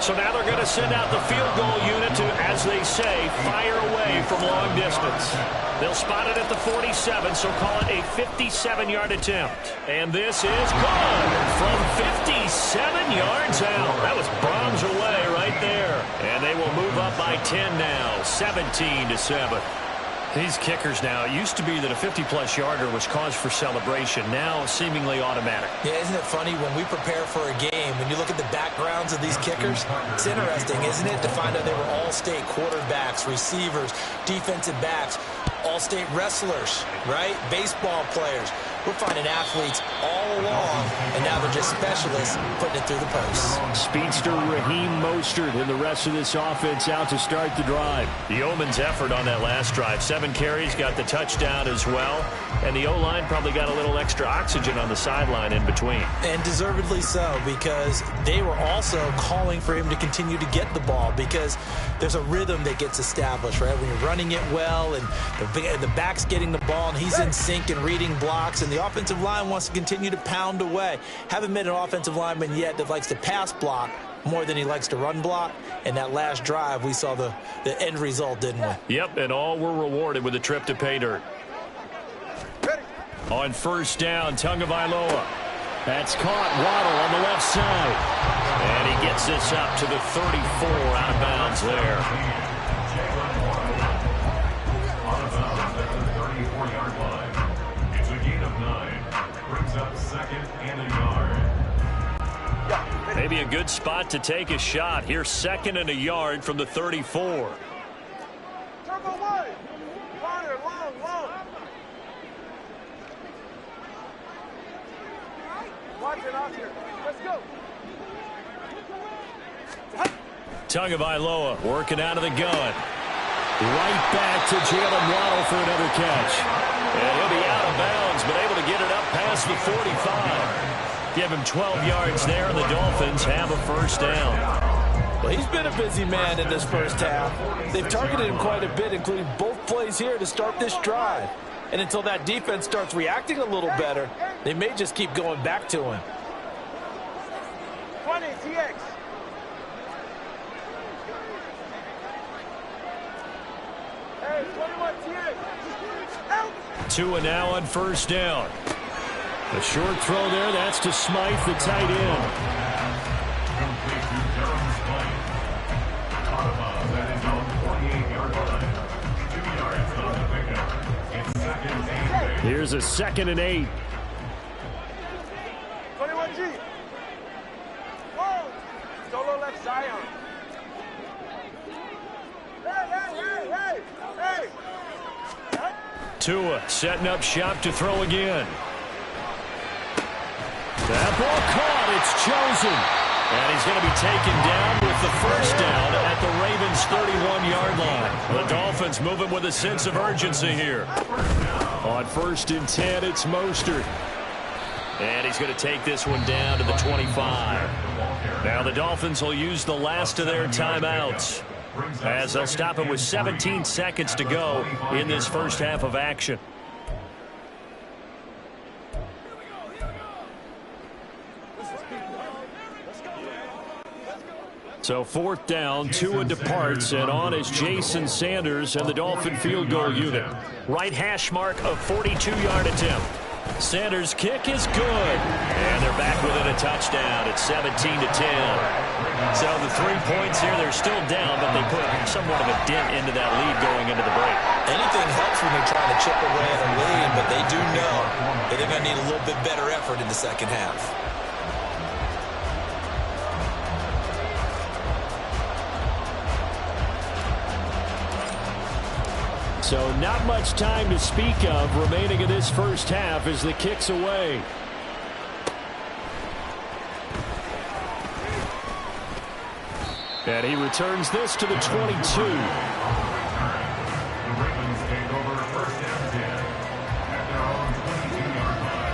Speaker 3: So now they're going to send out the field goal unit to, as they say, fire away from long distance. They'll spot it at the 47, so call it a 57-yard attempt. And this is good from 57 yards out. That was bombs away right there. And they will move up by 10 now, 17-7. These kickers now, it used to be that a 50-plus yarder was cause for celebration. Now seemingly automatic.
Speaker 1: Yeah, isn't it funny when we prepare for a game, when you look at the backgrounds of these kickers, it's interesting, isn't it, to find out they were all-state quarterbacks, receivers, defensive backs, all-state wrestlers, right? Baseball players. We're finding athletes all along, and now they're just specialists putting it through the posts.
Speaker 2: Speedster Raheem Mostert and the rest of this offense out to start the drive.
Speaker 3: The Yeoman's effort on that last drive. 7 carries, got the touchdown as well. And the O-line probably got a little extra oxygen on the sideline in between.
Speaker 1: And deservedly so, because they were also calling for him to continue to get the ball, because there's a rhythm that gets established, right? When you're running it well and the back's getting the ball and he's in sync and reading blocks, and the offensive line wants to continue to pound away. Haven't met an offensive lineman yet that likes to pass block more than he likes to run block. And that last drive, we saw the end result, didn't we?
Speaker 2: Yep, and all were rewarded with a trip to pay dirt. On first down, Tagovailoa. That's caught. Waddle on the left side. And he gets this up to the 34, out of bounds there.
Speaker 4: On of bounds at the 34-yard line. It's a gain of 9. Brings up second and a yard.
Speaker 2: Maybe a good spot to take a shot. Here's second and a yard from the 34.
Speaker 6: Turbo one. Water, long. Watch it out here. Let's go.
Speaker 2: Tagovailoa working out of the gun. Right back to Jalen Waddle for another catch. And he'll be out of bounds, but able to get it up past the 45. Give him 12 yards there, and the Dolphins have a first down.
Speaker 1: Well, he's been a busy man in this first half. They've targeted him quite a bit, including both plays here to start this drive. And until that defense starts reacting a little better, they may just keep going back to him.
Speaker 6: 20, TX. Hey, 21, TX. Out.
Speaker 2: Tua now on first down. A short throw there. That's to Smythe, the tight end.
Speaker 4: Complete to Durham Smythe. On of bounds at his own 48-yard line. 2 yards on the pickup. It's second and 8.
Speaker 2: Here's a 2nd and 8.
Speaker 6: 21G. Whoa. Solo left Zion. Hey.
Speaker 2: Tua setting up shop to throw again. That ball caught. It's chosen. And he's going to be taken down with the first down at the Ravens' 31-yard line. The Dolphins moving with a sense of urgency here. On 1st and 10, it's Mostert. And he's going to take this one down to the 25. Now the Dolphins will use the last of their timeouts, as they'll stop him with 17 seconds to go in this first half of action. So 4th down, Tua departs, and on is Jason Sanders and the Dolphin field goal unit. Right hash mark of 42-yard attempt. Sanders' kick is good, and they're back within a touchdown. It's 17-10. So the 3 points here, they're still down, but they put somewhat of a dent into that lead going into the break.
Speaker 1: Anything helps when they're trying to chip away at a lead, but they do know that they're going to need a little bit better effort in the second half.
Speaker 2: So not much time to speak of remaining in this first half as the kick's away. And he returns this to the 22.
Speaker 4: The Ravens take over 1st and 10 at their own 22-yard line.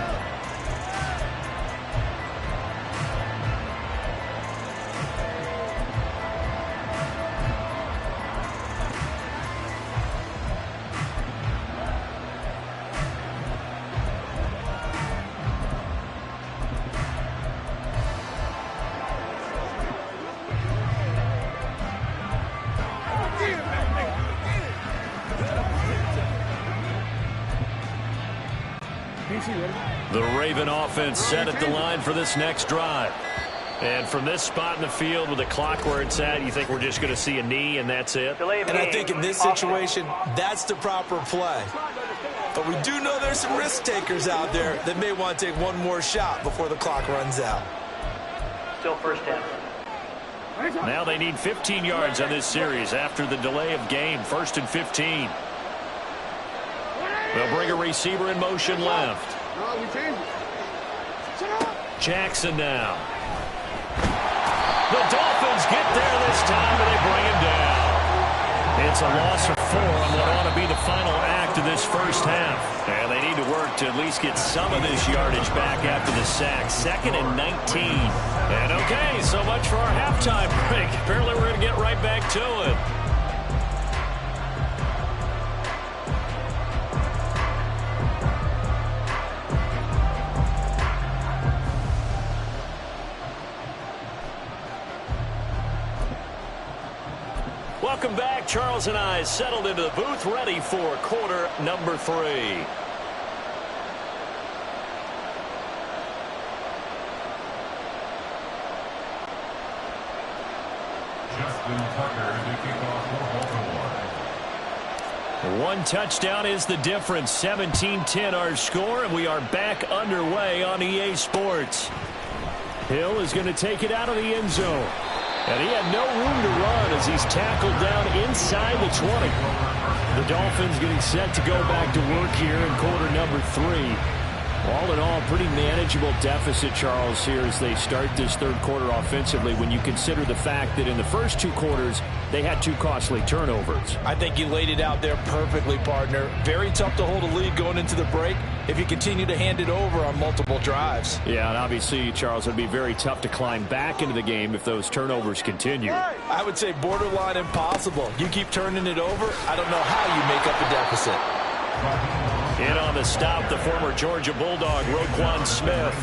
Speaker 2: The Raven offense set at the line for this next drive. And from this spot in the field with the clock where it's at, you think we're just going to see a knee and that's it?
Speaker 1: And I think in this situation, that's the proper play. But we do know there's some risk takers out there that may want to take one more shot before the clock runs out.
Speaker 7: Still first down.
Speaker 2: Now they need 15 yards on this series after the delay of game. 1st and 15. They'll bring a receiver in motion left. Jackson now. The Dolphins get there this time, and they bring him down. It's a loss of 4 on what ought to be the final act of this first half. And they need to work to at least get some of this yardage back after the sack. 2nd and 19. And okay, so much for our halftime break. Apparently we're going to get right back to it.
Speaker 3: Welcome back. Charles and I settled into the booth, ready for quarter number 3. One touchdown is the difference. 17-10 our score, and we are back underway on EA Sports.
Speaker 2: Hill is going to take it out of the end zone. And he had no room to run as he's tackled down inside the 20. The Dolphins getting set to go back to work here in quarter number 3. All in all, pretty manageable deficit, Charles, here as they start this third quarter offensively when you consider the fact that in the first 2 quarters, they had 2 costly turnovers.
Speaker 1: I think you laid it out there perfectly, partner. Very tough to hold a lead going into the break if you continue to hand it over on multiple drives.
Speaker 2: Yeah, and obviously, Charles, it would be very tough to climb back into the game if those turnovers continue.
Speaker 1: I would say borderline impossible. You keep turning it over, I don't know how you make up a deficit.
Speaker 3: In on the stop, the former Georgia Bulldog, Roquan Smith.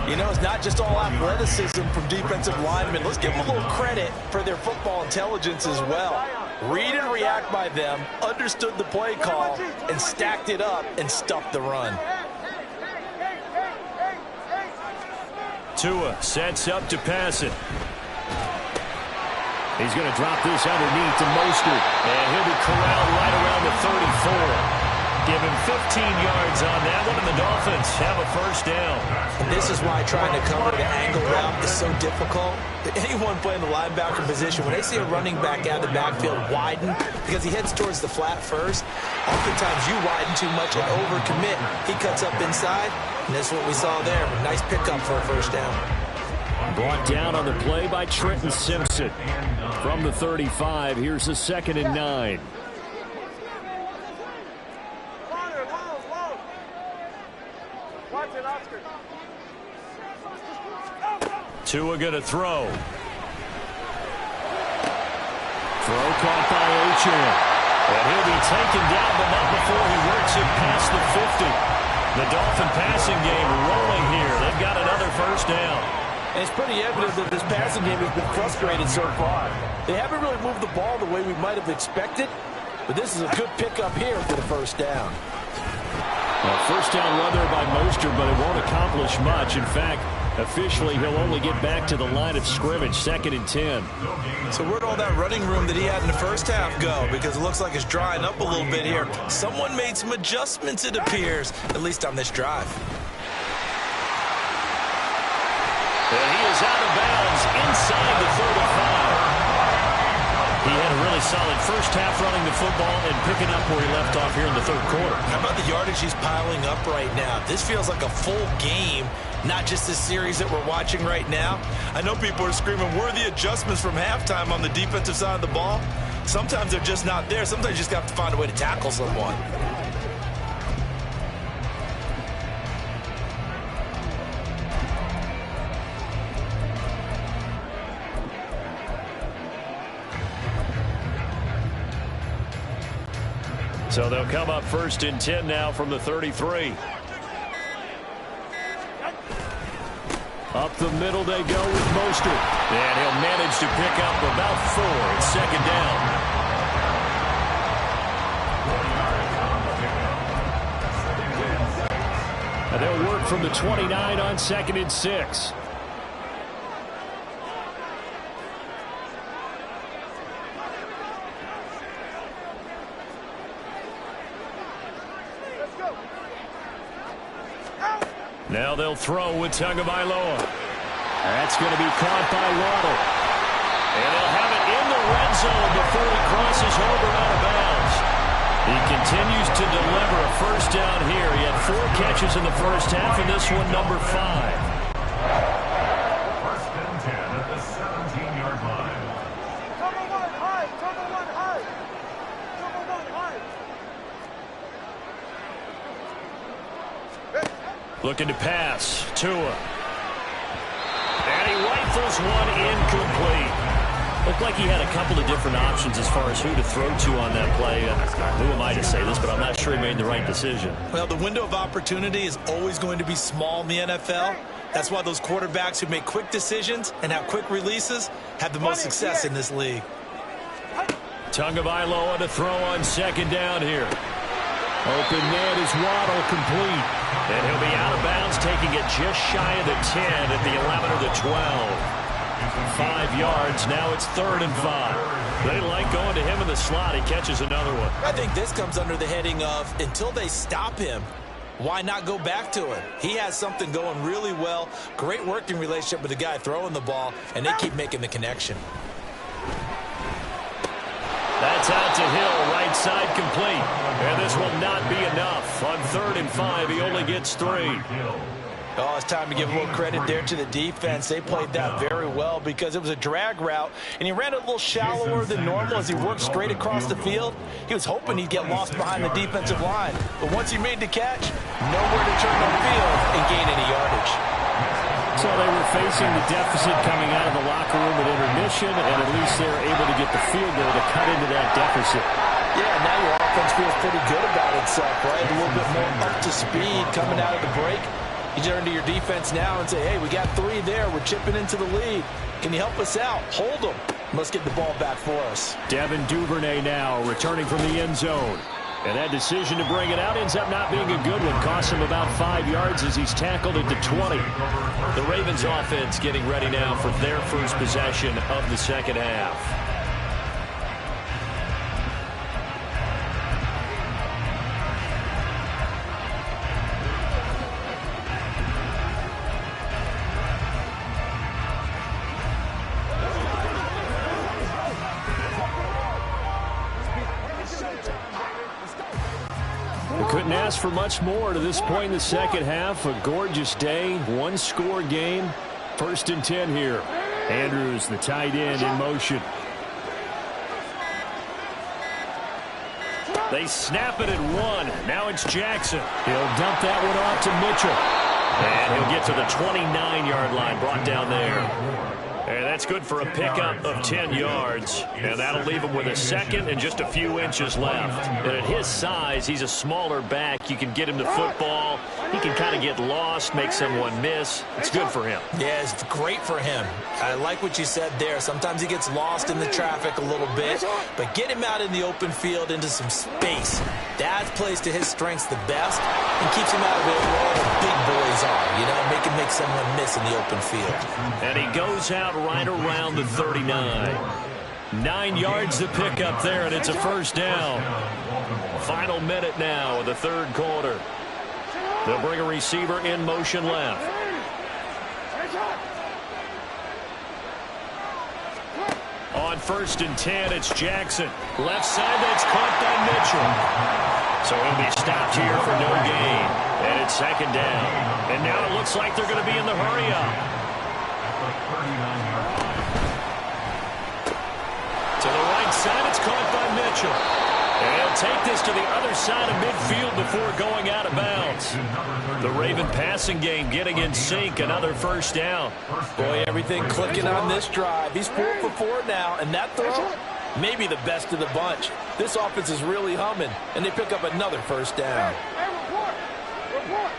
Speaker 1: You know, it's not just all athleticism from defensive linemen. Let's give them a little credit for their football intelligence as well. Read and react by them, understood the play call, and stacked it up and stuffed the run.
Speaker 3: Tua sets up to pass it.
Speaker 2: He's going to drop this underneath to Mostert.
Speaker 3: And he'll be corralled right around the 34. Give him 15 yards on that one, and the Dolphins have a first down.
Speaker 1: And this is why trying to cover the angle route is so difficult. Anyone playing the linebacker position, when they see a running back out of the backfield widen, because he heads towards the flat first, oftentimes you widen too much and overcommit. He cuts up inside, and that's what we saw there. Nice pickup for a first down.
Speaker 2: Brought down on the play by Trenton Simpson. From the 35, here's a 2nd and 9.
Speaker 3: Tua going to throw.
Speaker 2: Throw caught by Achane.
Speaker 3: And he'll be taken down, but not before he works it past the 50. The Dolphin passing game rolling here. They've got another first down.
Speaker 1: And it's pretty evident that this passing game has been frustrated so far. They haven't really moved the ball the way we might have expected, but this is a good pickup here for the first down.
Speaker 2: Well, first down run there by Mostert, but it won't accomplish much. In fact, officially, he'll only get back to the line of scrimmage, 2nd and 10.
Speaker 1: So where'd all that running room that he had in the first half go? Because it looks like it's drying up a little bit here. Someone made some adjustments, it appears, at least on this drive.
Speaker 3: And he is out of bounds inside the 35. He had a really solid first half running the football and picking up where he left off here in the third quarter.
Speaker 1: How about the yardage he's piling up right now? This feels like a full game, not just this series that we're watching right now. I know people are screaming, where are the adjustments from halftime on the defensive side of the ball? Sometimes they're just not there. Sometimes you just have to find a way to tackle someone.
Speaker 3: So they'll come up 1st and 10 now from the 33.
Speaker 2: Up the middle they go with Mostert.
Speaker 3: And he'll manage to pick up about 4. It's 2nd down.
Speaker 2: And they'll work from the 29 on 2nd and 6.
Speaker 3: Now they'll throw with Tagovailoa.
Speaker 2: That's going to be caught by Waddle.
Speaker 3: And they'll have it in the red zone before he crosses over out of bounds. He continues to deliver a first down here. He had 4 catches in the first half, and this one number 5.
Speaker 4: 1st and 10 at the 17-yard line.
Speaker 6: Cover one high. Cover one high. Cover one high.
Speaker 3: Looking to pass. Tua. And he rifles one incomplete.
Speaker 2: Looked like he had a couple of different options as far as who to throw to on that play. Who am I to say this, but I'm not sure he made the right decision.
Speaker 1: Well, the window of opportunity is always going to be small in the NFL. That's why those quarterbacks who make quick decisions and have quick releases have the most success in this league.
Speaker 3: Tagovailoa to throw on second down here. Open man is Waddle, complete. And he'll be out of bounds, taking it just shy of the 10 at the 11 or the 12. 5 yards. Now it's 3rd and 5. They like going to him in the slot. He catches another one.
Speaker 1: I think this comes under the heading of until they stop him, why not go back to him? He has something going really well. Great working relationship with the guy throwing the ball, and they keep making the connection.
Speaker 3: That's out to Hill, right side complete. And this will not be enough. On 3rd and 5, he only gets 3.
Speaker 1: Oh, it's time to give a little credit there to the defense. They played that very well because it was a drag route, and he ran a little shallower than normal as he worked straight across the field. He was hoping he'd get lost behind the defensive line, but once he made the catch, nowhere to turn on field and gain any yardage.
Speaker 2: So they were facing the deficit coming out of the locker room at intermission, and at least they were able to get the field goal to cut into that deficit.
Speaker 1: Yeah, now your offense feels pretty good about itself, right? A little bit more up to speed coming out of the break. You turn to your defense now and say, hey, we got 3 there. We're chipping into the lead. Can you help us out? Hold them. Let's get the ball back for us.
Speaker 2: Devin Duvernay now returning from the end zone. And that decision to bring it out ends up not being a good one. Costs him about 5 yards as he's tackled at the 20.
Speaker 3: The Ravens offense getting ready now for their first possession of the second half.
Speaker 2: Couldn't ask for much more to this point in the second half. A gorgeous day, 1-score game. 1st and 10 here. Andrews, the tight end, in motion.
Speaker 3: They snap it at 1. Now it's Jackson.
Speaker 2: He'll dump that one off to Mitchell.
Speaker 3: And he'll get to the 29-yard line, brought down there. And that's good for a pickup of 10 yards. And that'll leave him with a second and just a few inches left. And at his size, he's a smaller back. You can get him the football. He can kind of get lost, make someone miss. It's good for him.
Speaker 1: Yeah, it's great for him. I like what you said there. Sometimes he gets lost in the traffic a little bit. But get him out in the open field into some space. That plays to his strengths the best and keeps him out of it where all the big boys are. You know, make someone miss in the open field.
Speaker 3: And he goes out right around the 39.
Speaker 2: 9 yards to pick up there, and it's a first down.
Speaker 3: Final minute now of the 3rd quarter. They'll bring a receiver in motion left. On 1st and 10, it's Jackson. Left side, that's caught by Mitchell. So he'll be stopped here for no gain. And it's 2nd down. And now it looks like they're going to be in the hurry-up. To the right side, it's caught by Mitchell. And he'll take this to the other side of midfield before going out of bounds. The Raven passing game getting in sync. Another first down.
Speaker 1: Boy, everything clicking on this drive. He's 4 for 4 now, and that throw, maybe the best of the bunch. This offense is really humming, and they pick up another first down.
Speaker 6: Report.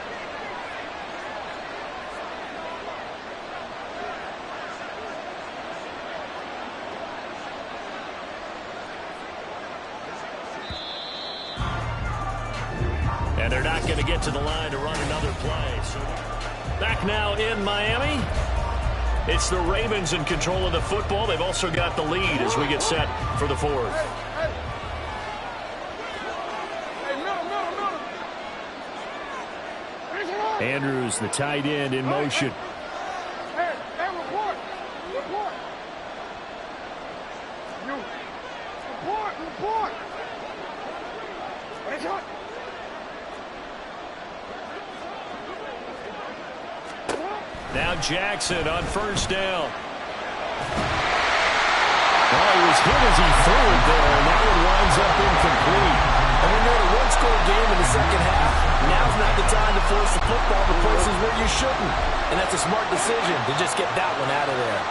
Speaker 3: And they're not going to get to the line to run another play. So back now in Miami. It's the Ravens in control of the football. They've also got the lead as we get set for the 4th.
Speaker 2: Andrews, the tight end, in motion.
Speaker 6: Hey, report. Report.
Speaker 3: Now Jackson on first down.
Speaker 2: Oh, he was hit as he threw it there, and that one winds up incomplete.
Speaker 1: And when you're in a 1-score game in the second half, now's not the time to force the football to places where you shouldn't. And that's a smart decision to just get that one out of there.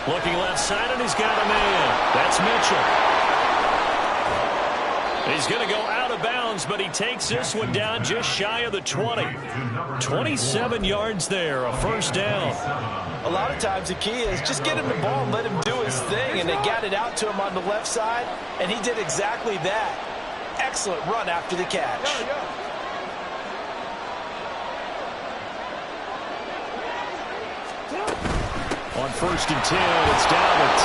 Speaker 3: Looking left side, and he's got a man. That's Mitchell. He's going to go out of bounds, but he takes this one down just shy of the 20. 27 yards there, a first down.
Speaker 1: A lot of times the key is just get him the ball and let him do his thing, and they got it out to him on the left side, and he did exactly that. Excellent run after the catch.
Speaker 2: On 1st and 10, it's Dobbins.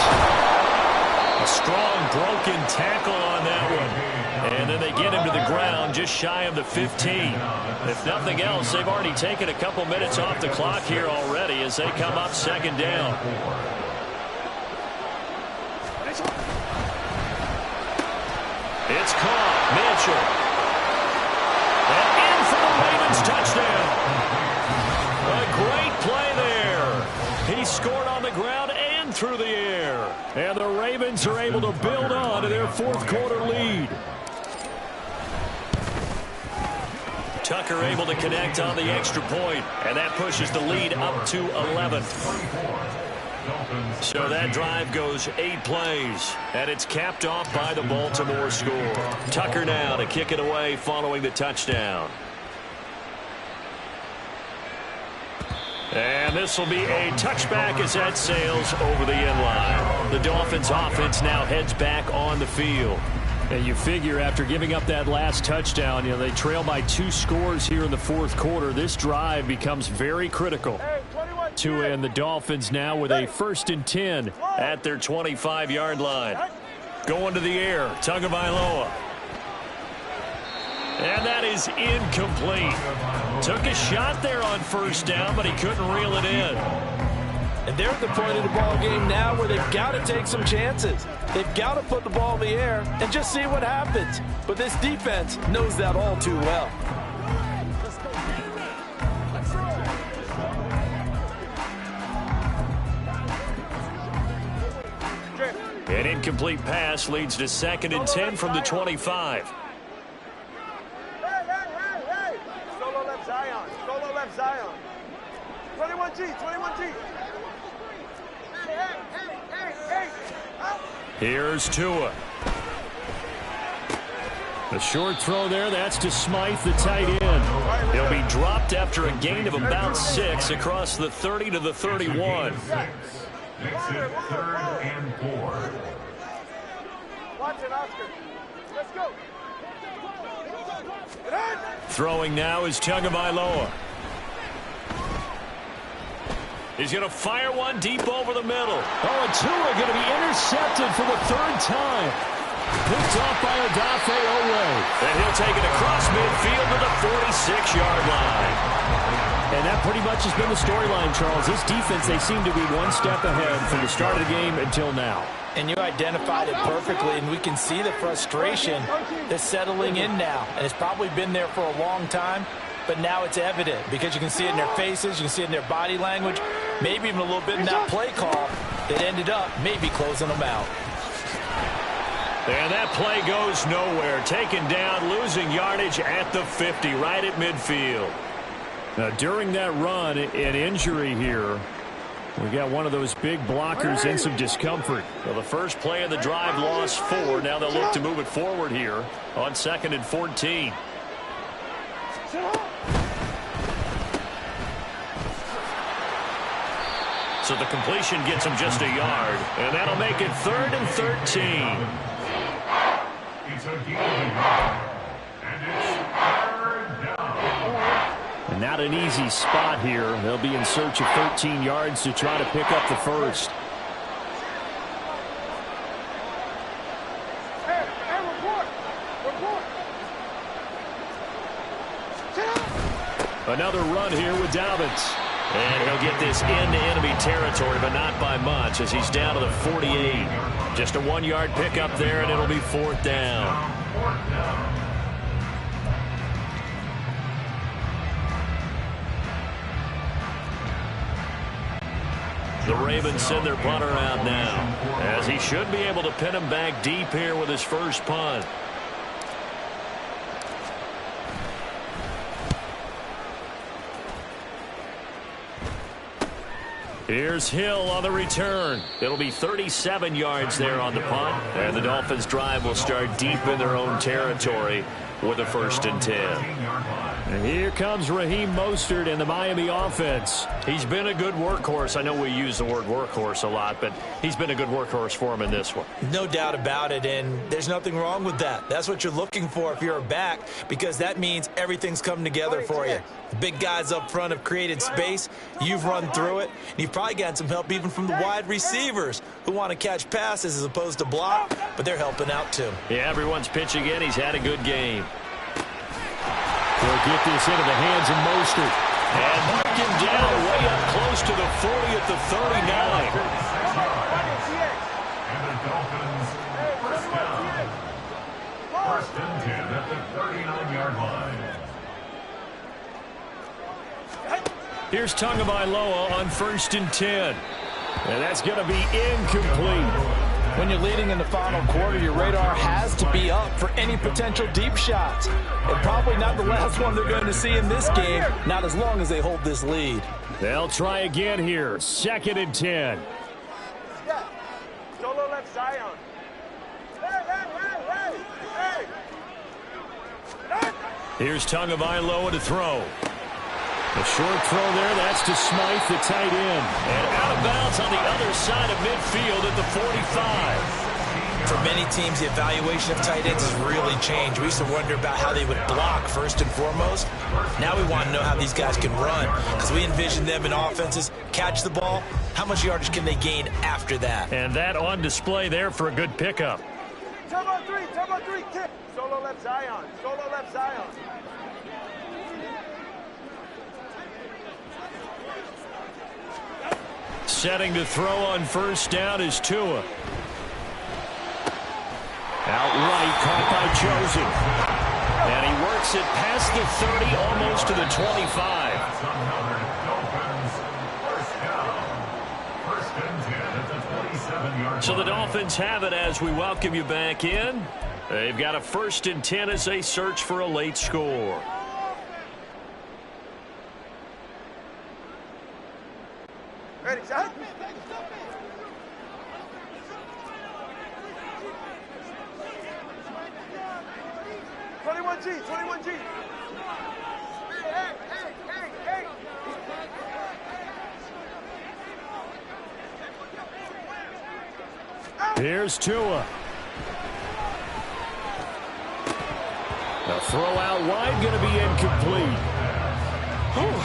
Speaker 2: A strong broken tackle on that one. And then they get him to the ground just shy of the 15. If nothing else, they've already taken a couple minutes off the clock here already as they come up 2nd down. It's caught. Mitchell. And in for the Ravens touchdown. A great play there. He scored on the ground and through the air. And the Ravens are able to build on to their 4th quarter lead. Tucker able to connect on the extra point, and that pushes the lead up to 11. So that drive goes 8 plays, and it's capped off by the Baltimore score. Tucker now to kick it away following the touchdown. And this will be a touchback as that sails over the end line. The Dolphins offense now heads back on the field. And you figure after giving up that last touchdown, they trail by 2 scores here in the 4th quarter. This drive becomes very critical to end the Dolphins now with a 1st and 10 at their 25-yard line. Going to the air, Tagovailoa. And that is incomplete. Took a shot there on 1st down, but he couldn't reel it in.
Speaker 1: And they're at the point of the ball game now where they've got to take some chances. They've got to put the ball in the air and just see what happens. But this defense knows that all too well.
Speaker 3: An incomplete pass leads to 2nd and 10 from the 25.
Speaker 6: Hey. Solo left Zion. Solo left Zion. 21G, 21G. Hey.
Speaker 2: Here's Tua. The short throw there, that's to Smythe, the tight end.
Speaker 3: He'll be dropped after a gain of about 6 across the 30 to the 31.
Speaker 4: Makes it 3rd and 4.
Speaker 6: Watch it, Oscar. Let's go.
Speaker 3: Throwing now is Tagovailoa. He's going to fire one deep over the middle.
Speaker 2: Oh, and Tua going to be intercepted for the 3rd time. Picked off by Odafe Oweh.
Speaker 3: And he'll take it across midfield to the 46-yard line.
Speaker 2: And that pretty much has been the storyline, Charles. This defense, they seem to be one step ahead from the start of the game until now.
Speaker 1: And you identified it perfectly, and we can see the frustration that's settling in now. And it's probably been there for a long time, but now it's evident because you can see it in their faces, you can see it in their body language, maybe even a little bit in that play call that ended up maybe closing them out.
Speaker 3: And that play goes nowhere. Taken down, losing yardage at the 50, right at midfield.
Speaker 2: Now, during that run, an injury here. We got one of those big blockers in some discomfort.
Speaker 3: Well, the first play of the drive lost 4. Now they'll look to move it forward here on 2nd and 14. So the completion gets him just a yard, and that'll make it 3rd and 13.
Speaker 4: It's a gain, and it's 3rd down.
Speaker 2: And not an easy spot here. They'll be in search of 13 yards to try to pick up the first. Another run here with Dobbins.
Speaker 3: And he'll get this into enemy territory, but not by much as he's down to the 48. Just a 1-yard pickup there, and it'll be 4th down. The Ravens send their punter out now, as he should be able to pin him back deep here with his first punt. Here's Hill on the return. It'll be 37 yards there on the punt. And the Dolphins' drive will start deep in their own territory with a 1st and 10.
Speaker 2: And here comes Raheem Mostert in the Miami offense.
Speaker 3: He's been a good workhorse. I know we use the word workhorse a lot, but he's been a good workhorse for him in this one.
Speaker 1: No doubt about it, and there's nothing wrong with that. That's what you're looking for if you're a back, because that means everything's come together for you. The big guys up front have created space. You've run through it. And you've probably gotten some help even from the wide receivers who want to catch passes as opposed to block, but they're helping out too.
Speaker 3: Yeah, everyone's pitching in. He's had a good game.
Speaker 2: They'll get this into the hands of Mostert.
Speaker 3: And mark him down way up close to the 40 at the 39.
Speaker 4: And the Dolphins, first down. 1st and 10 at the 39-yard line.
Speaker 2: Here's Tagovailoa on 1st and 10. And that's going to be incomplete.
Speaker 8: When you're leading in the final quarter, your radar has to be up for any potential deep shots. And probably not the last one they're going to see in this game, not as long as they hold this lead.
Speaker 2: They'll try again here. 2nd and 10.
Speaker 6: Solo left Zion. Hey!
Speaker 2: Here's Tagovailoa to throw. A short throw there, that's to Smythe, the tight end.
Speaker 3: And out of bounds on the other side of midfield at the 45.
Speaker 1: For many teams, the evaluation of tight ends has really changed. We used to wonder about how they would block first and foremost. Now we want to know how these guys can run, because we envision them in offenses catch the ball. How much yardage can they gain after that?
Speaker 2: And that on display there for a good pickup.
Speaker 6: Turbo 3, kick. Solo left Zion.
Speaker 2: Setting to throw on 1st down is Tua. Outright caught by Chosen.
Speaker 3: And he works it past the 30, almost to the 25.
Speaker 4: That's another Dolphins, first down. 1st and 10 at the 27-yard line.
Speaker 3: So the Dolphins have it as we welcome you back in. They've got a 1st and 10 as they search for a late score.
Speaker 6: Ready, set. G. Hey.
Speaker 2: Here's Tua. The throw out wide going to be incomplete.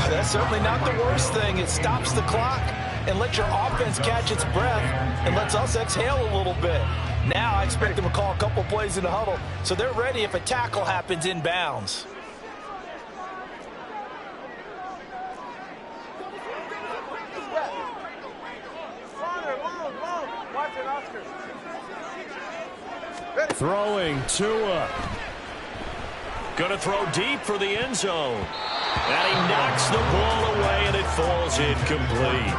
Speaker 8: That's certainly not the worst thing. It stops the clock and lets your offense catch its breath and lets us exhale a little bit. Now I expect them to call a couple plays in the huddle so they're ready if a tackle happens inbounds.
Speaker 2: Throwing Tua.
Speaker 3: Going to throw deep for the end zone. And he knocks the ball away, and it falls incomplete.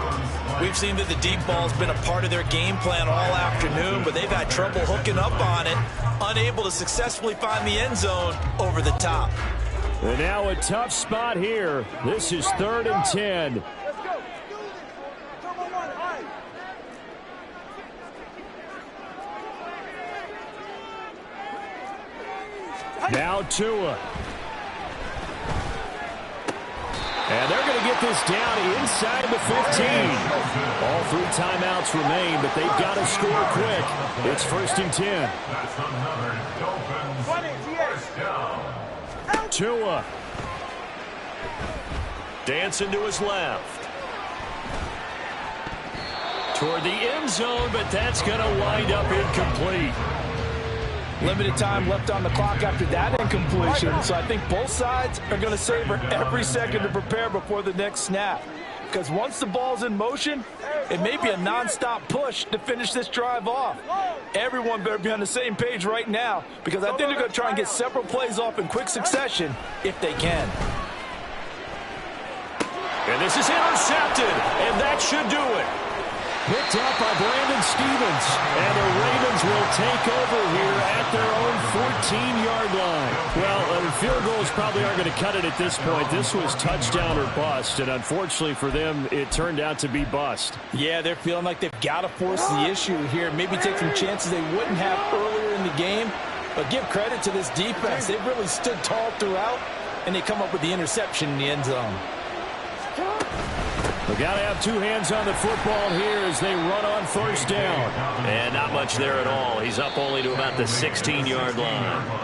Speaker 1: We've seen that the deep ball's been a part of their game plan all afternoon, but they've had trouble hooking up on it, unable to successfully find the end zone over the top.
Speaker 2: And now a tough spot here. This is 3rd and 10. Now Tua. And they're going to get this down inside the 15. All 3 timeouts remain, but they've got to score quick. It's 1st and 10.
Speaker 4: That's another Dolphins first down.
Speaker 2: Tua.
Speaker 3: Dancing to his left. Toward the end zone, but that's going to wind up incomplete.
Speaker 8: Limited time left on the clock after that incompletion, so I think both sides are going to savor every second to prepare before the next snap. Because once the ball's in motion, it may be a non-stop push to finish this drive off. Everyone better be on the same page right now, because I think they're going to try and get several plays off in quick succession if they can.
Speaker 3: And this is intercepted, and that should do it.
Speaker 2: Picked up by Brandon Stevens. And the Ravens will take over here at their own 14-yard line. Well, field goals probably aren't going to cut it at this point. This was touchdown or bust, and unfortunately for them, it turned out to be bust.
Speaker 8: Yeah, they're feeling like they've got to force the issue here. Maybe take some chances they wouldn't have earlier in the game. But give credit to this defense. They've really stood tall throughout, and they come up with the interception in the end zone.
Speaker 2: We've got to have two hands on the football here as they run on first down.
Speaker 3: And not much there at all. He's up only to about the 16-yard line.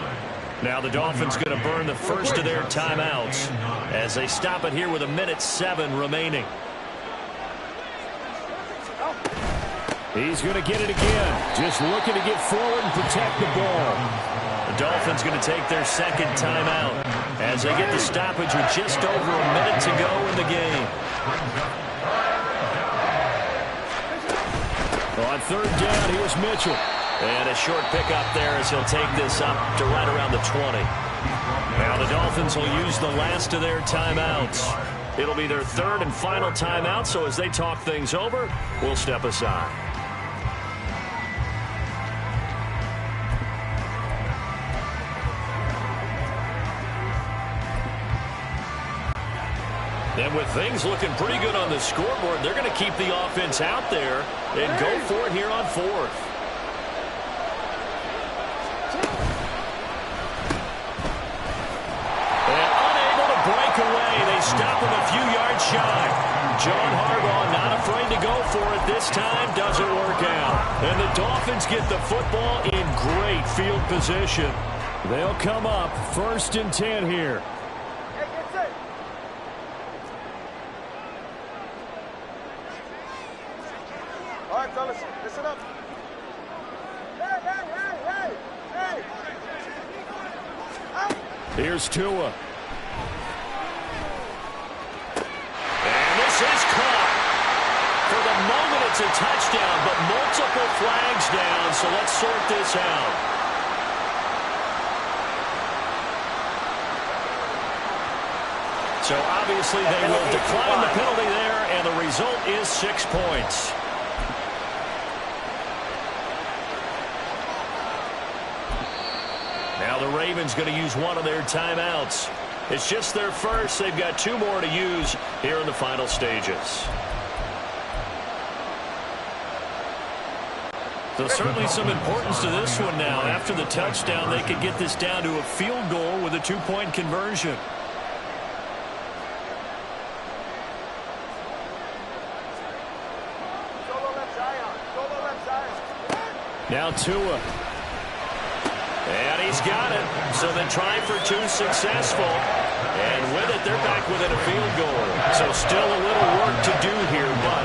Speaker 3: Now the Dolphins going to burn the first of their timeouts as they stop it here with 1:07 remaining.
Speaker 2: He's going to get it again. Just looking to get forward and protect the ball.
Speaker 3: The Dolphins going to take their second timeout as they get the stoppage with just over a minute to go in the game.
Speaker 2: On third down, here's Mitchell.
Speaker 3: And a short pickup there as he'll take this up to right around the 20. Now the Dolphins will use the last of their timeouts. It'll be their third and final timeout, so as they talk things over, we'll step aside. And with things looking pretty good on the scoreboard, they're going to keep the offense out there and go for it here on fourth. And unable to break away, they stop him a few yards shy. John Harbaugh not afraid to go for it this time, doesn't work out. And the Dolphins get the football in great field position.
Speaker 2: They'll come up first and 10 here.
Speaker 6: All right, fellas, listen up. Hey!
Speaker 2: Here's Tua.
Speaker 3: And this is caught. For the moment, it's a touchdown, but multiple flags down, so let's sort this out. So obviously they will decline the penalty there, and the result is 6 points. Now the Ravens going to use one of their timeouts. It's just their first. They've got 2 more to use here in the final stages. So certainly some importance to this one now. After the touchdown, they could get this down to a field goal with a 2-point conversion.
Speaker 2: Now Tua.
Speaker 3: And he's got it. So they try for 2 successful. And with it, they're back within a field goal. So still a little work to do here, but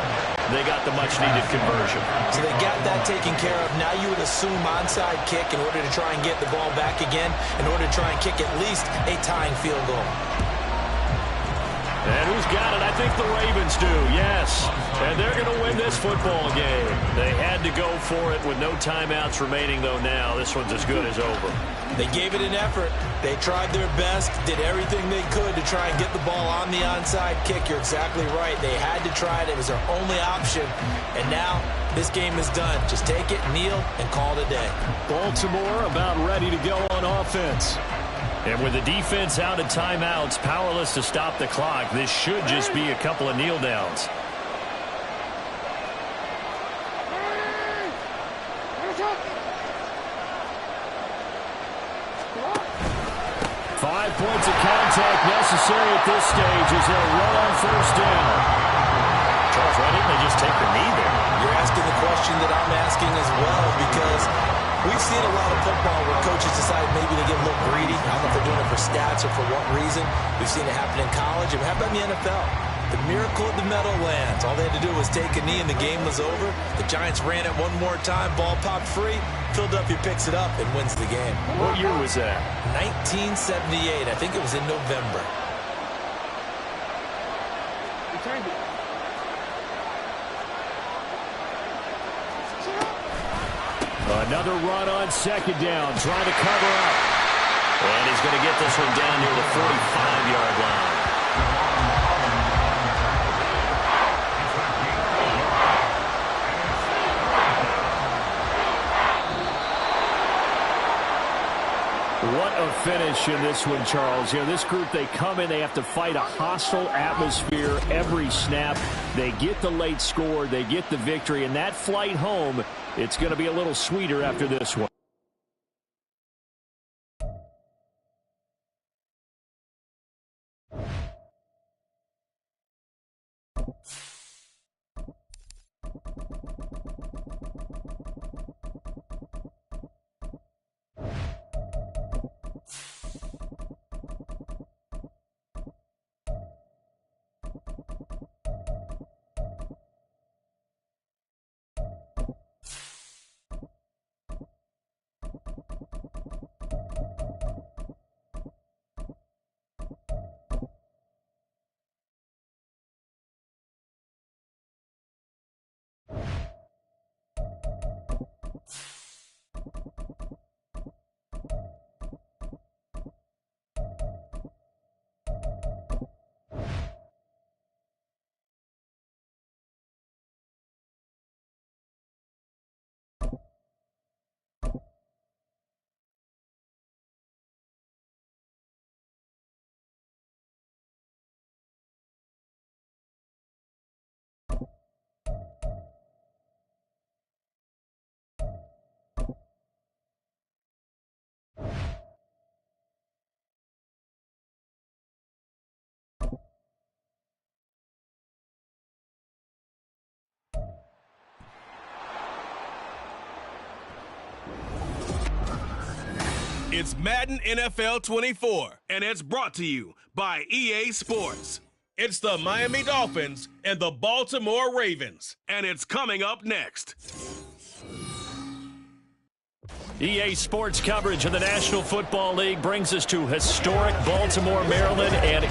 Speaker 3: they got the much-needed conversion.
Speaker 1: So they got that taken care of. Now you would assume onside kick in order to try and get the ball back again, in order to try and kick at least a tying field goal.
Speaker 3: And who's got it? I think the Ravens do, yes. And they're going to win this football game. They had to go for it with no timeouts remaining, though, now. This one's as good as over.
Speaker 1: They gave it an effort. They tried their best, did everything they could to try and get the ball on the onside kick. You're exactly right. They had to try it. It was their only option. And now this game is done. Just take it, kneel, and call it a day.
Speaker 2: Baltimore about ready to go on offense.
Speaker 3: And with the defense out of timeouts, powerless to stop the clock, this should just be a couple of kneel downs.
Speaker 2: Five points of contact necessary at this stage as they'll run on first down.
Speaker 3: Charles, why didn't they just take the knee there?
Speaker 1: You're asking the question that I'm asking as well, because we've seen a lot of football where coaches decide maybe to get a little greedy. I don't know if they're doing it for stats or for what reason. We've seen it happen in college, and how about in the NFL? The miracle of the Meadowlands. All they had to do was take a knee, and the game was over. The Giants ran it one more time. Ball popped free. Philadelphia picks it up and wins the game.
Speaker 3: What year was that?
Speaker 1: 1978. I think it was in November.
Speaker 2: Another run on second down, trying to cover up.
Speaker 3: And he's going to get this one down near the 45-yard line.
Speaker 2: What a of finish in this one, Charles. You know, this group, they come in, they have to fight a hostile atmosphere every snap. They get the late score, they get the victory, and that flight home, it's going to be a little sweeter after this one.
Speaker 5: It's Madden NFL 24, and it's brought to you by EA Sports. It's the Miami Dolphins and the Baltimore Ravens, and it's coming up next.
Speaker 2: EA Sports coverage of the National Football League brings us to historic Baltimore, Maryland, and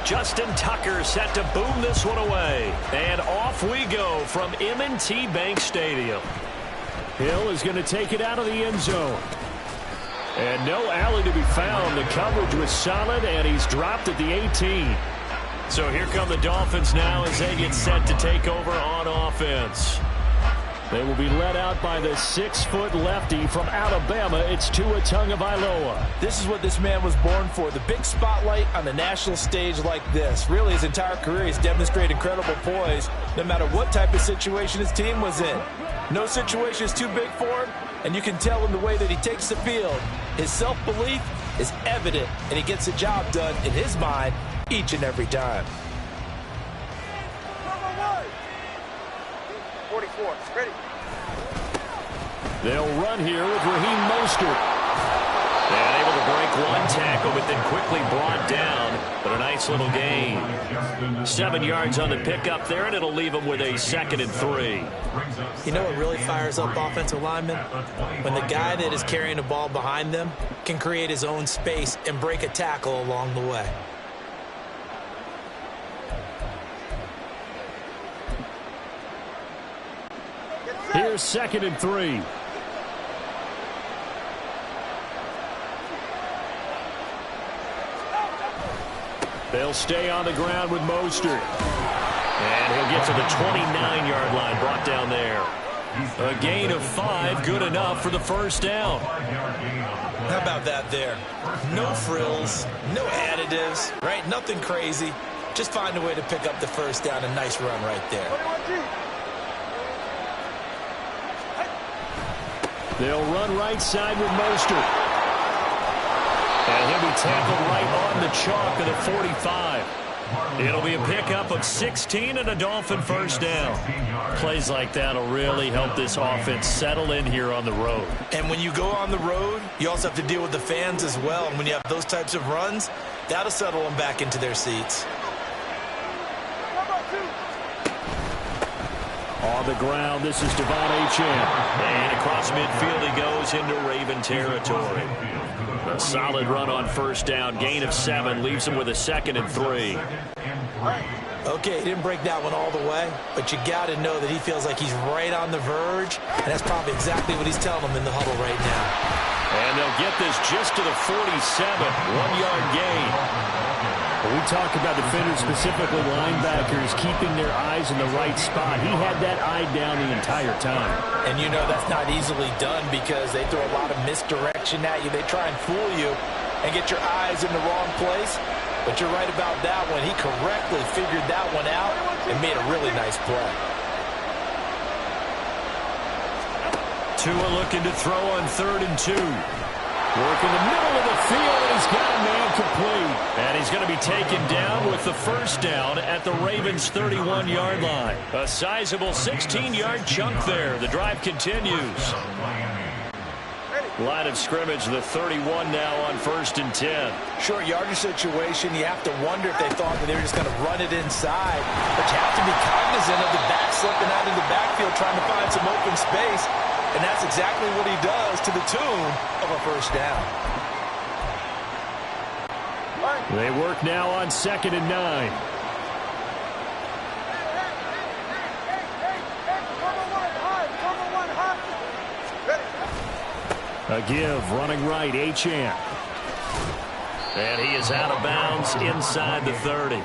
Speaker 3: Justin Tucker set to boom this one away. And off we go from M&T Bank Stadium.
Speaker 2: Hill is going to take it out of the end zone. And no alley to be found. The coverage was solid, and he's dropped at the 18.
Speaker 3: So here come the Dolphins now as they get set to take over on offense.
Speaker 2: They will be led out by the 6-foot lefty from Alabama. It's Tua Tagovailoa.
Speaker 8: This is what this man was born for, the big spotlight on the national stage like this. Really, his entire career, he's demonstrated incredible poise no matter what type of situation his team was in. No situation is too big for him, and you can tell in the way that he takes the field. His self-belief is evident, and he gets the job done in his mind each and every time.
Speaker 6: 44, ready.
Speaker 2: They'll run here with Raheem Mostert.
Speaker 3: And able to break one tackle, but then quickly brought down. But a nice little gain. 7 yards on the pickup there, and it'll leave him with a 2nd and 3.
Speaker 1: You know what really fires up offensive linemen? When the guy that is carrying the ball behind them can create his own space and break a tackle along the way.
Speaker 2: Here's 2nd and 3. They'll stay on the ground with Mostert.
Speaker 3: And he'll get to the 29-yard line, brought down there. A gain of 5, good enough for the first down.
Speaker 1: How about that there? No frills, no additives, right? Nothing crazy. Just find a way to pick up the first down. A nice run right there.
Speaker 2: They'll run right side with Mostert.
Speaker 3: And he'll be tackled right on the chalk of the 45. It'll be a pickup of 16 and a Dolphin first down. Plays like that will really help this offense settle in here on the road.
Speaker 1: And when you go on the road, you also have to deal with the fans as well. And when you have those types of runs, that'll settle them back into their seats.
Speaker 2: On the ground, this is Devon Achane.
Speaker 3: And across midfield he goes into Raven territory. A solid run on first down. Gain of 7 leaves him with a 2nd and 3.
Speaker 1: Okay, he didn't break that one all the way, but you got to know that he feels like he's right on the verge, and that's probably exactly what he's telling them in the huddle right now.
Speaker 3: And they'll get this just to the 47, 1-yard gain.
Speaker 2: We talk about defenders, specifically linebackers, keeping their eyes in the right spot. He had that eye down the entire time.
Speaker 1: And you know that's not easily done because they throw a lot of misdirection at you. They try and fool you and get your eyes in the wrong place. But you're right about that one. He correctly figured that one out and made a really nice play.
Speaker 3: Tua looking to throw on 3rd and 2.
Speaker 2: Work in the middle of the field, and he's got a man complete.
Speaker 3: And he's going to be taken down with the first down at the Ravens' 31-yard line. A sizable 16-yard chunk there. The drive continues. Line of scrimmage, the 31 now on 1st and 10.
Speaker 1: Short yardage situation, you have to wonder if they thought that they were just going to run it inside. But you have to be cognizant of the back slipping out of the backfield trying to find some open space. And that's exactly what he does to the tune of a first down.
Speaker 2: They work now on 2nd and 9. A give, running right, Achane.
Speaker 3: And he is out of bounds inside the 30.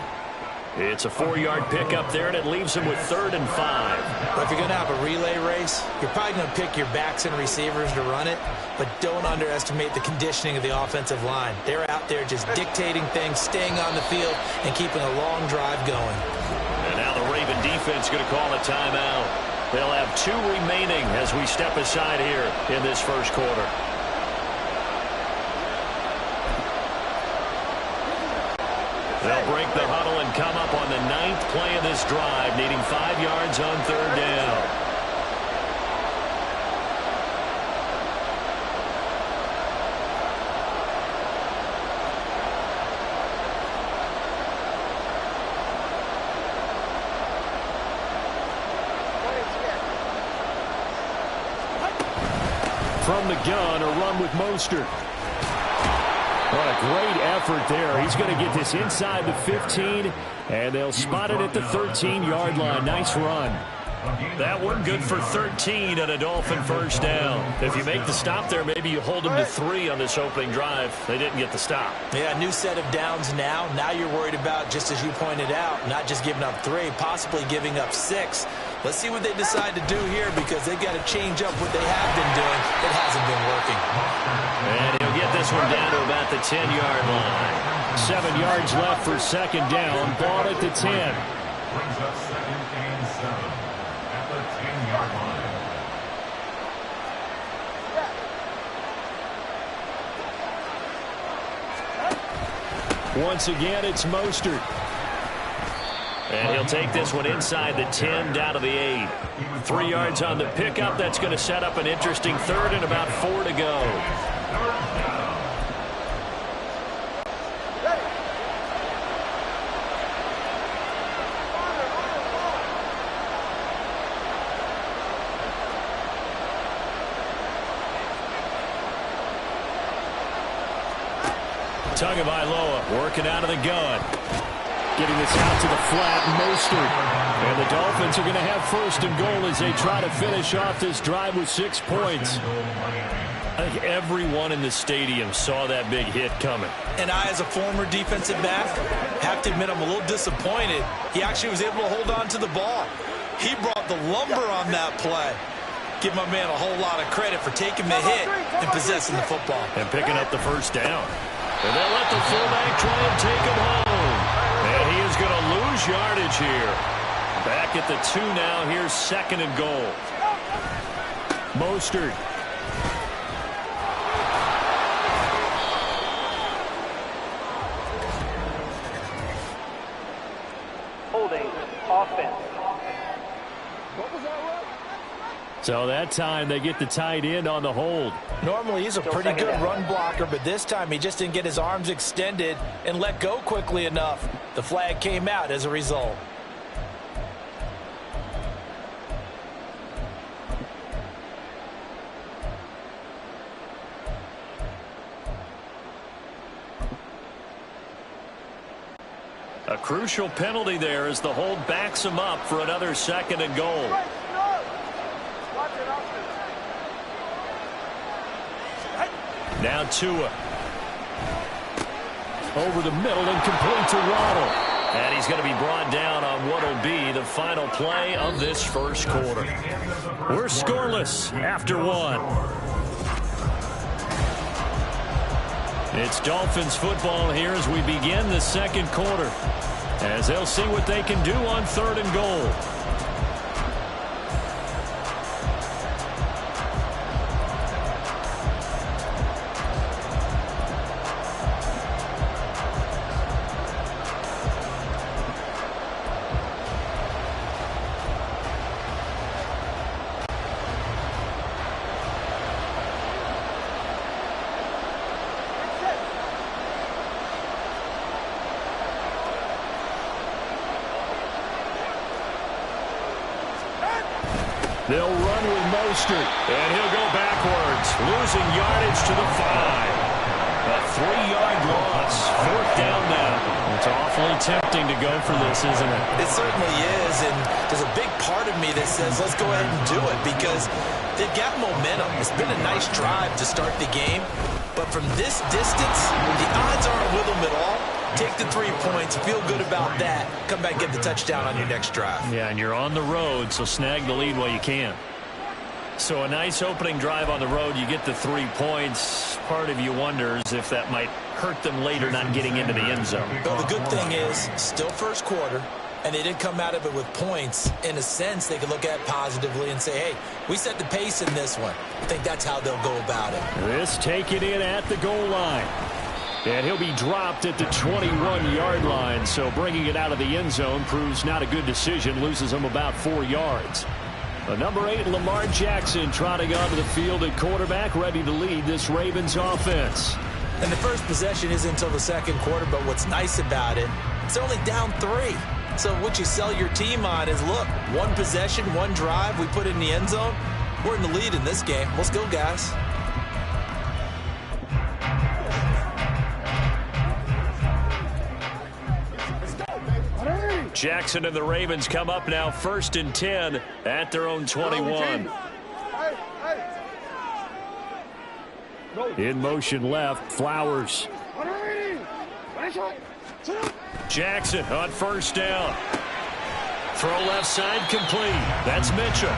Speaker 3: It's a 4-yard pickup there, and it leaves him with 3rd and 5.
Speaker 1: But if you're going to have a relay race, you're probably going to pick your backs and receivers to run it, but don't underestimate the conditioning of the offensive line. They're out there just dictating things, staying on the field, and keeping a long drive going.
Speaker 3: And now the Raven defense going to call a timeout. They'll have 2 remaining as we step aside here in this first quarter. They'll break the huddle and come up on the 9th play of this drive, needing 5 yards on 3rd down.
Speaker 2: From the gun, a run with Mostert. What a great effort there. He's going to get this inside the 15, and they'll spot it at the 13-yard line. Nice run.
Speaker 3: That one good for 13 and a Dolphin first down. If you make the stop there, maybe you hold them to 3 on this opening drive. They didn't get the stop.
Speaker 1: Yeah, new set of downs now. Now you're worried about, just as you pointed out, not just giving up 3, possibly giving up 6. Let's see what they decide to do here, because they've got to change up what they have been doing. It hasn't been working.
Speaker 3: And he'll get this one down to about the 10-yard line.
Speaker 2: 7 yards left for second down. Ball at the 10.
Speaker 4: Brings up second and 7 at the 10-yard line.
Speaker 2: Once again, it's Mostert.
Speaker 3: And he'll take this one inside the 10 down to the 8. 3 yards on the pickup. That's going to set up an interesting third and about 4 to go. Tagovailoa working out of the gun.
Speaker 2: Getting this out to the flat, Mostert. And the Dolphins are going to have first and goal as they try to finish off this drive with 6 points.
Speaker 3: I think everyone in the stadium saw that big hit coming.
Speaker 1: And I, as a former defensive back, have to admit I'm a little disappointed. He actually was able to hold on to the ball. He brought the lumber on that play. Give my man a whole lot of credit for taking the hit and possessing the football.
Speaker 3: And picking up the first down. And they'll let the fullback try and take him home. And he is going to lose yardage here. Back at the 2 now. Here's second and goal.
Speaker 2: Mostert.
Speaker 7: Holding offense.
Speaker 2: So that time they get the tight end on the hold.
Speaker 1: Normally he's a pretty good run blocker, but this time he just didn't get his arms extended and let go quickly enough. The flag came out as a result.
Speaker 3: A crucial penalty there as the hold backs him up for another second and goal. Now Tua.
Speaker 2: Over the middle and complete to Waddle.
Speaker 3: And he's going to be brought down on what will be the final play of this first quarter.
Speaker 2: We're scoreless after 1. It's Dolphins football here as we begin the second quarter, as they'll see what they can do on 3rd and goal. They'll run with Mostert.
Speaker 3: And he'll go backwards, losing yardage to the 5. A 3-yard loss. 4th down now.
Speaker 2: It's awfully tempting to go for this, isn't it?
Speaker 1: It certainly is, and there's a big part of me that says let's go ahead and do it because they've got momentum. It's been a nice drive to start the game, but from this distance, the odds aren't with them at all. Take the 3 points, feel good about that, come back and get the touchdown on your next drive.
Speaker 2: Yeah, and you're on the road, so snag the lead while you can.
Speaker 3: So a nice opening drive on the road. You get the 3 points. Part of you wonders if that might hurt them later not getting into the end zone.
Speaker 1: Well, the good thing is, still first quarter, and they didn't come out of it with points. In a sense, they could look at it positively and say, hey, we set the pace in this one. I think that's how they'll go about it.
Speaker 2: This taken in at the goal line. And he'll be dropped at the 21-yard line, so bringing it out of the end zone proves not a good decision, loses him about 4 yards. Number 8, Lamar Jackson, trotting onto the field at quarterback, ready to lead this Ravens offense.
Speaker 1: And the first possession isn't until the second quarter, but what's nice about it, it's only down 3. So what you sell your team on is, look, 1 possession, 1 drive, we put it in the end zone. We're in the lead in this game. Let's go, guys.
Speaker 3: Jackson and the Ravens come up now 1st and 10 at their own 21.
Speaker 2: In motion left, Flowers.
Speaker 3: Jackson on 1st down. Throw left side complete. That's Mitchell.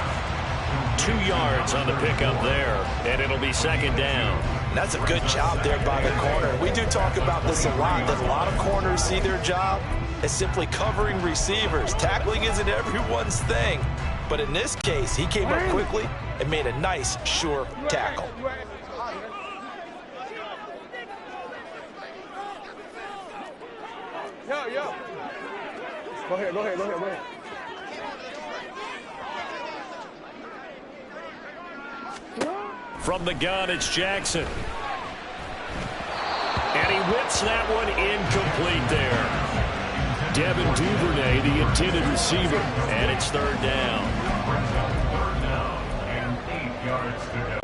Speaker 3: 2 yards on the pickup there, and it'll be 2nd down.
Speaker 1: That's a good job there by the corner. We do talk about this a lot, that a lot of corners see their job as simply covering receivers. Tackling isn't everyone's thing. But in this case, he came up quickly and made a nice, sure tackle.
Speaker 6: Yo. Go ahead.
Speaker 3: From the gun, it's Jackson. And he whips that one incomplete there. Devin Duvernay, the intended receiver. And it's 3rd down.
Speaker 4: 3rd down and 8 yards to go.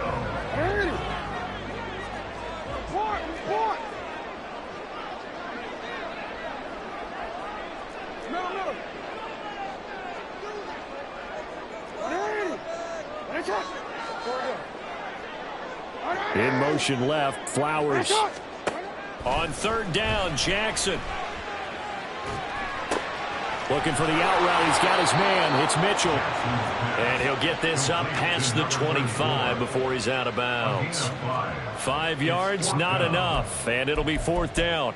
Speaker 2: In motion left, Flowers.
Speaker 3: On 3rd down, Jackson.
Speaker 2: Looking for the out route. He's got his man. It's Mitchell.
Speaker 3: And he'll get this up past the 25 before he's out of bounds. 5 yards, not enough. And it'll be 4th down.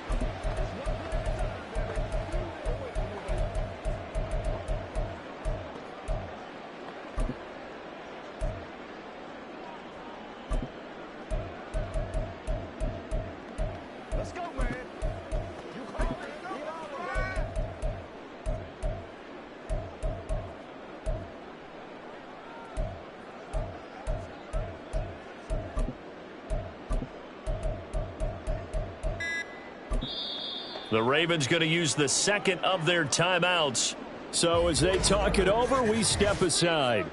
Speaker 3: The Ravens going to use the 2nd of their timeouts.
Speaker 2: So as they talk it over, we step aside.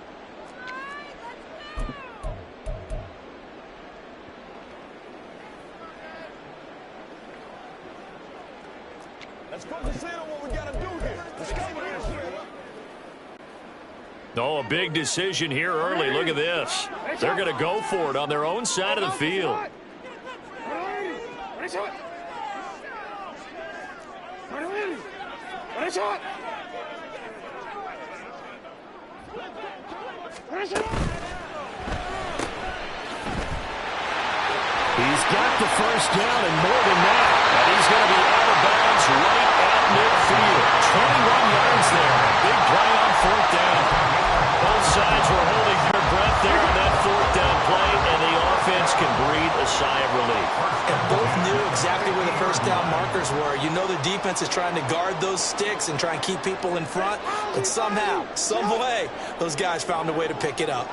Speaker 6: Let's focus in on what we got to do here. Let's go.
Speaker 3: Oh, a big decision here early. Look at this. They're going to go for it on their own side of the field.
Speaker 2: He's got the 1st down and more than that.
Speaker 3: And he's going to be out of bounds right at midfield. 21 yards there. Big play on 4th down. Both sides were holding their breath there on that 4th down play, and the offense can breathe a sigh of relief.
Speaker 1: And both knew exactly where the 1st down markers were. You know the defense is trying to guard those sticks and try and keep people in front, but somehow, some way, those guys found a way to pick it up.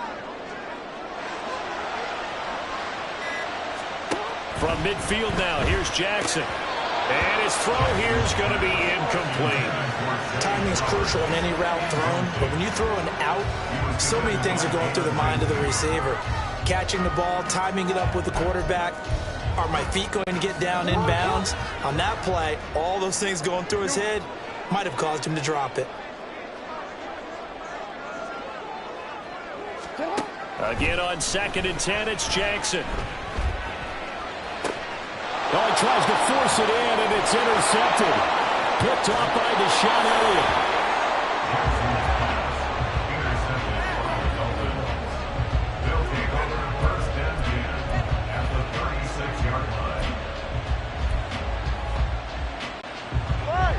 Speaker 3: From midfield now, here's Jackson. And his throw here is going to be incomplete.
Speaker 1: Timing is crucial in any route thrown, but when you throw an out, so many things are going through the mind of the receiver. Catching the ball, timing it up with the quarterback. Are my feet going to get down inbounds? On that play, all those things going through his head might have caused him to drop it.
Speaker 3: Again on 2nd and 10, it's Jackson.
Speaker 2: Oh, he tries to force it in, and it's intercepted. Picked off by Deshaun Elliott.
Speaker 4: They'll take over 1st and 10 at the 36-yard line.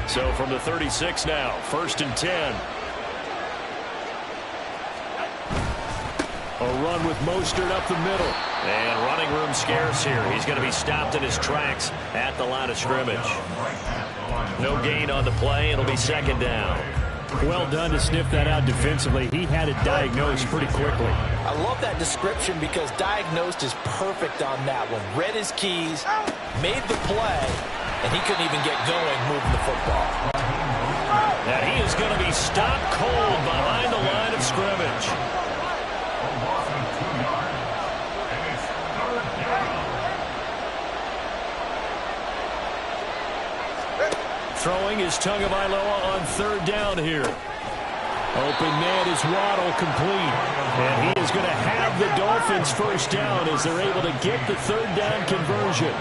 Speaker 3: So from the 36 now, 1st and 10.
Speaker 2: A run with Mostert up the middle.
Speaker 3: And running room scarce here. He's going to be stopped in his tracks at the line of scrimmage. No gain on the play. It'll be 2nd down.
Speaker 2: Well done to sniff that out defensively. He had it diagnosed pretty quickly.
Speaker 1: I love that description because diagnosed is perfect on that one. Read his keys, made the play, and he couldn't even get going moving the football.
Speaker 3: And he is going to be stopped cold behind the line of scrimmage.
Speaker 2: Throwing is Tagovailoa on third down here. Open man is Waddle, complete. And he is going to have the Dolphins first down as they're able to get the third down conversion.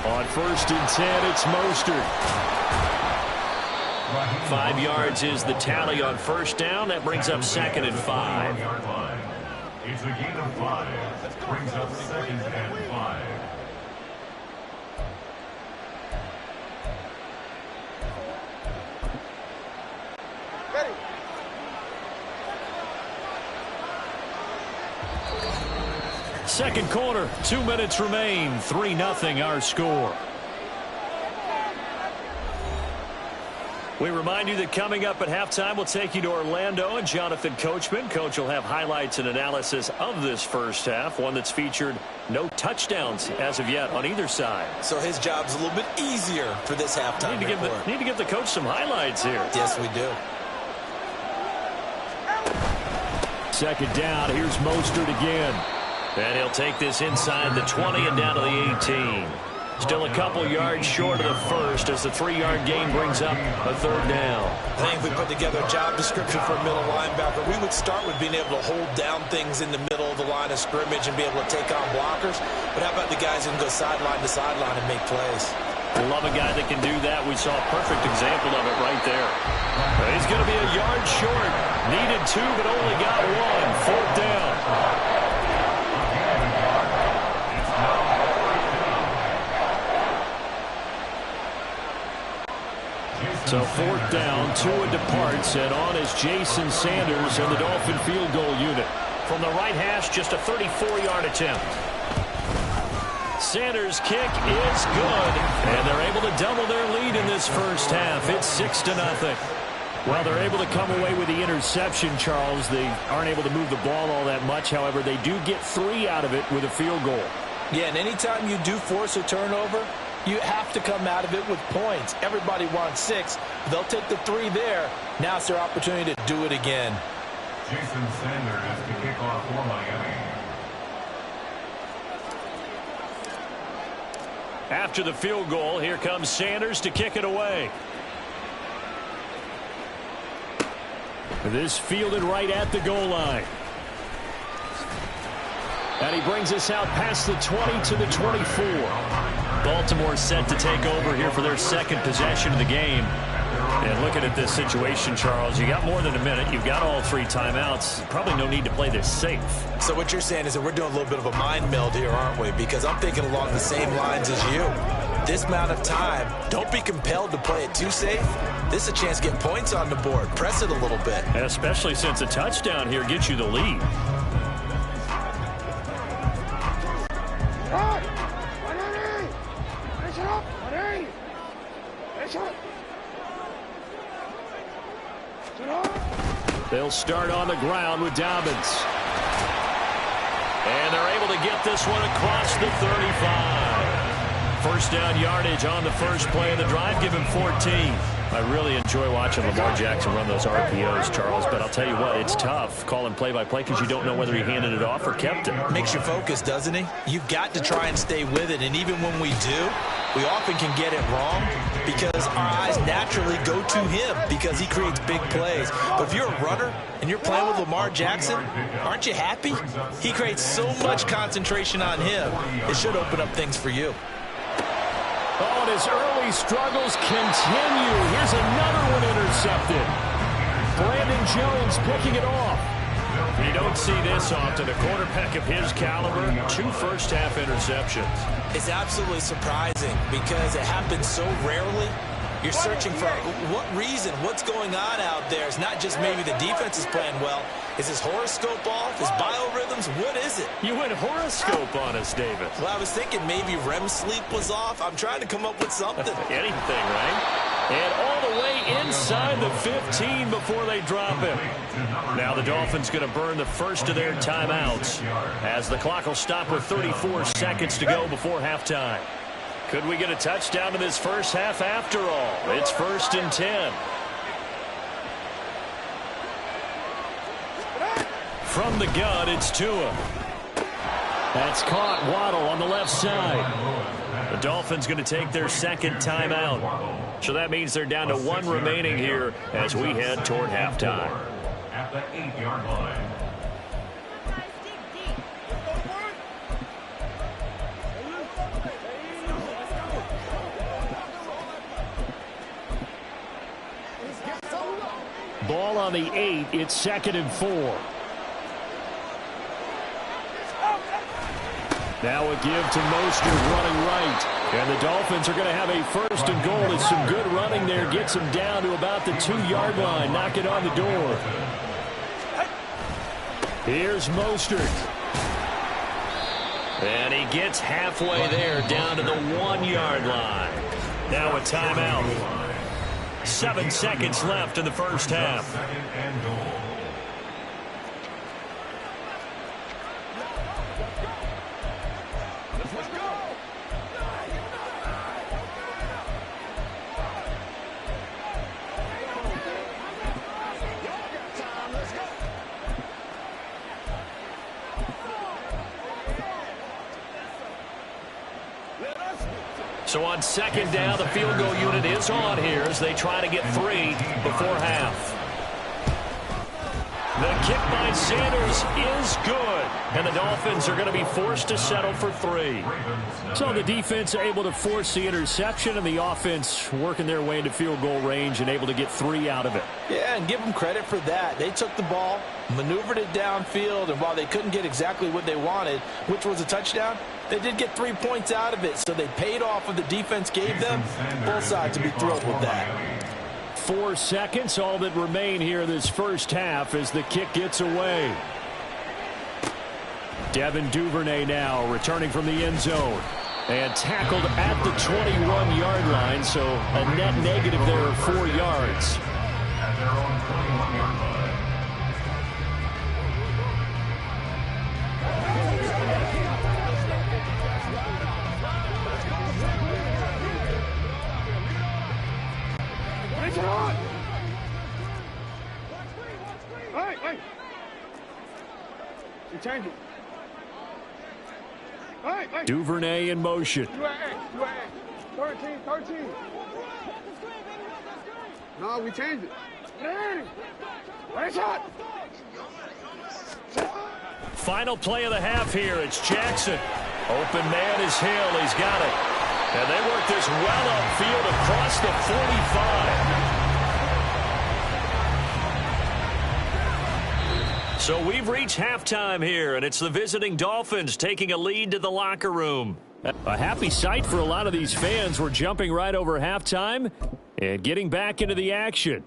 Speaker 2: On 1st and 10, it's Mostert.
Speaker 3: 5 yards is the tally on first down. That brings up 2nd and 5.
Speaker 4: It's a gain of 5. Brings up 2nd and 5.
Speaker 2: Second quarter, 2 minutes remain. 3-0 our score. We remind you that coming up at halftime, we'll take you to Orlando and Jonathan Coachman. Coach will have highlights and analysis of this first half, one that's featured no touchdowns as of yet on either side.
Speaker 1: So his job's a little bit easier for this halftime report.
Speaker 2: Need to give the coach some highlights here.
Speaker 1: Yes, we do.
Speaker 2: Second down, here's Mostert again.
Speaker 3: And he'll take this inside the 20 and down to the 18. Still a couple yards short of the first as the 3-yard gain brings up a third down.
Speaker 1: I think if we put together a job description for a middle linebacker, we would start with being able to hold down things in the middle of the line of scrimmage and be able to take on blockers. But how about the guys who can go sideline to sideline and make plays?
Speaker 3: We love a guy that can do that. We saw a perfect example of it right there.
Speaker 2: He's going to be a yard short. Needed 2, but only got 1. 4th down. So 4th down, Tua departs, and on is Jason Sanders and the Dolphin field goal unit.
Speaker 3: From the right hash, just a 34-yard attempt.
Speaker 2: Sanders' kick is good, and they're able to double their lead in this first half. It's 6-0. Well, they're able to come away with the interception, Charles. They aren't able to move the ball all that much. However, they do get 3 out of it with a field goal.
Speaker 8: Yeah, and anytime you do force a turnover, you have to come out of it with points. Everybody wants 6. They'll take the 3 there. Now it's their opportunity to do it again.
Speaker 4: Jason Sanders to kick off for Miami.
Speaker 2: After the field goal, here comes Sanders to kick it away. This fielded right at the goal line. And he brings us out past the 20 to the 24.
Speaker 3: Baltimore set to take over here for their second possession of the game.
Speaker 2: And looking at this situation, Charles, you got more than a minute. You've got all 3 timeouts. Probably no need to play this safe.
Speaker 1: So what you're saying is that we're doing a little bit of a mind meld here, aren't we? Because I'm thinking along the same lines as you. This amount of time, don't be compelled to play it too safe. This is a chance to get points on the board. Press it a little bit.
Speaker 2: And especially since a touchdown here gets you the lead. They'll start on the ground with Dobbins. And they're able to get this one across the 35. First down yardage on the first play of the drive. Give him 14. I really enjoy watching Lamar Jackson run those RPOs, Charles, but I'll tell you what, it's tough calling play-by-play because you don't know whether he handed it off or kept it.
Speaker 1: Makes you focus, doesn't he? You've got to try and stay with it, and even when we do, we often can get it wrong because our eyes naturally go to him because he creates big plays. But if you're a runner and you're playing with Lamar Jackson, aren't you happy? He creates so much concentration on him. It should open up things for you.
Speaker 2: Oh, and his early struggles continue. Here's another one intercepted. Brandon Jones picking it off. You don't see this often. A quarterback of his caliber, 2 first-half interceptions.
Speaker 1: It's absolutely surprising because it happens so rarely. You're searching for what reason, what's going on out there. It's not just maybe the defense is playing well. Is his horoscope off? His biorhythms? What is it?
Speaker 2: You went horoscope on us, David.
Speaker 1: Well, I was thinking maybe REM sleep was off. I'm trying to come up with something.
Speaker 2: Anything, right? And all the way inside the 15 before they drop him. Now the Dolphins going to burn the first of their timeouts as the clock will stop with 34 seconds to go before halftime. Could we get a touchdown in this first half after all? It's 1st and 10. From the gun, it's Tua. That's caught. Waddle on the left side.
Speaker 3: The Dolphins going to take their second timeout. So that means they're down to 1 remaining here as we head toward halftime.
Speaker 4: At the 8-yard line.
Speaker 2: Ball on the 8. It's 2nd and 4. Now a give to Mostert running right. And the Dolphins are going to have a 1st and goal. It's some good running there. Gets him down to about the 2-yard line. Knock it on the door. Here's Mostert.
Speaker 3: And he gets halfway there down to the 1-yard line. Now a timeout. 7 seconds left in the first half. So on 2nd down, the field goal unit is on here as they try to get 3 before half. The kick by Sanders is good. And the Dolphins are going to be forced to settle for 3.
Speaker 2: So the defense able to force the interception and the offense working their way into field goal range and able to get 3 out of it.
Speaker 8: Yeah, and give them credit for that. They took the ball, maneuvered it downfield, and while they couldn't get exactly what they wanted, which was a touchdown, they did get 3 points out of it, so they paid off what the defense gave them. Both sides to be thrilled with that.
Speaker 2: 4 seconds, all that remain here this first half as the kick gets away. Devin Duvernay now returning from the end zone. And tackled at the 21-yard line, so a net negative there of 4 yards.
Speaker 4: At their own 21-yard line.
Speaker 6: Hey! You change it. Hey!
Speaker 2: Duvernay in motion.
Speaker 6: 13. No, we changed it. Hey, shot.
Speaker 3: Final play of the half here. It's Jackson. Open man is Hill. He's got it. And they work this well upfield across the 45. So we've reached halftime here, and it's the visiting Dolphins taking a lead to the locker room.
Speaker 2: A happy sight for a lot of these fans. We're jumping right over halftime and getting back into the action.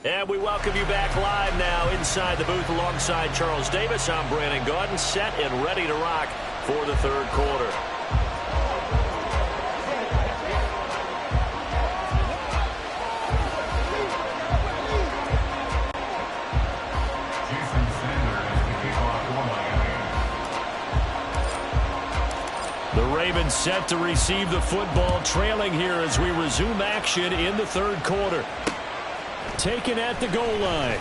Speaker 3: And we welcome you back live now inside the booth alongside Charles Davis. I'm Brandon Gaudin, set and ready to rock for the third quarter. The Ravens set to receive the football, trailing here as we resume action in the third quarter.
Speaker 2: Taken at the goal line.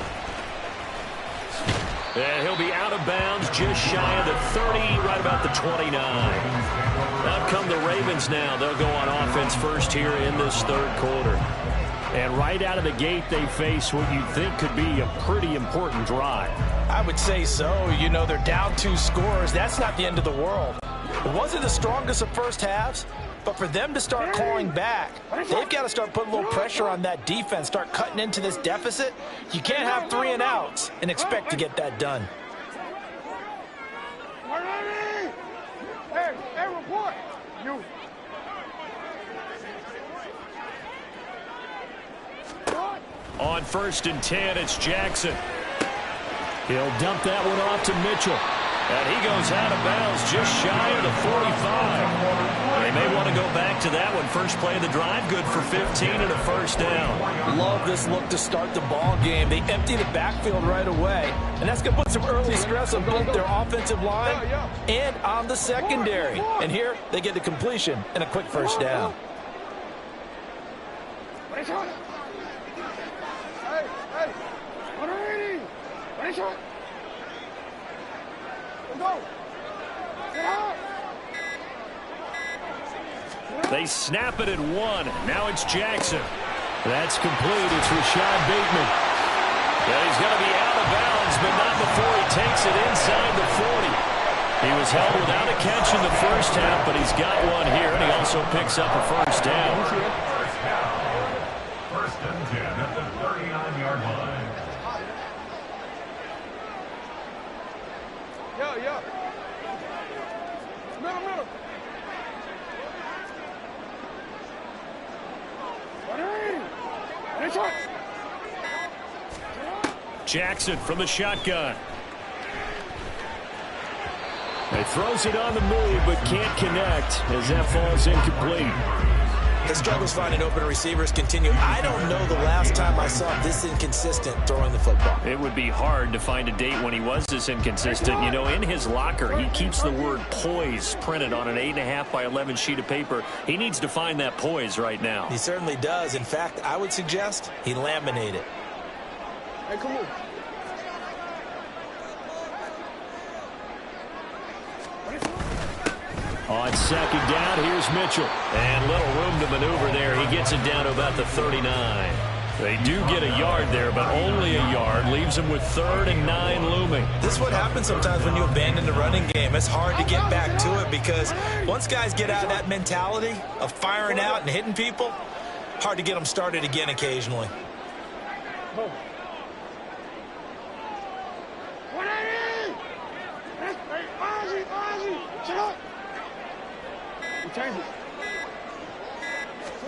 Speaker 3: And he'll be out of bounds just shy of the 30, right about the 29. Out come the Ravens now. They'll go on offense first here in this third quarter.
Speaker 2: And right out of the gate, they face what you'd think could be a pretty important drive.
Speaker 8: I would say so. You know, they're down 2 scores. That's not the end of the world. It wasn't the strongest of first halves, but for them to start clawing back, they've got to start putting a little pressure on that defense, start cutting into this deficit. You can't have 3 and outs and expect to get that done.
Speaker 6: Hey, report. You.
Speaker 3: On 1st and 10, it's Jackson.
Speaker 2: He'll dump that one off to Mitchell.
Speaker 3: And he goes out of bounds just shy of the 45. They may want to go back to that one. First play of the drive, good for 15 and a first down.
Speaker 8: Love this look to start the ball game. They empty the backfield right away, and that's going to put some early stress on both their offensive line and on the secondary. And here, they get the completion and a quick first down.
Speaker 2: They snap it at 1. Now it's Jackson. That's complete. It's Rashad Bateman. Yeah, he's going to be out of bounds, but not before he takes it inside the 40. He was held without a catch in the first half, but he's got one here, and he also picks up a first down.
Speaker 4: First and 10 at the 39-yard line.
Speaker 6: Yo. Middle.
Speaker 2: Jackson from the shotgun. He throws it on the move, but can't connect as that falls incomplete.
Speaker 1: The struggles finding open receivers continue. I don't know the last time I saw this inconsistent throwing the football.
Speaker 2: It would be hard to find a date when he was this inconsistent. You know, in his locker, he keeps the word poise printed on an 8.5 by 11 sheet of paper. He needs to find that poise right now.
Speaker 1: He certainly does. In fact, I would suggest he laminate it.
Speaker 6: Hey, come on.
Speaker 2: On second down, here's Mitchell. And little room to maneuver there. He gets it down to about the 39. They do get a yard there, but only a yard. Leaves him with 3rd and 9 looming.
Speaker 1: This is what happens sometimes when you abandon the running game. It's hard to get back to it because once guys get out of that mentality of firing out and hitting people, hard to get them started again occasionally.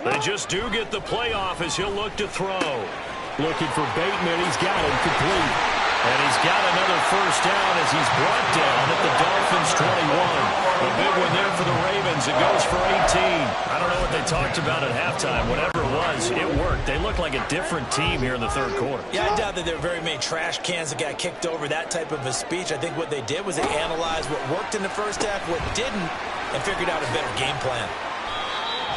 Speaker 2: They just do get the playoff as he'll look to throw. Looking for Bateman. He's got him complete. And he's got another first down as he's brought down at the Dolphins' 21. A big one there for the Ravens. It goes for 18. I don't know what they talked about at halftime. Whatever it was, it worked. They look like a different team here in the third quarter.
Speaker 1: Yeah, I doubt that there were very many trash cans that got kicked over, that type of a speech. I think what they did was they analyzed what worked in the first half, what didn't, and figured out a better game plan.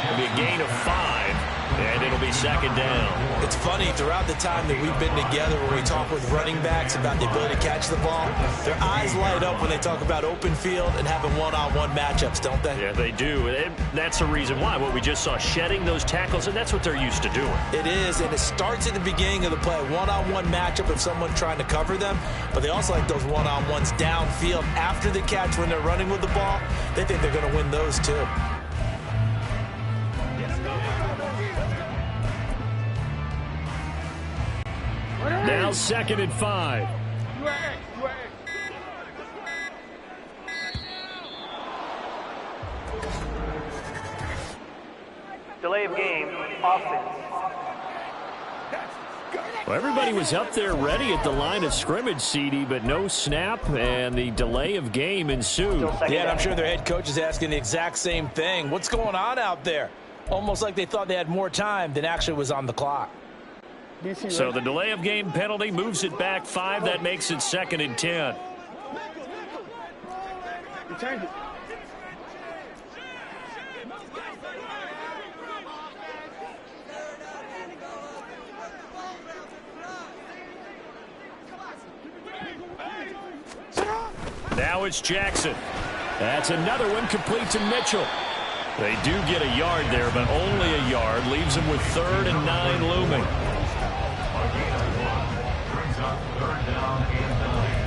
Speaker 2: It'll be a gain of 5, and it'll be second down.
Speaker 1: It's funny, throughout the time that we've been together when we talk with running backs about the ability to catch the ball, their eyes light up when they talk about open field and having one-on-one matchups, don't they?
Speaker 2: Yeah, they do. And that's the reason why. What we just saw, shedding those tackles, and that's what they're used to doing.
Speaker 1: It is, and it starts at the beginning of the play, one-on-one matchup of someone trying to cover them, but they also like those one-on-ones downfield after the catch when they're running with the ball. They think they're going to win those too.
Speaker 2: Now 2nd and 5.
Speaker 7: Delay of game, offense.
Speaker 2: Well, everybody was up there ready at the line of scrimmage, CD, but no snap, and the delay of game ensued.
Speaker 8: Yeah, and I'm sure their head coach is asking the exact same thing. What's going on out there? Almost like they thought they had more time than actually was on the clock.
Speaker 2: So the delay of game penalty moves it back 5. That makes it 2nd and 10. Now it's Jackson. That's another one complete to Mitchell. They do get a yard there, but only a yard. Leaves them with 3rd and 9 looming.
Speaker 4: Brings up 3rd down and 9.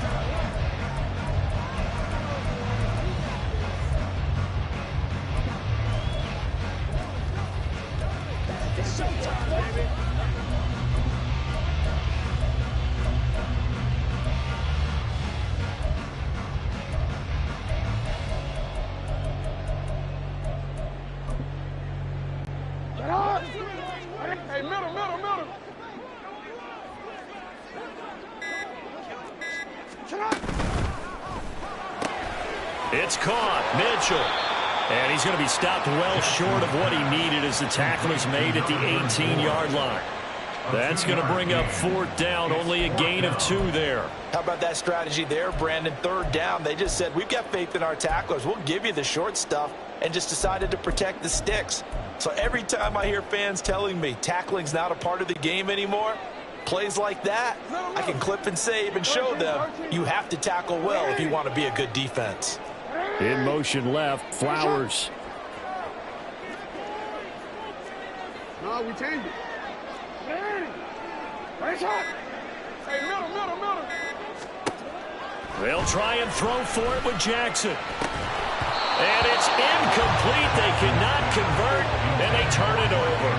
Speaker 6: Hey, middle.
Speaker 2: It's caught. Mitchell. And he's going to be stopped well short of what he needed as the tackle is made at the 18-yard line. That's going to bring up 4th down. Only a gain of 2 there.
Speaker 8: How about that strategy there, Brandon? 3rd down. They just said, we've got faith in our tacklers. We'll give you the short stuff. and just decided to protect the sticks. So every time I hear fans telling me tackling's not a part of the game anymore, plays like that, I can clip and save and show them you have to tackle well if you want to be a good defense.
Speaker 2: In motion left, Flowers.
Speaker 6: No, we changed it. Hey, middle.
Speaker 3: They'll try and throw for it with Jackson. And it's incomplete. They cannot convert, and they turn it over.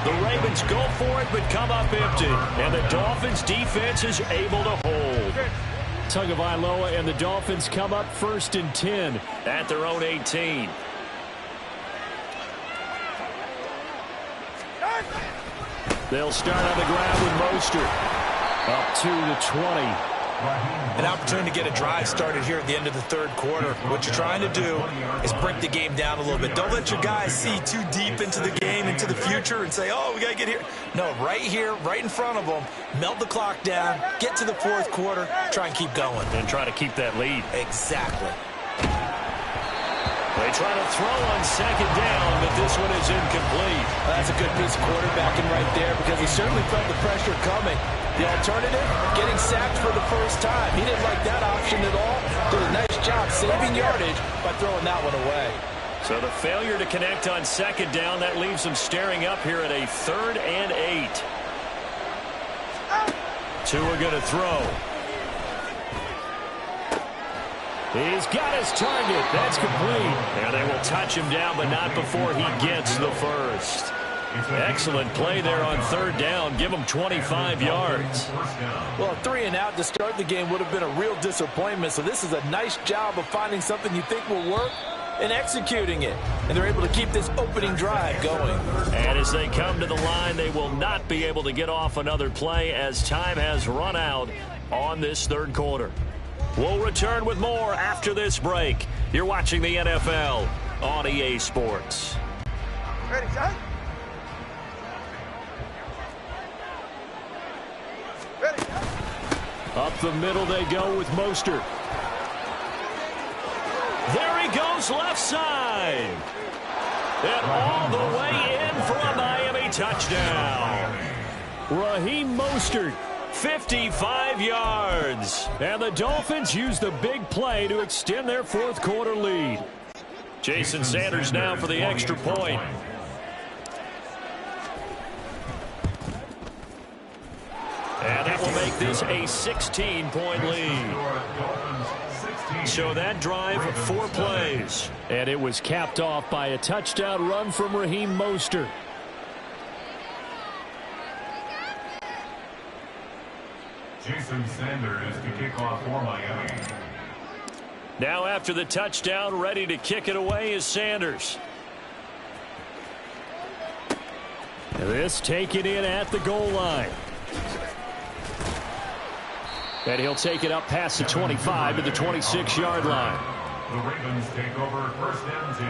Speaker 3: The Ravens go for it, but come up empty. And the Dolphins' defense is able to hold.
Speaker 2: Tagovailoa and the Dolphins come up 1st and 10
Speaker 3: at their own 18.
Speaker 2: They'll start on the ground with Mostert. Up to the 20.
Speaker 1: An opportunity to get a drive started here at the end of the third quarter. What you're trying to do is break the game down a little bit. Don't let your guys see too deep into the game, into the future, and say, oh, we got to get here. No, right here, right in front of them, melt the clock down, get to the fourth quarter, try and keep going.
Speaker 3: And try to keep that lead.
Speaker 1: Exactly.
Speaker 3: They try to throw on second down, but this one is incomplete.
Speaker 8: That's a good piece of quarterbacking right there because he certainly felt the pressure coming. The alternative, getting sacked for the first time. He didn't like that option at all. Did a nice job saving yardage by throwing that one away.
Speaker 3: So the failure to connect on second down, that leaves them staring up here at a 3rd and 8. Tua going to throw.
Speaker 2: He's got his target. That's complete.
Speaker 3: And they will touch him down, but not before he gets the first. Excellent play there on 3rd down. Give him 25 yards.
Speaker 8: Well, a 3 and out to start the game would have been a real disappointment. So this is a nice job of finding something you think will work and executing it. And they're able to keep this opening drive going.
Speaker 3: And as they come to the line, they will not be able to get off another play as time has run out on this third quarter. We'll return with more after this break. You're watching the NFL on EA Sports.
Speaker 6: Ready, son? Ready.
Speaker 2: Up the middle they go with Mostert.
Speaker 3: There he goes left side. And all the way in for a Miami touchdown.
Speaker 2: Raheem Mostert.
Speaker 3: 55 yards.
Speaker 2: And the Dolphins use the big play to extend their fourth quarter lead.
Speaker 3: Jason Sanders now for the extra point. And that will make this a 16-point lead. So that drive, 4 plays.
Speaker 2: And it was capped off by a touchdown run from Raheem Mostert.
Speaker 4: Jason Sanders to kick off for Miami.
Speaker 3: Now after the touchdown, ready to kick it away is Sanders.
Speaker 2: This taken in at the goal line. And he'll take it up past the 25 to the 26-yard line.
Speaker 4: The Ravens take over 1st and 10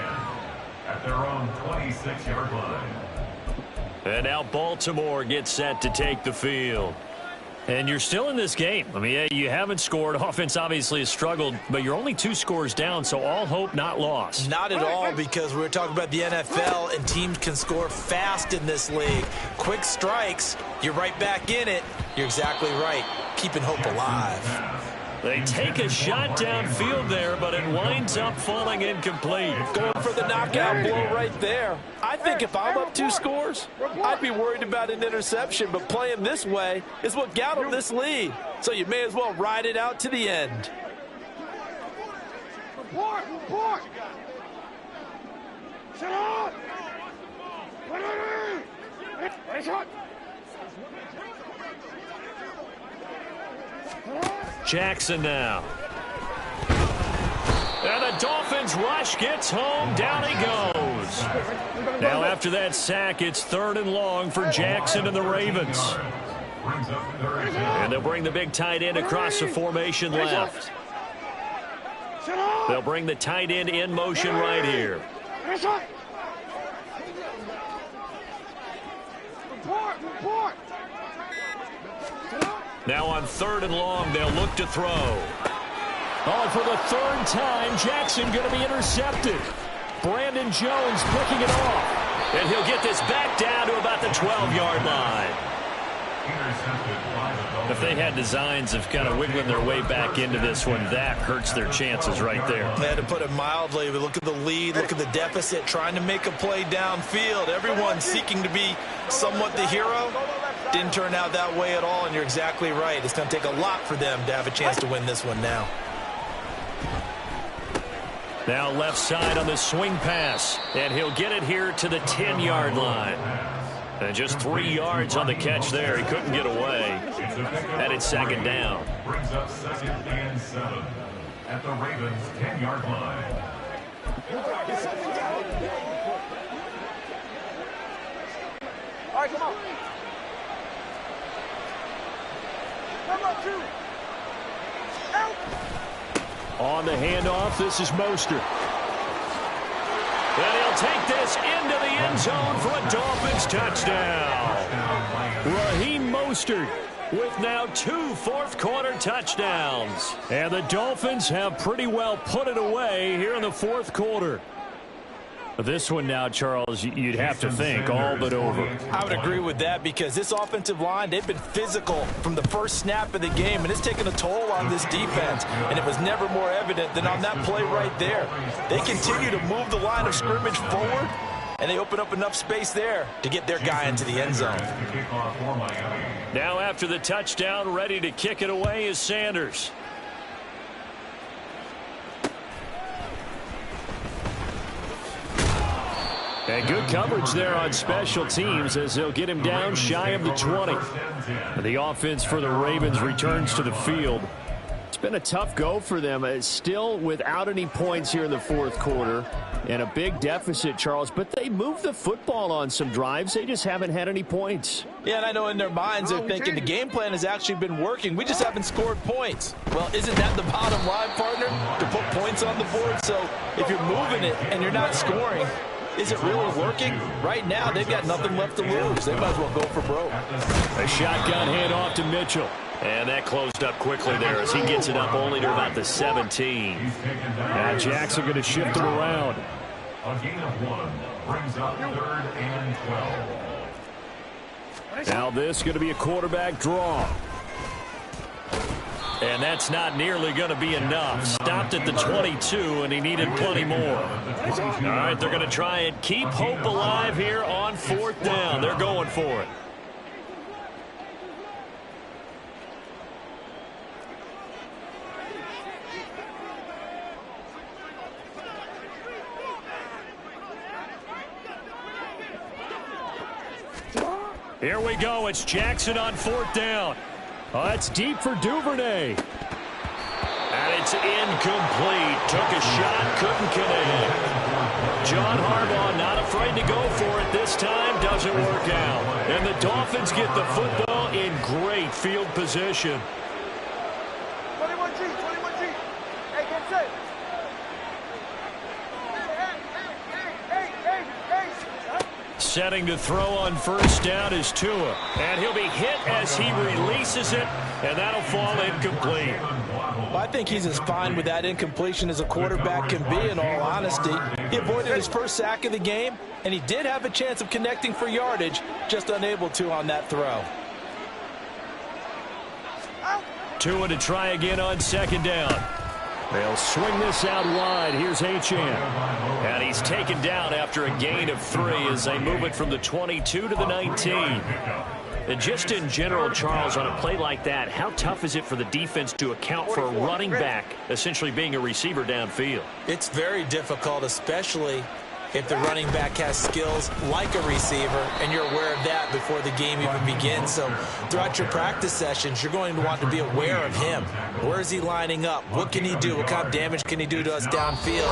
Speaker 4: at their own 26-yard line.
Speaker 3: And now Baltimore gets set to take the field. And you're still in this game. I mean, yeah, you haven't scored. Offense obviously has struggled, but you're only 2 scores down, so all hope not lost.
Speaker 1: Not at all, because we're talking about the NFL, and teams can score fast in this league. Quick strikes, you're right back in it. You're exactly right. Keeping hope alive.
Speaker 3: They take a shot downfield there, but it winds up falling incomplete.
Speaker 8: Going for the knockout blow right there. I think if I'm up 2 scores, I'd be worried about an interception, but playing this way is what got them this lead. So you may as well ride it out to the end.
Speaker 6: Report! Shut up!
Speaker 3: Jackson now. And the Dolphins rush gets home. Down he goes. Now after that sack, it's 3rd and long for Jackson and the Ravens. And they'll bring the big tight end across the formation left. They'll bring the tight end in motion right here.
Speaker 6: Report!
Speaker 3: Now on 3rd and long, they'll look to throw.
Speaker 2: Oh, and for the 3rd time, Jackson going to be intercepted. Brandon Jones picking it off.
Speaker 3: And he'll get this back down to about the 12-yard line. If they had designs of kind of wiggling their way back into this one, that hurts their chances right there.
Speaker 1: They had to put it mildly, but look at the lead, look at the deficit, trying to make a play downfield. Everyone seeking to be somewhat the hero. Didn't turn out that way at all, and you're exactly right. It's going to take a lot for them to have a chance to win this one now.
Speaker 3: Now left side on the swing pass, and he'll get it here to the 10-yard line. And just 3 yards on the catch there. He couldn't get away. And it's second down.
Speaker 4: Brings up 2nd and 7 at the Ravens' 10-yard line.
Speaker 6: All right, come on. Number 2. Out.
Speaker 2: On the handoff, this is Mostert.
Speaker 3: And he'll take this into the end zone for a Dolphins touchdown.
Speaker 2: Raheem Mostert
Speaker 3: with now 2 fourth-quarter touchdowns.
Speaker 2: And the Dolphins have pretty well put it away here in the fourth quarter. This one now, Charles, you'd have to think all but over.
Speaker 1: I would agree with that because this offensive line, they've been physical from the first snap of the game, and it's taken a toll on this defense, and it was never more evident than on that play right there. They continue to move the line of scrimmage forward, and they open up enough space there to get their guy into the end zone.
Speaker 3: Now after the touchdown, ready to kick it away is Sanders.
Speaker 2: And good coverage there on special teams as they'll get him down shy of the 20. The offense for the Ravens returns to the field. It's been a tough go for them. It's still without any points here in the fourth quarter and a big deficit, Charles. But they moved the football on some drives. They just haven't had any points.
Speaker 1: Yeah, and I know in their minds they're thinking the game plan has actually been working. We just haven't scored points. Well, isn't that the bottom line, partner? To put points on the board. So if you're moving it and you're not scoring, is it really working? Right now, they've got nothing left to lose. They might as well go for broke.
Speaker 2: A shotgun handoff to Mitchell.
Speaker 3: And that closed up quickly there as he gets it up only to about the 17.
Speaker 2: Now Jackson going to shift it around.
Speaker 4: A gain of 1 brings up 3rd and 12.
Speaker 2: Now this going to be a quarterback draw.
Speaker 3: And that's not nearly going to be enough. Stopped at the 22, and he needed plenty more. All right, they're going to try and keep hope alive here on 4th down. They're going for it.
Speaker 2: Here we go. It's Jackson on 4th down. Oh, that's deep for Duvernay.
Speaker 3: And it's incomplete. Took a shot, couldn't connect. John Harbaugh not afraid to go for it this time. Doesn't work out. And the Dolphins get the football in great field position.
Speaker 6: 21G, 21G. Hey, get set. Hey.
Speaker 2: Setting to throw on 1st down is Tua.
Speaker 3: And he'll be hit as he releases it, and that'll fall incomplete.
Speaker 1: Well, I think he's as fine with that incompletion as a quarterback can be, in all honesty. He avoided his first sack of the game, and he did have a chance of connecting for yardage, just unable to on that throw.
Speaker 2: Tua to try again on 2nd down. They'll swing this out wide. Here's Achane.
Speaker 3: And he's taken down after a gain of 3 as they move it from the 22 to the 19. And just in general, Charles, on a play like that, how tough is it for the defense to account for a running back essentially being a receiver downfield?
Speaker 1: It's very difficult, especially if the running back has skills like a receiver, and you're aware of that before the game even begins. So throughout your practice sessions, you're going to want to be aware of him. Where is he lining up? What can he do? What kind of damage can he do to us downfield?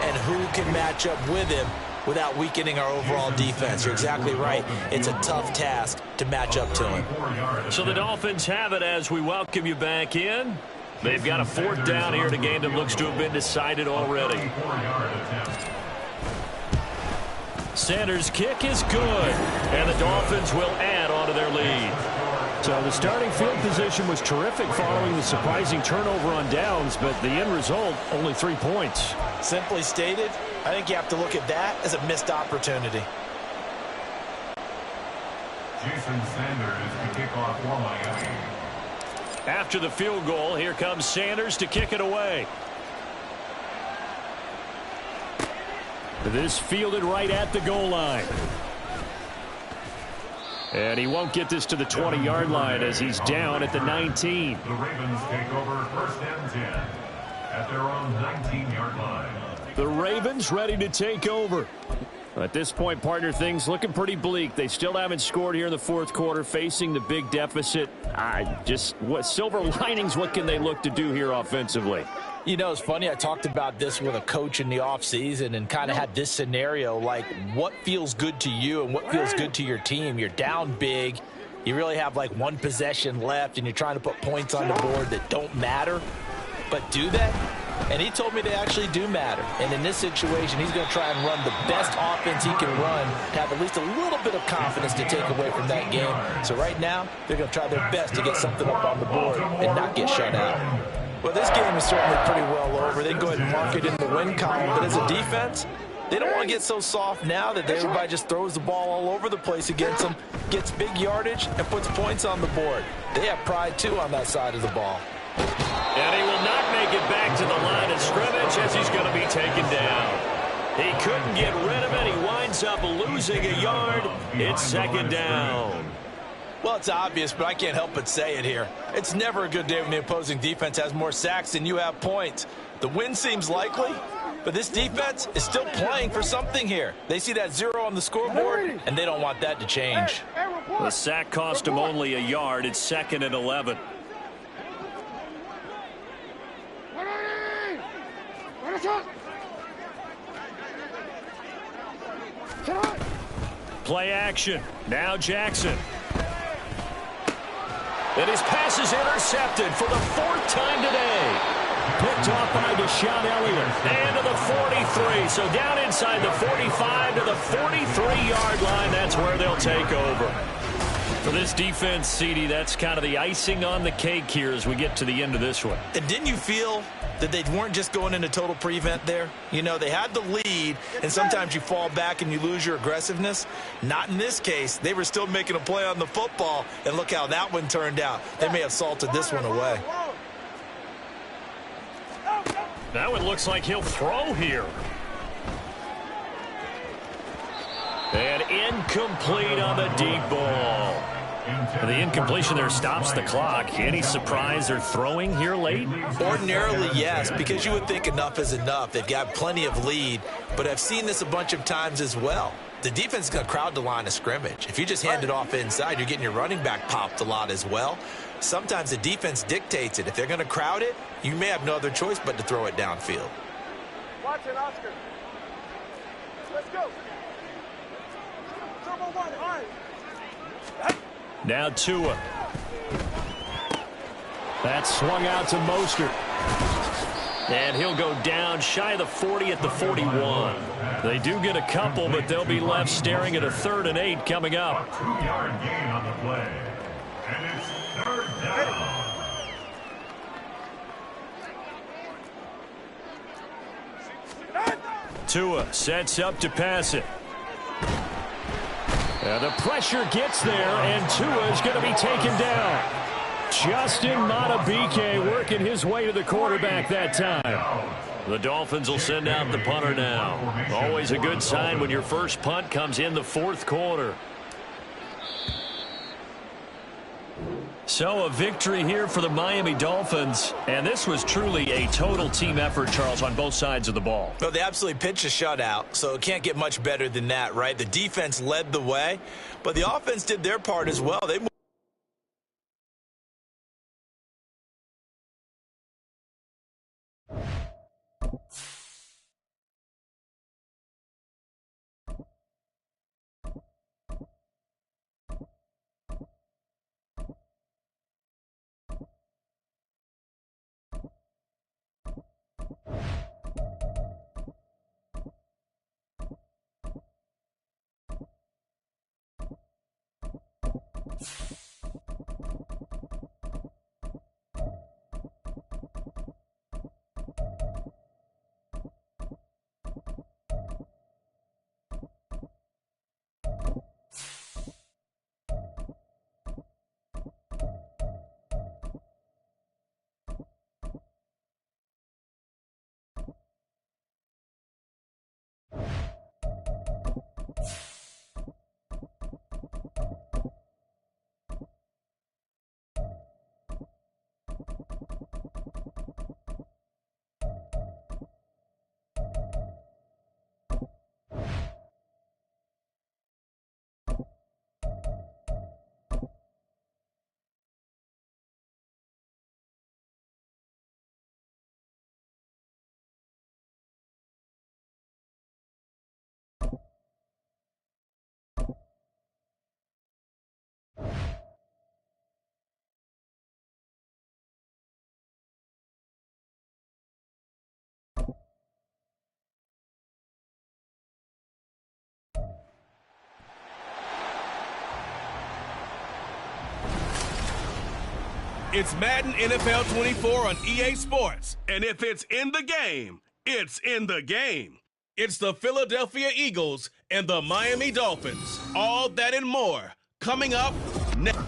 Speaker 1: And who can match up with him without weakening our overall defense? You're exactly right. It's a tough task to match up to him.
Speaker 3: So the Dolphins have it as we welcome you back in. They've got a 4th down here in a game that looks to have been decided already. Sanders' kick is good, and the Dolphins will add on to their lead.
Speaker 2: So the starting field position was terrific following the surprising turnover on downs, but the end result, only 3 points.
Speaker 1: Simply stated, I think you have to look at that as a missed opportunity.
Speaker 4: Jason Sanders to kick off for Miami.
Speaker 3: After the field goal, here comes Sanders to kick it away. This fielded right at the goal line. And he won't get this to the 20-yard line as he's down at the 19.
Speaker 4: The Ravens take over 1st and 10 at their own 19-yard line.
Speaker 2: The Ravens ready to take over. At this point, partner, things looking pretty bleak. They still haven't scored here in the fourth quarter, facing the big deficit. What silver linings, what can they look to do here offensively?
Speaker 8: You know, it's funny. I talked about this with a coach in the offseason and kind of had this scenario, like what feels good to you and what feels good to your team. You're down big. You really have like one possession left, and you're trying to put points on the board that don't matter. But do they? And he told me they actually do matter. And in this situation, he's going to try and run the best offense he can run to have at least a little bit of confidence to take away from that game. So right now, they're going to try their best to get something up on the board and not get shut out. Well, this game is certainly pretty well over. They can go ahead and mark it in the win column. But as a defense, they don't want to get so soft now that everybody just throws the ball all over the place against them, gets big yardage, and puts points on the board. They have pride, too, on that side of the ball.
Speaker 3: And he will not make it back to the line of scrimmage as he's going to be taken down. He couldn't get rid of it. He winds up losing a yard. It's 2nd down.
Speaker 8: Well, it's obvious, but I can't help but say it here. It's never a good day when the opposing defense has more sacks than you have points. The win seems likely, but this defense is still playing for something here. They see that 0 on the scoreboard, and they don't want that to change.
Speaker 3: The sack cost him only a yard. It's 2nd and 11. Play action. Now Jackson. And his pass is intercepted for the 4th time today.
Speaker 2: Picked off by Deshaun Elliott.
Speaker 3: And to the 43. So down inside the 45 to the 43-yard line. That's where they'll take over. For this defense, CD, that's kind of the icing on the cake here as we get to the end of this one.
Speaker 1: And didn't you feel that they weren't just going into total prevent there? You know, they had the lead, and sometimes you fall back and you lose your aggressiveness. Not in this case. They were still making a play on the football, and look how that one turned out. They may have salted this one away.
Speaker 3: Now it looks like he'll throw here. And incomplete on the deep ball. The incompletion there stops the clock. Any surprise they're throwing here late?
Speaker 1: Ordinarily, yes, because you would think enough is enough. They've got plenty of lead, but I've seen this a bunch of times as well. The defense is going to crowd the line of scrimmage. If you just hand it off inside, you're getting your running back popped a lot as well. Sometimes the defense dictates it. If they're going to crowd it, you may have no other choice but to throw it downfield.
Speaker 6: Watch it, Oscar. Let's go. Turbo 1, high.
Speaker 3: Now Tua.
Speaker 2: That swung out to Mostert.
Speaker 3: And he'll go down shy of the 40 at the 41. They do get a couple, but they'll be left staring at a 3rd and 8 coming up.
Speaker 4: A 2-yard gain on the play. And it's 3rd down.
Speaker 3: Tua sets up to pass it.
Speaker 2: The pressure gets there, and Tua is going to be taken down. Justin Madubuike working his way to the quarterback that time.
Speaker 3: The Dolphins will send out the punter now. Always a good sign when your first punt comes in the 4th quarter. So a victory here for the Miami Dolphins. And this was truly a total team effort, Charles, on both sides of the ball.
Speaker 1: Well, they absolutely pitched a shutout, so it can't get much better than that, right? The defense led the way, but the offense did their part as well. They moved.
Speaker 5: It's Madden NFL 24 on EA Sports. And if it's in the game, it's in the game. It's the Philadelphia Eagles and the Miami Dolphins. All that and more coming up next.